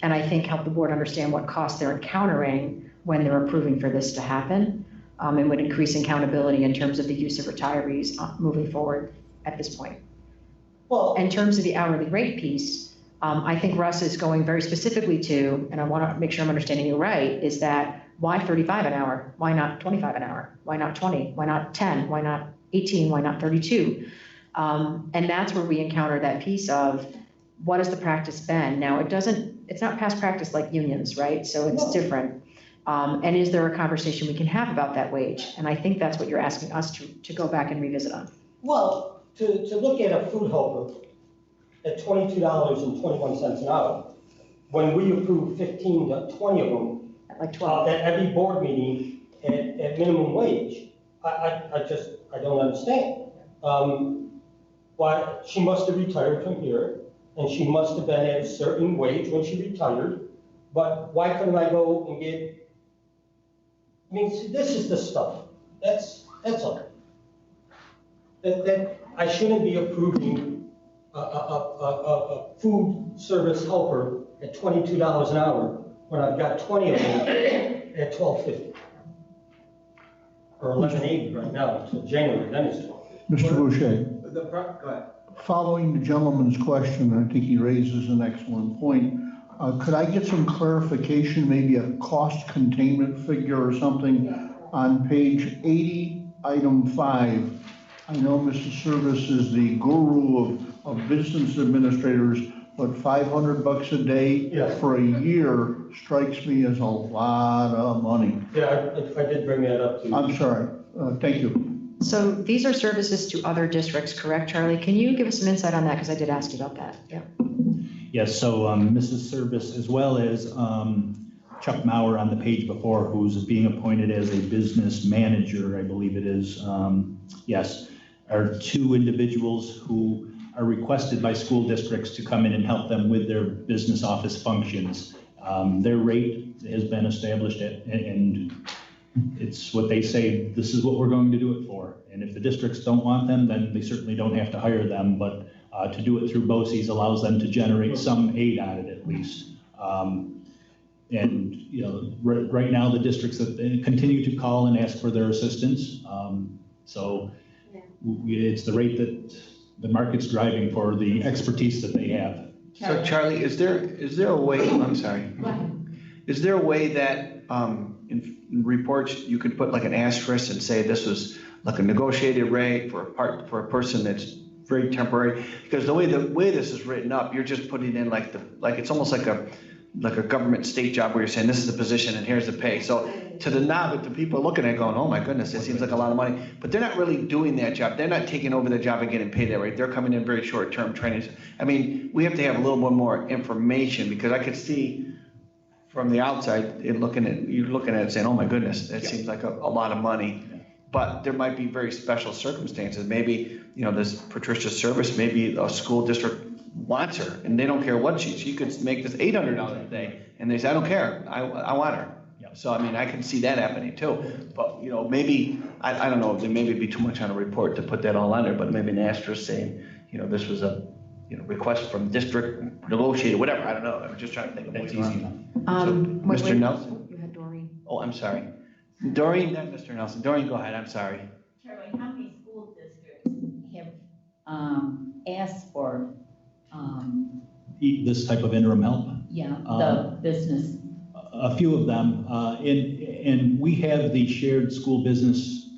And I think help the board understand what costs they're encountering when they're approving for this to happen, and would increase accountability in terms of the use of retirees moving forward at this point. Well, in terms of the hourly rate piece, I think Russ is going very specifically to, and I want to make sure I'm understanding you right, is that why 35 an hour? Why not 25 an hour? Why not 20? Why not 10? Why not 18? Why not 32? And that's where we encounter that piece of what has the practice been? Now, it's not past practice like unions, right? So it's different. And is there a conversation we can have about that wage? And I think that's what you're asking us to go back and revisit on. Well, to look at a food helper at $22.21 an hour, when we approve 15 to 20 of them, at like 12, at every board meeting at minimum wage, I don't understand. Why, she must have retired from here, and she must have been at a certain wage when she retired, but why couldn't I go and get, I mean, see, this is the stuff, that's all. That I shouldn't be approving a food service helper at $22 an hour when I've got 20 of them at $12.50. Or $11.80 right now until January, then it's $12.50. Mr. Boucher, Go ahead. following the gentleman's question, I think he raises an excellent point. Could I get some clarification, maybe a cost containment figure or something on page 80, item 5? I know Mr. Service is the guru of business administrators, but $500 a day for a year strikes me as a lot of money. Yeah, I did bring that up too. I'm sorry. Thank you. So these are services to other districts, correct, Charlie? Can you give us some insight on that? Because I did ask you about that. Yeah. Yes, so Mrs. Service, as well as Chuck Mauer on the page before, who's being appointed as a business manager, I believe it is, yes, are two individuals who are requested by school districts to come in and help them with their business office functions. Their rate has been established and it's what they say, this is what we're going to do it for. And if the districts don't want them, then they certainly don't have to hire them, but to do it through BOCES allows them to generate some aid on it at least. And you know, right now the districts that continue to call and ask for their assistance. So it's the rate that the market's driving for the expertise that they have. So Charlie, is there a way, I'm sorry. Is there a way that in reports you could put like an asterisk and say this was like a negotiated rate for a person that's very temporary? Because the way this is written up, you're just putting in like it's almost like a government state job where you're saying this is the position and here's the pay. So to the novice, the people looking at it going, oh my goodness, it seems like a lot of money. But they're not really doing that job. They're not taking over the job and getting paid that rate. They're coming in very short-term trainings. I mean, we have to have a little bit more information because I could see from the outside, you're looking at it saying, oh my goodness, that seems like a lot of money. But there might be very special circumstances. Maybe, you know, this Patricia Service, maybe a school district wants her and they don't care what she could make this $800 a day. And they say, I don't care, I want her. So, I mean, I can see that happening too. But, you know, maybe, I don't know, there maybe be too much on a report to put that all on there, but maybe an asterisk saying, you know, this was a, you know, request from district negotiated, whatever, I don't know. I'm just trying to think of what's easy. Mr. Nelson? You had Doreen. Oh, I'm sorry. Doreen, not Mr. Nelson. Doreen, go ahead, I'm sorry. Charlie, how many school districts have asked for, This type of interim help? the business? A few of them, and we have the shared school business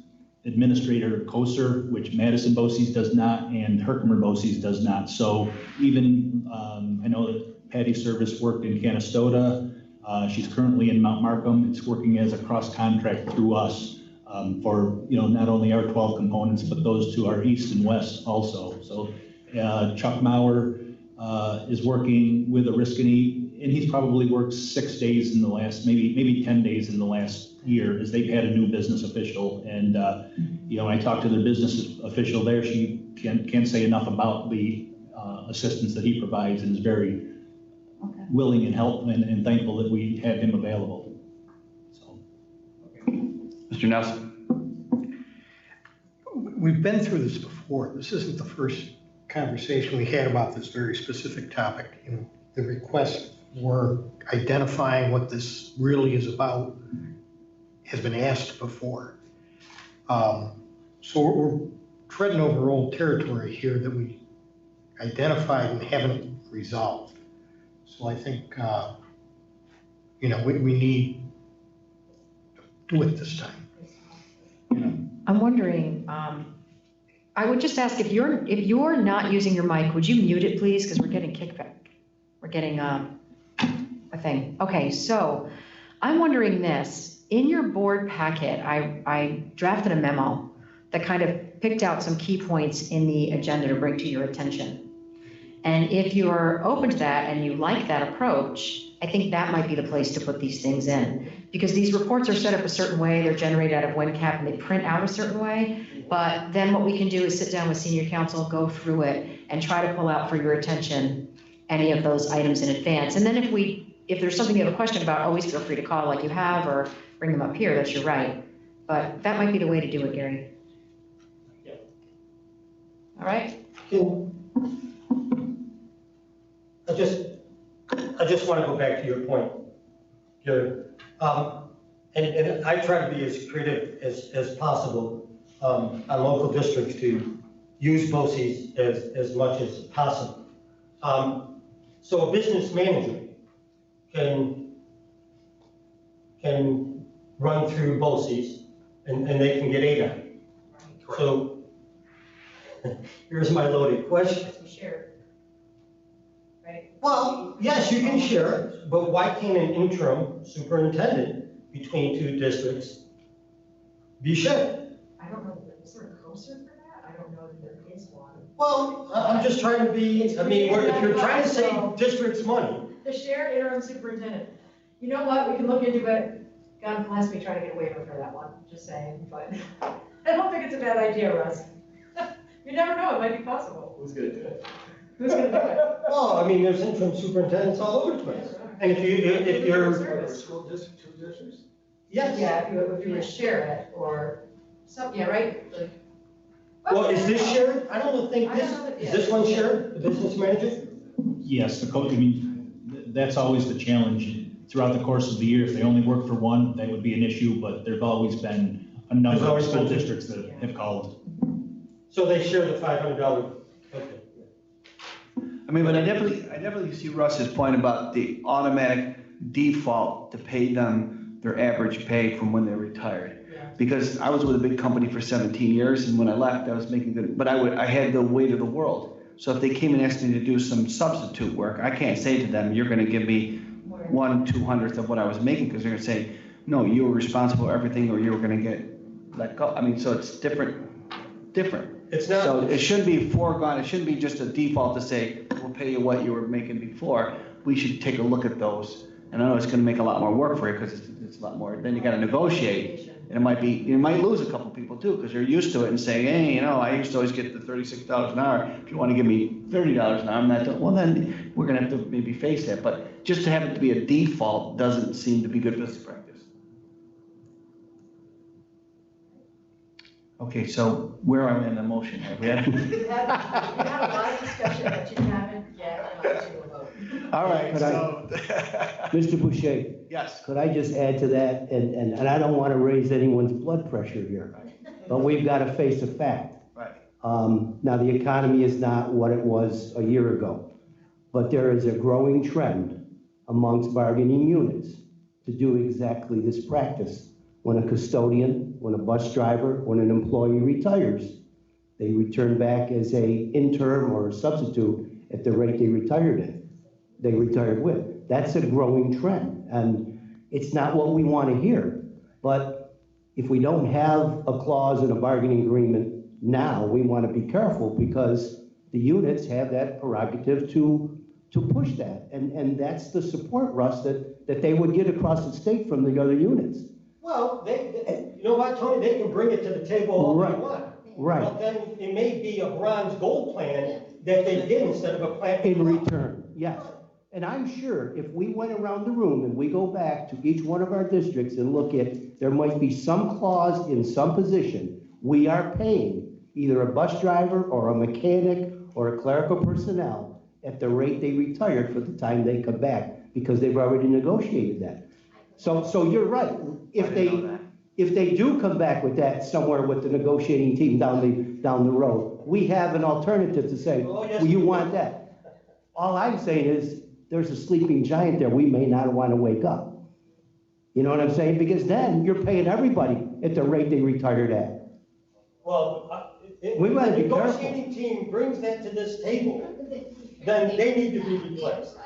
administrator COSER, which Madison BOCES does not and Herkimer BOCES does not. So even, I know that Patty Service worked in Canastota. She's currently in Mount Markham. It's working as a cross contract through us for, you know, not only our 12 components, but those to our east and west also. So Chuck Mauer is working with Oriskany, and he's probably worked 6 days in the last, maybe 10 days in the last year, as they've had a new business official. And you know, when I talked to their business official there, she can't say enough about the assistance that he provides, and is very willing and helpful and thankful that we have him available. So. Mr. Nelson. We've been through this before. This isn't the first conversation we had about this very specific topic. And the request for identifying what this really is about has been asked before. So we're treading over old territory here that we identified and haven't resolved. So I think, you know, we need to do it this time. You know? I'm wondering, I would just ask if you're not using your mic, would you mute it, please? Because we're getting kickback. We're getting a thing. Okay, so I'm wondering this. In your board packet, I drafted a memo that kind of picked out some key points in the agenda to bring to your attention. And if you're open to that and you like that approach, I think that might be the place to put these things in. Because these reports are set up a certain way, they're generated out of WNCAP, and they print out a certain way. But then what we can do is sit down with senior counsel, go through it, and try to pull out for your attention any of those items in advance. And then if there's something you have a question about, always feel free to call like you have, or bring them up here, that's your right. But that might be the way to do it, Gary. All right? just want to go back to your point, Gary. And I try to be as creative as possible on local districts to use BOCES as much as possible. So a business manager can run through BOCES and they can get aid on it. So here's my loaded question. Share. Right? Well, yes, you can share it, but why can't an interim superintendent between two districts be shared? I don't know, is there a coaster for that? I don't know that there is one. Well, I'm just trying to be, I mean, if you're trying to save districts money. The shared interim superintendent. You know what, we can look into it. God bless me trying to get a waiver for that one, just saying, but I don't think it's a bad idea, Russ. You never know, it might be possible. Who's gonna do it? Who's gonna do it? Well, I mean, there's interim superintendents all over the place. And if you're. School district, two districts? Yes. Yeah, if you would share it or something, yeah, right? Like- Well, is this shared? I don't think this, is this one shared, the business manager? Yes, I mean, that's always the challenge. Throughout the course of the year, if they only work for one, that would be an issue, but there've always been a number of school districts that have called. So they share the $500, okay. I mean, but I definitely see Russ's point about the automatic default to pay them their average pay from when they retired. Because I was with a big company for 17 years, and when I left, I was making good, but I had the weight of the world. So if they came and asked me to do some substitute work, I can't say to them, you're gonna give me 1/200th of what I was making, because they're gonna say, no, you were responsible for everything, or you were gonna get let go. I mean, so it's different. It's not. So it shouldn't be foregone, it shouldn't be just a default to say, we'll pay you what you were making before. We should take a look at those. And I know it's gonna make a lot more work for you, because it's a lot more, then you gotta negotiate. And it might be, you might lose a couple people too, because they're used to it and saying, hey, you know, I used to always get the $36 an hour. If you want to give me $30 an hour, I'm not doing, well, then we're gonna have to maybe face that. But just to have it to be a default doesn't seem to be good business practice. Okay, so where are we in the motion? Have we had? You had a lot of discussion, but you haven't yet gone to a vote. All right, Could so. Mr. Boucher? Yes. Could I just add to that, and I don't want to raise anyone's blood pressure here, but we've got to face a fact. Right. Now, the economy is not what it was a year ago, but there is a growing trend amongst bargaining units to do exactly this practice. When a custodian, when a bus driver, when an employee retires, they return back as a interim or a substitute at the rate they retired with. That's a growing trend, and it's not what we want to hear. But if we don't have a clause in a bargaining agreement now, we want to be careful, because the units have that prerogative to push that. And that's the support, Russ, that they would get across the state from the other units. Well, you know what, Tony, they can bring it to the table all they want. Right. But then it may be a bronze gold plan that they get instead of a plan. In return, yes. And I'm sure if we went around the room and we go back to each one of our districts and look at, there might be some clause in some position, we are paying either a bus driver or a mechanic or a clerical personnel at the rate they retired for the time they come back, because they've already negotiated that. So you're right. If they do come back with that somewhere with the negotiating team down the road, we have an alternative to say, well, you want that. All I'm saying is, there's a sleeping giant there we may not want to wake up. You know what I'm saying? Because then you're paying everybody at the rate they retired at. Well, We gotta be the negotiating team brings that to this table, then they need to be replaced.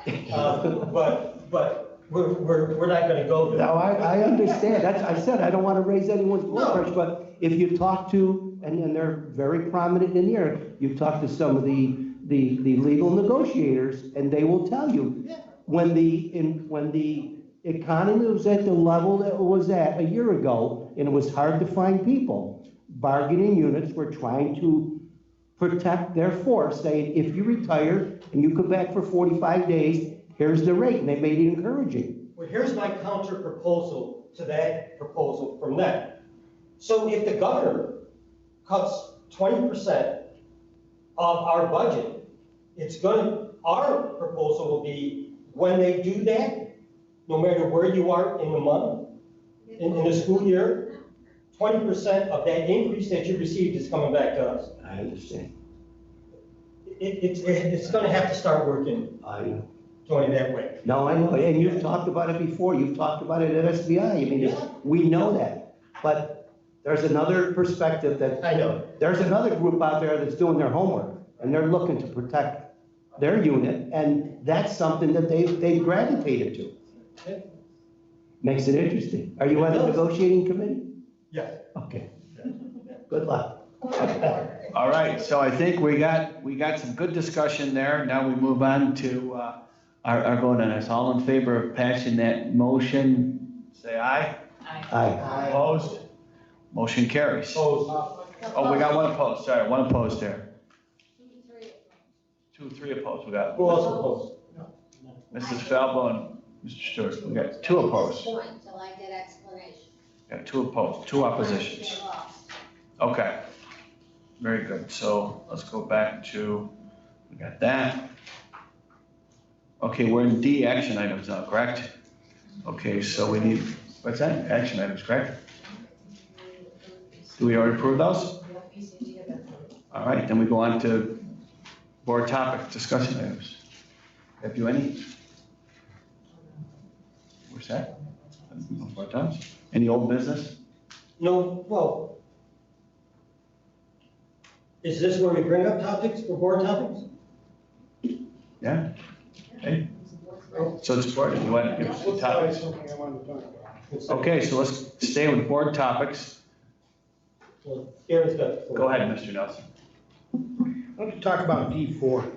But we're not gonna go there. No, I understand. That's, I said, I don't want to raise anyone's blood pressure, but if you talk to, and they're very prominent in here, you talk to some of the legal negotiators, and they will tell you, when the economy was at the level that it was at a year ago, and it was hard to find people, bargaining units were trying to protect their force, saying, if you retire and you come back for 45 days, here's the rate, and they made it encouraging. Well, here's my counter proposal to that proposal from them. So if the governor cuts 20% of our budget, our proposal will be when they do that, no matter where you are in the month, in the school year, 20% of that increase that you received is coming back to us. I understand. It's gonna have to start working, I know. Tony, that way. No, I know, and you've talked about it before, you've talked about it at SBI, I mean, we know that. But there's another perspective that. I know. There's another group out there that's doing their homework, and they're looking to protect their unit, and that's something that they gravitated to. Makes it interesting. Are you on the negotiating committee? Yes. Okay. Good luck. All right, so I think we got some good discussion there. Now we move on to our vote on this. All in favor of passing that motion, say aye. Aye. Opposed? Motion carries. Oh, we got one opposed, sorry, one opposed there. 3 opposed, we got. Who else opposed? Mrs. Falbo and Mr. Stewart, we got 2 opposed. Point till I get explanation. Got 2 opposed, 2 oppositions. Okay, very good. So let's go back to, we got that. Okay, we're in D, action items now, correct? Okay, so we need, what's that? Action items, correct? Do we already approve those? All right, then we go on to board topic, discussion items. Have you any? What's that? Board topics? Any old business? No, well, is this where we bring up topics for board topics? Yeah? Okay. So it's board, you want to give some topics? Something I wanted to talk about. Okay, so let's stay with board topics. Well, Aaron's got the floor. Go ahead, Mr. Nelson. I want to talk about D4.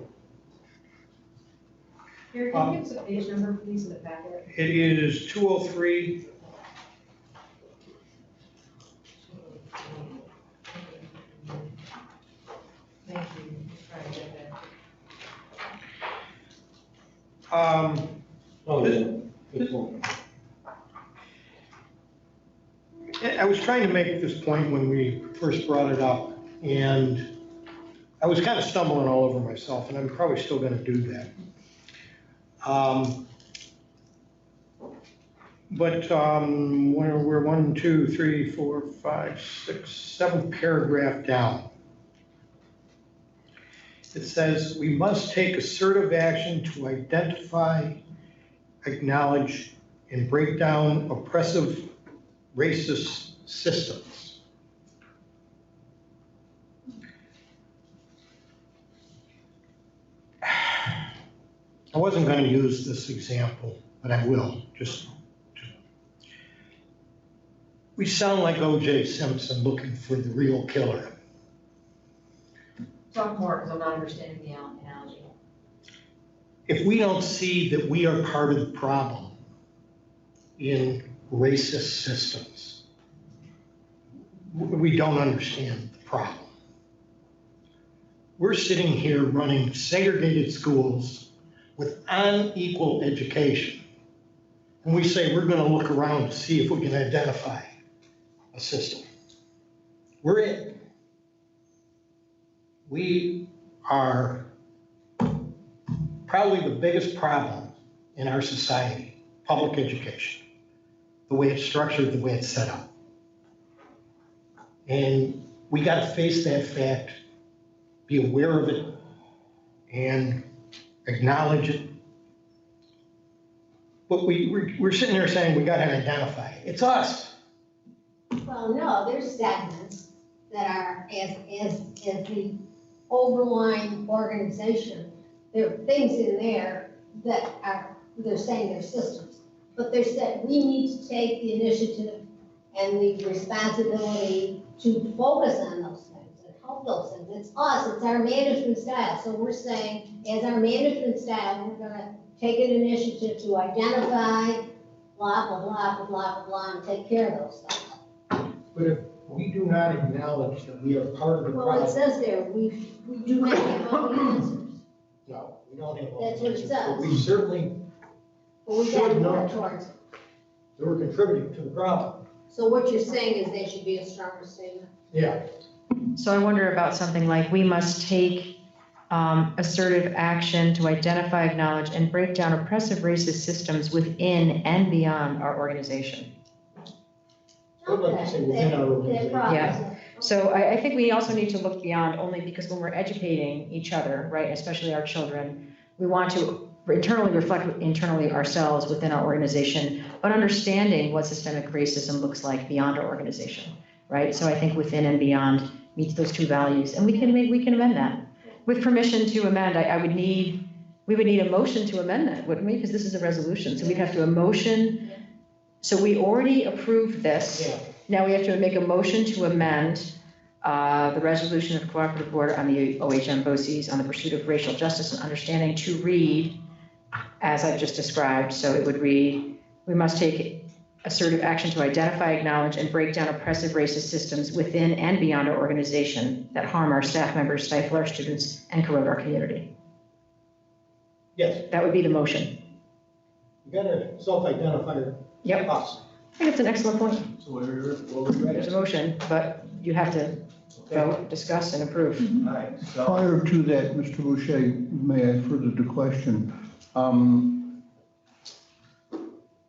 Here, can you give us a page number, please, in the packet? It is 203. Thank you. Try to get that. Oh, yeah. Good point. I was trying to make this point when we first brought it up, and I was kind of stumbling all over myself, and I'm probably still going to do that. But we're 1, 2, 3, 4, 5, 6, 7 paragraph down. It says, we must take assertive action to identify, acknowledge, and break down oppressive racist systems. I wasn't going to use this example, but I will. We sound like O.J. Simpson looking for the real killer. Talk more, because I'm not understanding the analogy. If we don't see that we are part of the problem in racist systems, we don't understand the problem. We're sitting here running segregated schools with unequal education. And we say we're going to look around to see if we can identify a system. We're it. We are probably the biggest problem in our society, public education, the way it's structured, the way it's set up. And we got to face that fact, be aware of it, and acknowledge it. But we're sitting there saying we got to identify it. It's us. Well, no, there's segments that are, as the overlying organization, there are things in there that are, they're saying they're systems. But they're said we need to take the initiative and the responsibility to focus on those things and help those things. It's us, it's our management style. So we're saying, as our management style, we're gonna take an initiative to identify blah, blah, blah, blah, blah, blah, and take care of those things. But if we do not acknowledge that we are part of the Well, problem. it says there, we do not have all the answers, No, we don't have all That's the what it answers, says. but we certainly but we got to should know work towards it. that we're contributing to the problem. So what you're saying is there should be a stronger statement. Yeah. So I wonder about something like, we must take assertive action to identify, acknowledge, and break down oppressive racist systems within and beyond our organization. I'd like to say within our organization. Yeah, so I think we also need to look beyond, only because when we're educating each other, right, especially our children, we want to internally reflect internally ourselves within our organization, but understanding what systemic racism looks like beyond our organization, right? So I think within and beyond meets those two values, and we can amend that. With permission to amend, we would need a motion to amend that, wouldn't we? Because this is a resolution, so we'd have to a motion. So we already approved this. Now we have to make a motion to amend the resolution of the Cooperative Board on the OHM BOCES on the pursuit of racial justice and understanding to read, as I've just described. So it would read, we must take assertive action to identify, acknowledge, and break down oppressive racist systems within and beyond our organization that harm our staff members, stifle our students, and corrode our community. Yes. That would be the motion. You gotta self-identify. Yep. Us. I think it's an excellent point. So we're ready. There's a motion, but you have to vote, discuss, and approve. All right, so. Prior to that, Mr. Boucher, may I further the question?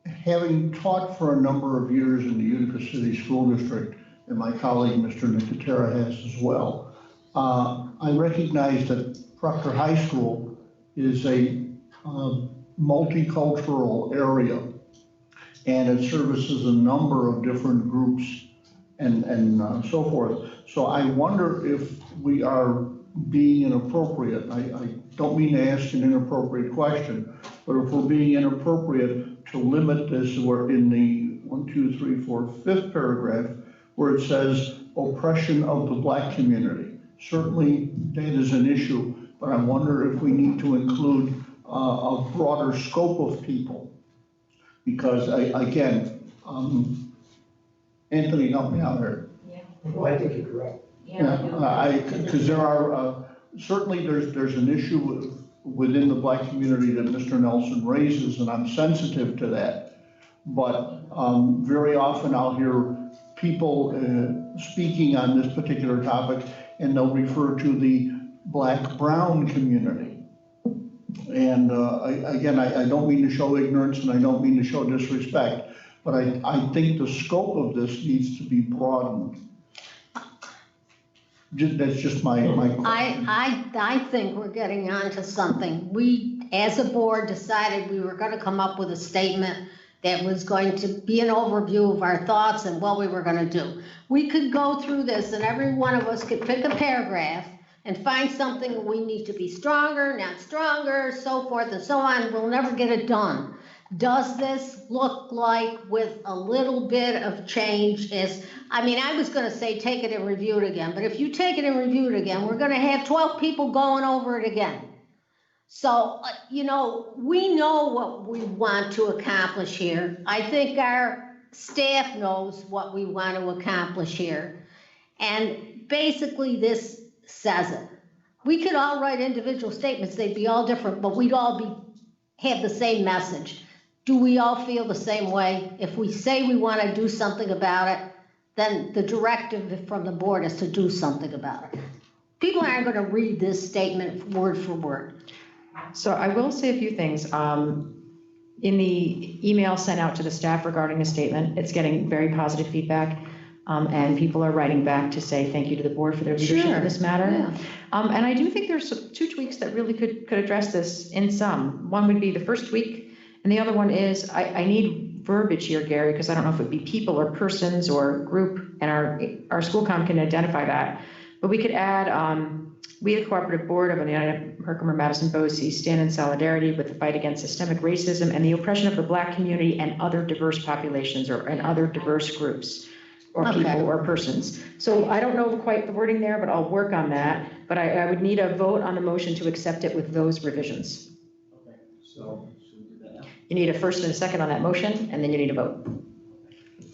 Having taught for a number of years in the Utica City School District, and my colleague, Mr. Nicotera, has as well, I recognize that Proctor High School is a multicultural area, and it services a number of different groups and so forth. So I wonder if we are being inappropriate. I don't mean to ask an inappropriate question, but if we're being inappropriate to limit this, we're in the 5th paragraph, where it says oppression of the Black community. Certainly that is an issue, but I wonder if we need to include a broader scope of people. Because Anthony, help me out here. Well, I think you're correct. Because there are, certainly there's an issue within the Black community that Mr. Nelson raises, and I'm sensitive to that. But very often I'll hear people speaking on this particular topic, and they'll refer to the Black-brown community. And again, I don't mean to show ignorance and I don't mean to show disrespect, but I think the scope of this needs to be broadened. That's just my question. I think we're getting onto something. We, as a board, decided we were going to come up with a statement that was going to be an overview of our thoughts and what we were going to do. We could go through this and every one of us could pick a paragraph and find something we need to be stronger, not stronger, so forth and so on. We'll never get it done. Does this look like, with a little bit of change, I was going to say take it and review it again, but if you take it and review it again, we're going to have 12 people going over it again. So, we know what we want to accomplish here. I think our staff knows what we want to accomplish here. And basically this says it. We could all write individual statements, they'd be all different, but we'd all have the same message. Do we all feel the same way? If we say we want to do something about it, then the directive from the board is to do something about it. People aren't going to read this statement word for word. So I will say a few things. In the email sent out to the staff regarding the statement, it's getting very positive feedback. And people are writing back to say thank you to the board for their leadership in this matter. Yeah. And I do think there's 2 tweaks that really could address this in some. One would be the first tweak, and the other one is I need verbiage here, Gary, because I don't know if it would be people or persons or group, and our school comm can identify that. But we could add, we, the Cooperative Board of the United Herkimer Madison BOCES, stand in solidarity with the fight against systemic racism and the oppression of the Black community and other diverse populations and other diverse groups or people or persons. So I don't know quite the wording there, but I'll work on that. But I would need a vote on the motion to accept it with those revisions. Okay, so should we do that now? You need a first and a second on that motion, and then you need a vote.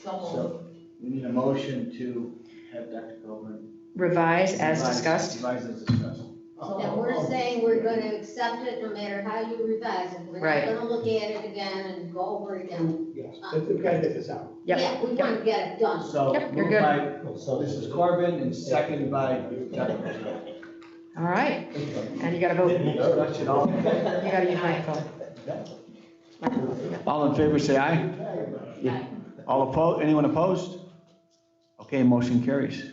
So we need a motion to have Dr. Goldberg. Revise as discussed. Revise as discussed. That we're saying we're going to accept it no matter how you revise it. We're not going to look at it again and go over it again. Yes, we've got to get this out. Yeah, we want to get it done. So you're good. so this is Corbin and seconded by Dr. All right, and you gotta vote. You gotta use my phone. All in favor, say aye. All opposed, anyone opposed? Okay, motion carries.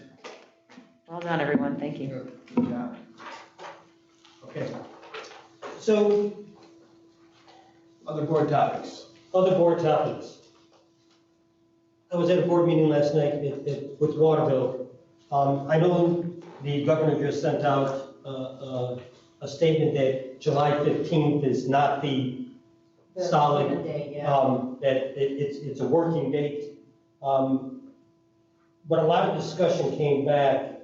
Well done, everyone, thank you. Okay. So, Other board topics. other board topics. I was at a board meeting last night with Waterville. I know the governor just sent out a statement that July 15th is not the solid, that it's a working date. But a lot of discussion came back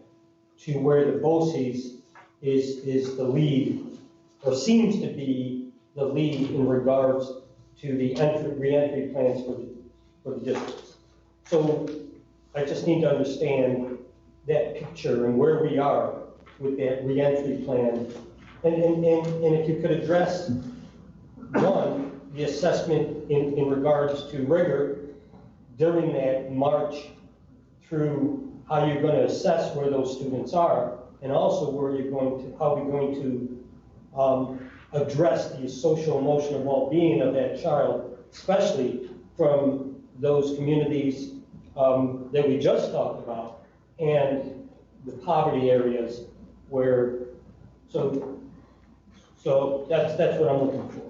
to where the BOCES is the lead, or seems to be the lead in regards to the re-entry plans for the districts. So I just need to understand that picture and where we are with that re-entry plan. And if you could address, one, the assessment in regards to rigor during that march through how you're going to assess where those students are, and also where you're going to, how we're going to address the social emotional well-being of that child, especially from those communities that we just talked about, and the poverty areas where, so that's what I'm looking for.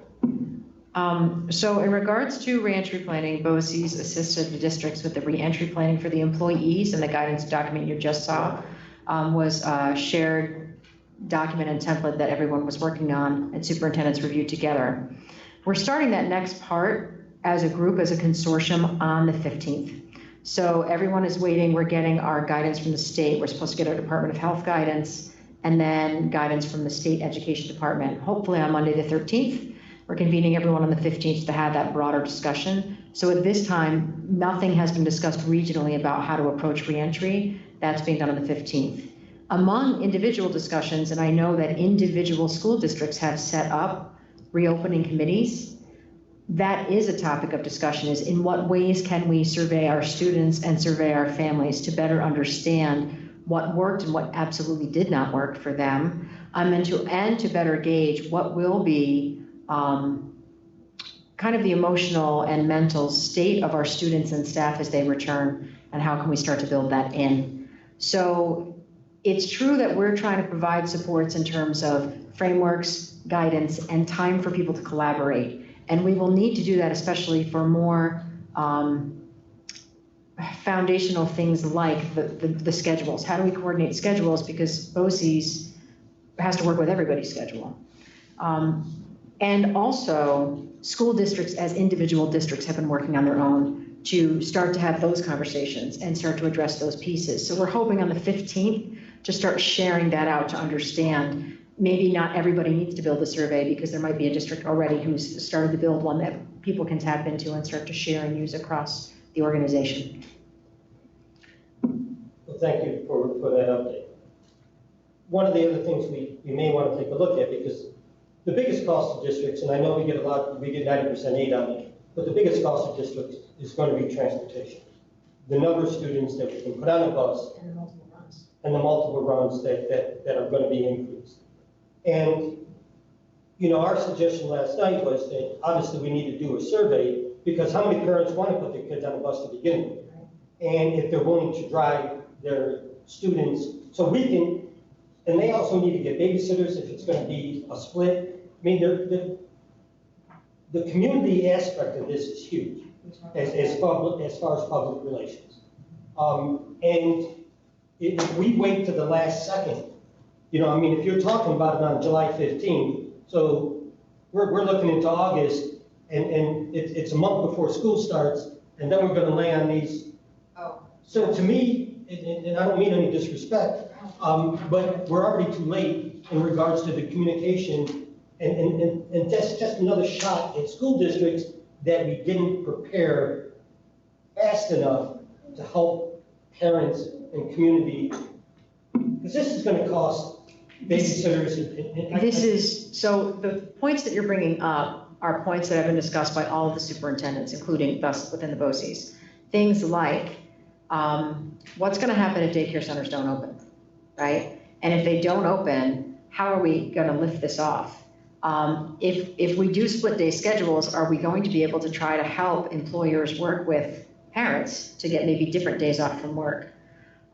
So in regards to reentry planning, BOCES assisted the districts with the reentry planning for the employees, and the guidance document you just saw was a shared document and template that everyone was working on and superintendents reviewed together. We're starting that next part as a group, as a consortium on the 15th. So everyone is waiting. We're getting our guidance from the state. We're supposed to get our Department of Health guidance and then guidance from the state education department, hopefully on Monday the 13th. We're convening everyone on the 15th to have that broader discussion. So at this time, nothing has been discussed regionally about how to approach reentry. That's being done on the 15th. Among individual discussions, and I know that individual school districts have set up reopening committees, that is a topic of discussion, is in what ways can we survey our students and survey our families to better understand what worked and what absolutely did not work for them, and to better gauge what will be kind of the emotional and mental state of our students and staff as they return, and how can we start to build that in. So it's true that we're trying to provide supports in terms of frameworks, guidance, and time for people to collaborate. And we will need to do that, especially for more foundational things like the schedules. How do we coordinate schedules? Because BOCES has to work with everybody's schedule. And also, school districts as individual districts have been working on their own to start to have those conversations and start to address those pieces. So we're hoping on the 15th to start sharing that out to understand. Maybe not everybody needs to build a survey, because there might be a district already who's started to build one that people can tap into and start to share and use across the organization. Well, thank you for that update. One of the other things we may want to take a look at, because the biggest cost of districts, and I know we get 90% aid on it, but the biggest cost of districts is going to be transportation. The number of students that we can put on a bus. And the multiple runs. And the multiple runs that are going to be increased. And, you know, our suggestion last night was that obviously we need to do a survey, because how many parents want to put their kids on a bus to begin with? And if they're willing to drive their students, so we can, and they also need to get babysitters if it's going to be a split. I mean, the community aspect of this is huge as far as public relations. And if we wait to the last second, you know, I mean, if you're talking about it on July 15th, so we're looking into August, and it's a month before school starts, and then we're going to lay on these. Oh. So to me, and I don't mean any disrespect, but we're already too late in regards to the communication, and that's just another shot at school districts that we didn't prepare fast enough to help parents and community, because this is going to cost babysitters. So the points that you're bringing up are points that have been discussed by all of the superintendents, including us within the BOCES. Things like, what's going to happen if daycare centers don't open, right? And if they don't open, how are we going to lift this off? If we do split day schedules, are we going to be able to try to help employers work with parents to get maybe different days off from work?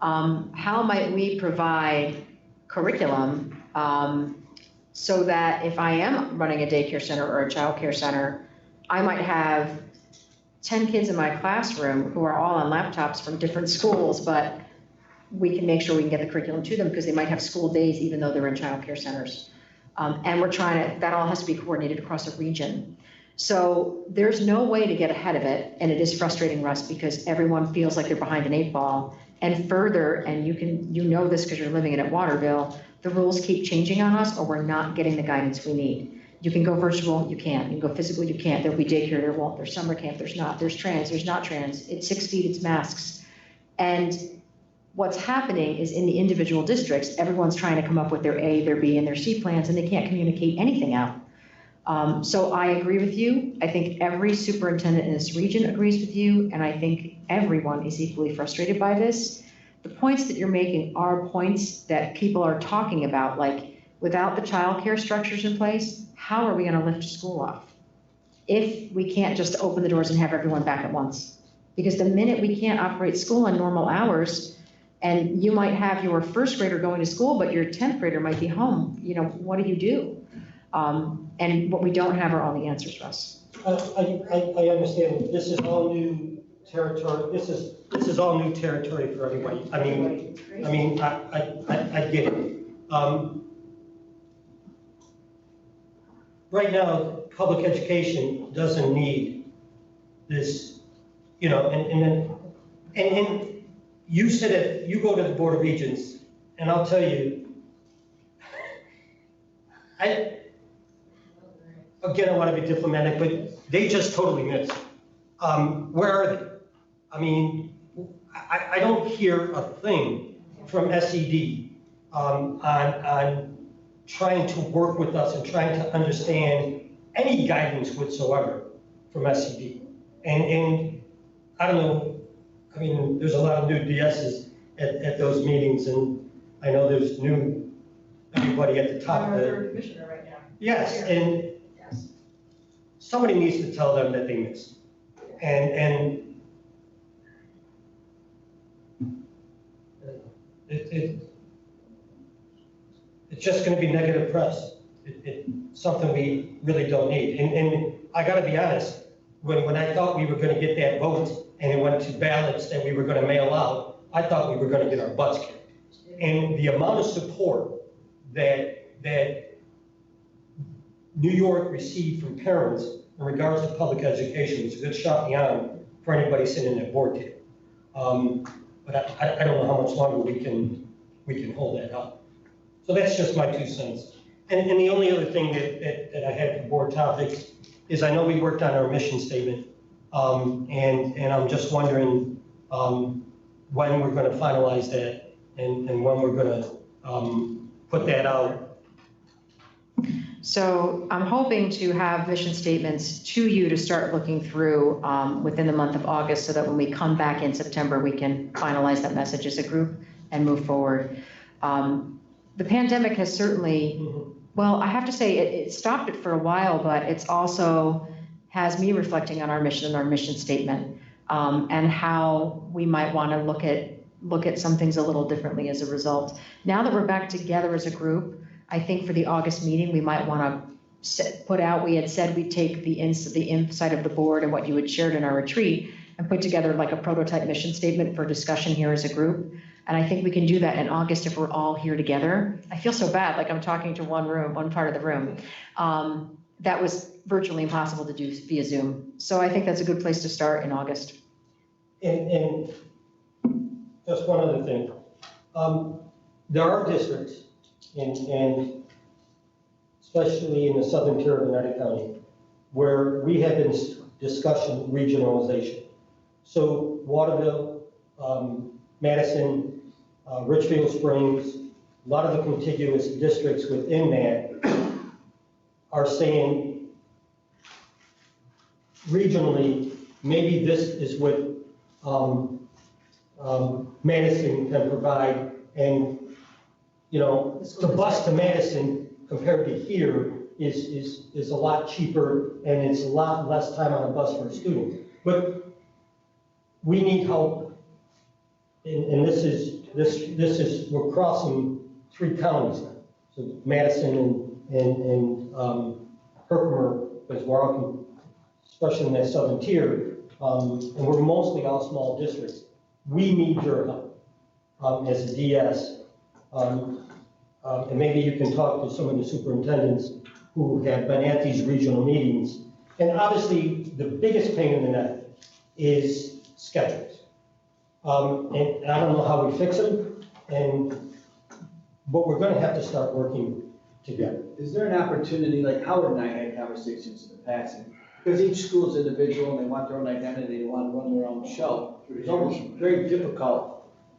How might we provide curriculum so that if I am running a daycare center or a childcare center, I might have 10 kids in my classroom who are all on laptops from different schools, but we can make sure we can get the curriculum to them because they might have school days even though they're in childcare centers. And we're trying to, that all has to be coordinated across a region. So there's no way to get ahead of it, and it is frustrating, Russ, because everyone feels like they're behind an 8 ball. And further, and you know this because you're living it at Waterville, the rules keep changing on us or we're not getting the guidance we need. You can go virtual, you can't. You can go physical, you can't. There'll be daycare, there won't. There's summer camp, there's not. There's trans, there's not trans. It's 6 feet, it's masks. And what's happening is in the individual districts, everyone's trying to come up with their A, their B, and their C plans, and they can't communicate anything out. So I agree with you. I think every superintendent in this region agrees with you, and I think everyone is equally frustrated by this. The points that you're making are points that people are talking about, like without the childcare structures in place, how are we going to lift school off? If we can't just open the doors and have everyone back at once. Because the minute we can't operate school on normal hours, and you might have your first grader going to school, but your 10th grader might be home, you know, what do you do? And what we don't have are all the answers, Russ. I understand, this is all new territory, this is all new territory for everybody. I get it. Right now, public education doesn't need this, you know, and you said you go to the Board of Regents, and I'll tell you, again, I want to be diplomatic, but they just totally missed. Where are they? I mean, I don't hear a thing from SED on trying to work with us and trying to understand any guidance whatsoever from SED. And I don't know, I mean, there's a lot of new DSs at those meetings, and I know there's new everybody at the top of Third it. commissioner right now. Yes, and somebody needs to tell them that they missed. And it's just going to be negative press. It's something we really don't need. And I got to be honest, when I thought we were going to get that vote and it went to ballots that we were going to mail out, I thought we were going to get our butts kicked. And the amount of support that New York received from parents in regards to public education was a good shot in the arm for anybody sitting in that board table. But I don't know how much longer we can hold that up. So that's just my 2 cents. And the only other thing that I had for board topics is I know we worked on our mission statement, and I'm just wondering when we're going to finalize that and when we're going to put that out. So I'm hoping to have mission statements to you to start looking through within the month of August so that when we come back in September, we can finalize that message as a group and move forward. The pandemic has certainly, well, I have to say it stopped it for a while, but it's also has me reflecting on our mission and our mission statement and how we might want to look at some things a little differently as a result. Now that we're back together as a group, I think for the August meeting, we might want to put out, we had said we'd take the insight of the board and what you had shared in our retreat and put together like a prototype mission statement for discussion here as a group. And I think we can do that in August if we're all here together. I feel so bad, like I'm talking to one part of the room. That was virtually impossible to do via Zoom. So I think that's a good place to start in August. And just one other thing. There are districts, and especially in the southern tier of United County, where we have been discussing regionalization. So Waterville, Madison, Richfield Springs, a lot of the contiguous districts within that are saying regionally, maybe this is what Madison can provide, and you know, the bus to Madison compared to here is a lot cheaper and it's a lot less time on a bus for a student. But we need help, and this is, we're crossing 3 counties now. So Madison and Herkimer, as well, especially in that southern tier, and we're mostly all small districts. We need your help as a DS. And maybe you can talk to some of the superintendents who have been at these regional meetings. And obviously, the biggest pain in the neck is schedules. And I don't know how we fix them, but we're gonna have to start working together. Is there an opportunity, like Howard and I had conversations in the past, because each school is individual and they want their own identity, they want to run their own show. It's almost very difficult.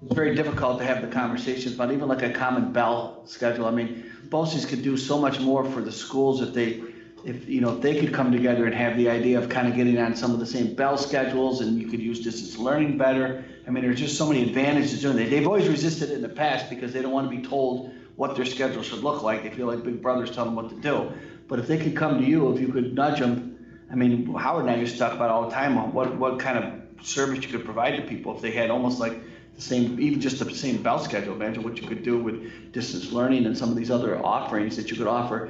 It's very difficult to have the conversations, but even like a common bell schedule, I mean, BOCES could do so much more for the schools if they could come together and have the idea of kind of getting on some of the same bell schedules, and you could use distance learning better. I mean, there's just so many advantages doing it. They've always resisted it in the past because they don't want to be told what their schedule should look like. They feel like big brothers tell them what to do. But if they could come to you, if you could nudge them, I mean, Howard and I used to talk about all the time what kind of service you could provide to people if they had almost like the same, even just the same bell schedule. Imagine what you could do with distance learning and some of these other offerings that you could offer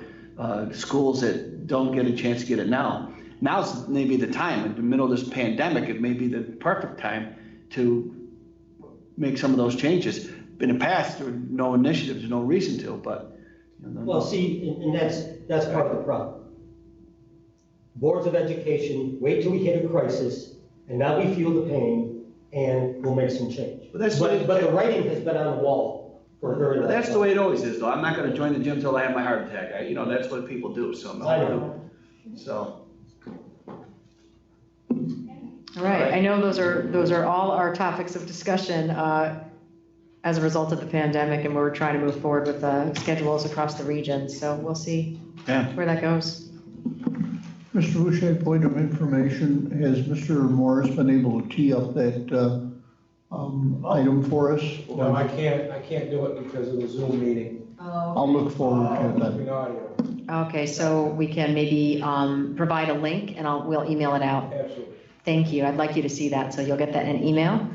schools that don't get a chance to get it now. Now's maybe the time, in the middle of this pandemic, it may be the perfect time to make some of those changes. In the past, there were no initiatives, no reason to, but. Well, see, and that's part of the problem. Boards of education, wait till we hit a crisis, and now we feel the pain, and we'll make some change. But the writing has been on the wall for a very long time. That's the way it always is, though. I'm not gonna join the gym till I have my heart attack. That's what people do, so. I know. So. All right, I know those are all our topics of discussion as a result of the pandemic, and we're trying to move forward with schedules across the region, so we'll see where that goes. Mr. Boucher, point of information, has Mr. Morris been able to tee up that item for us? No, I can't do it because of the Zoom meeting. I'll look forward to that. Having audio. Okay, so we can maybe provide a link and we'll email it out. Absolutely. Thank you. I'd like you to see that, so you'll get that in email.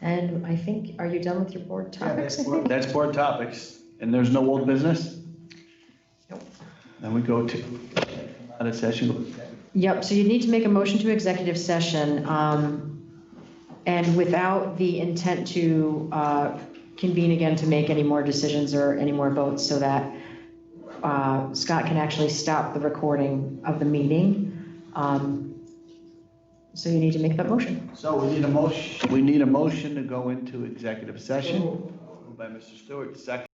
And I think, are you done with your board topics? I think? That's board topics, and there's no old business? Nope. Then we go to out of session. Yep, so you need to make a motion to executive session, and without the intent to convene again to make any more decisions or any more votes, so that Scott can actually stop the recording of the meeting. So you need to make that motion. So we need a motion. We need a motion to go into executive session. Moved by Mr. Stewart, second.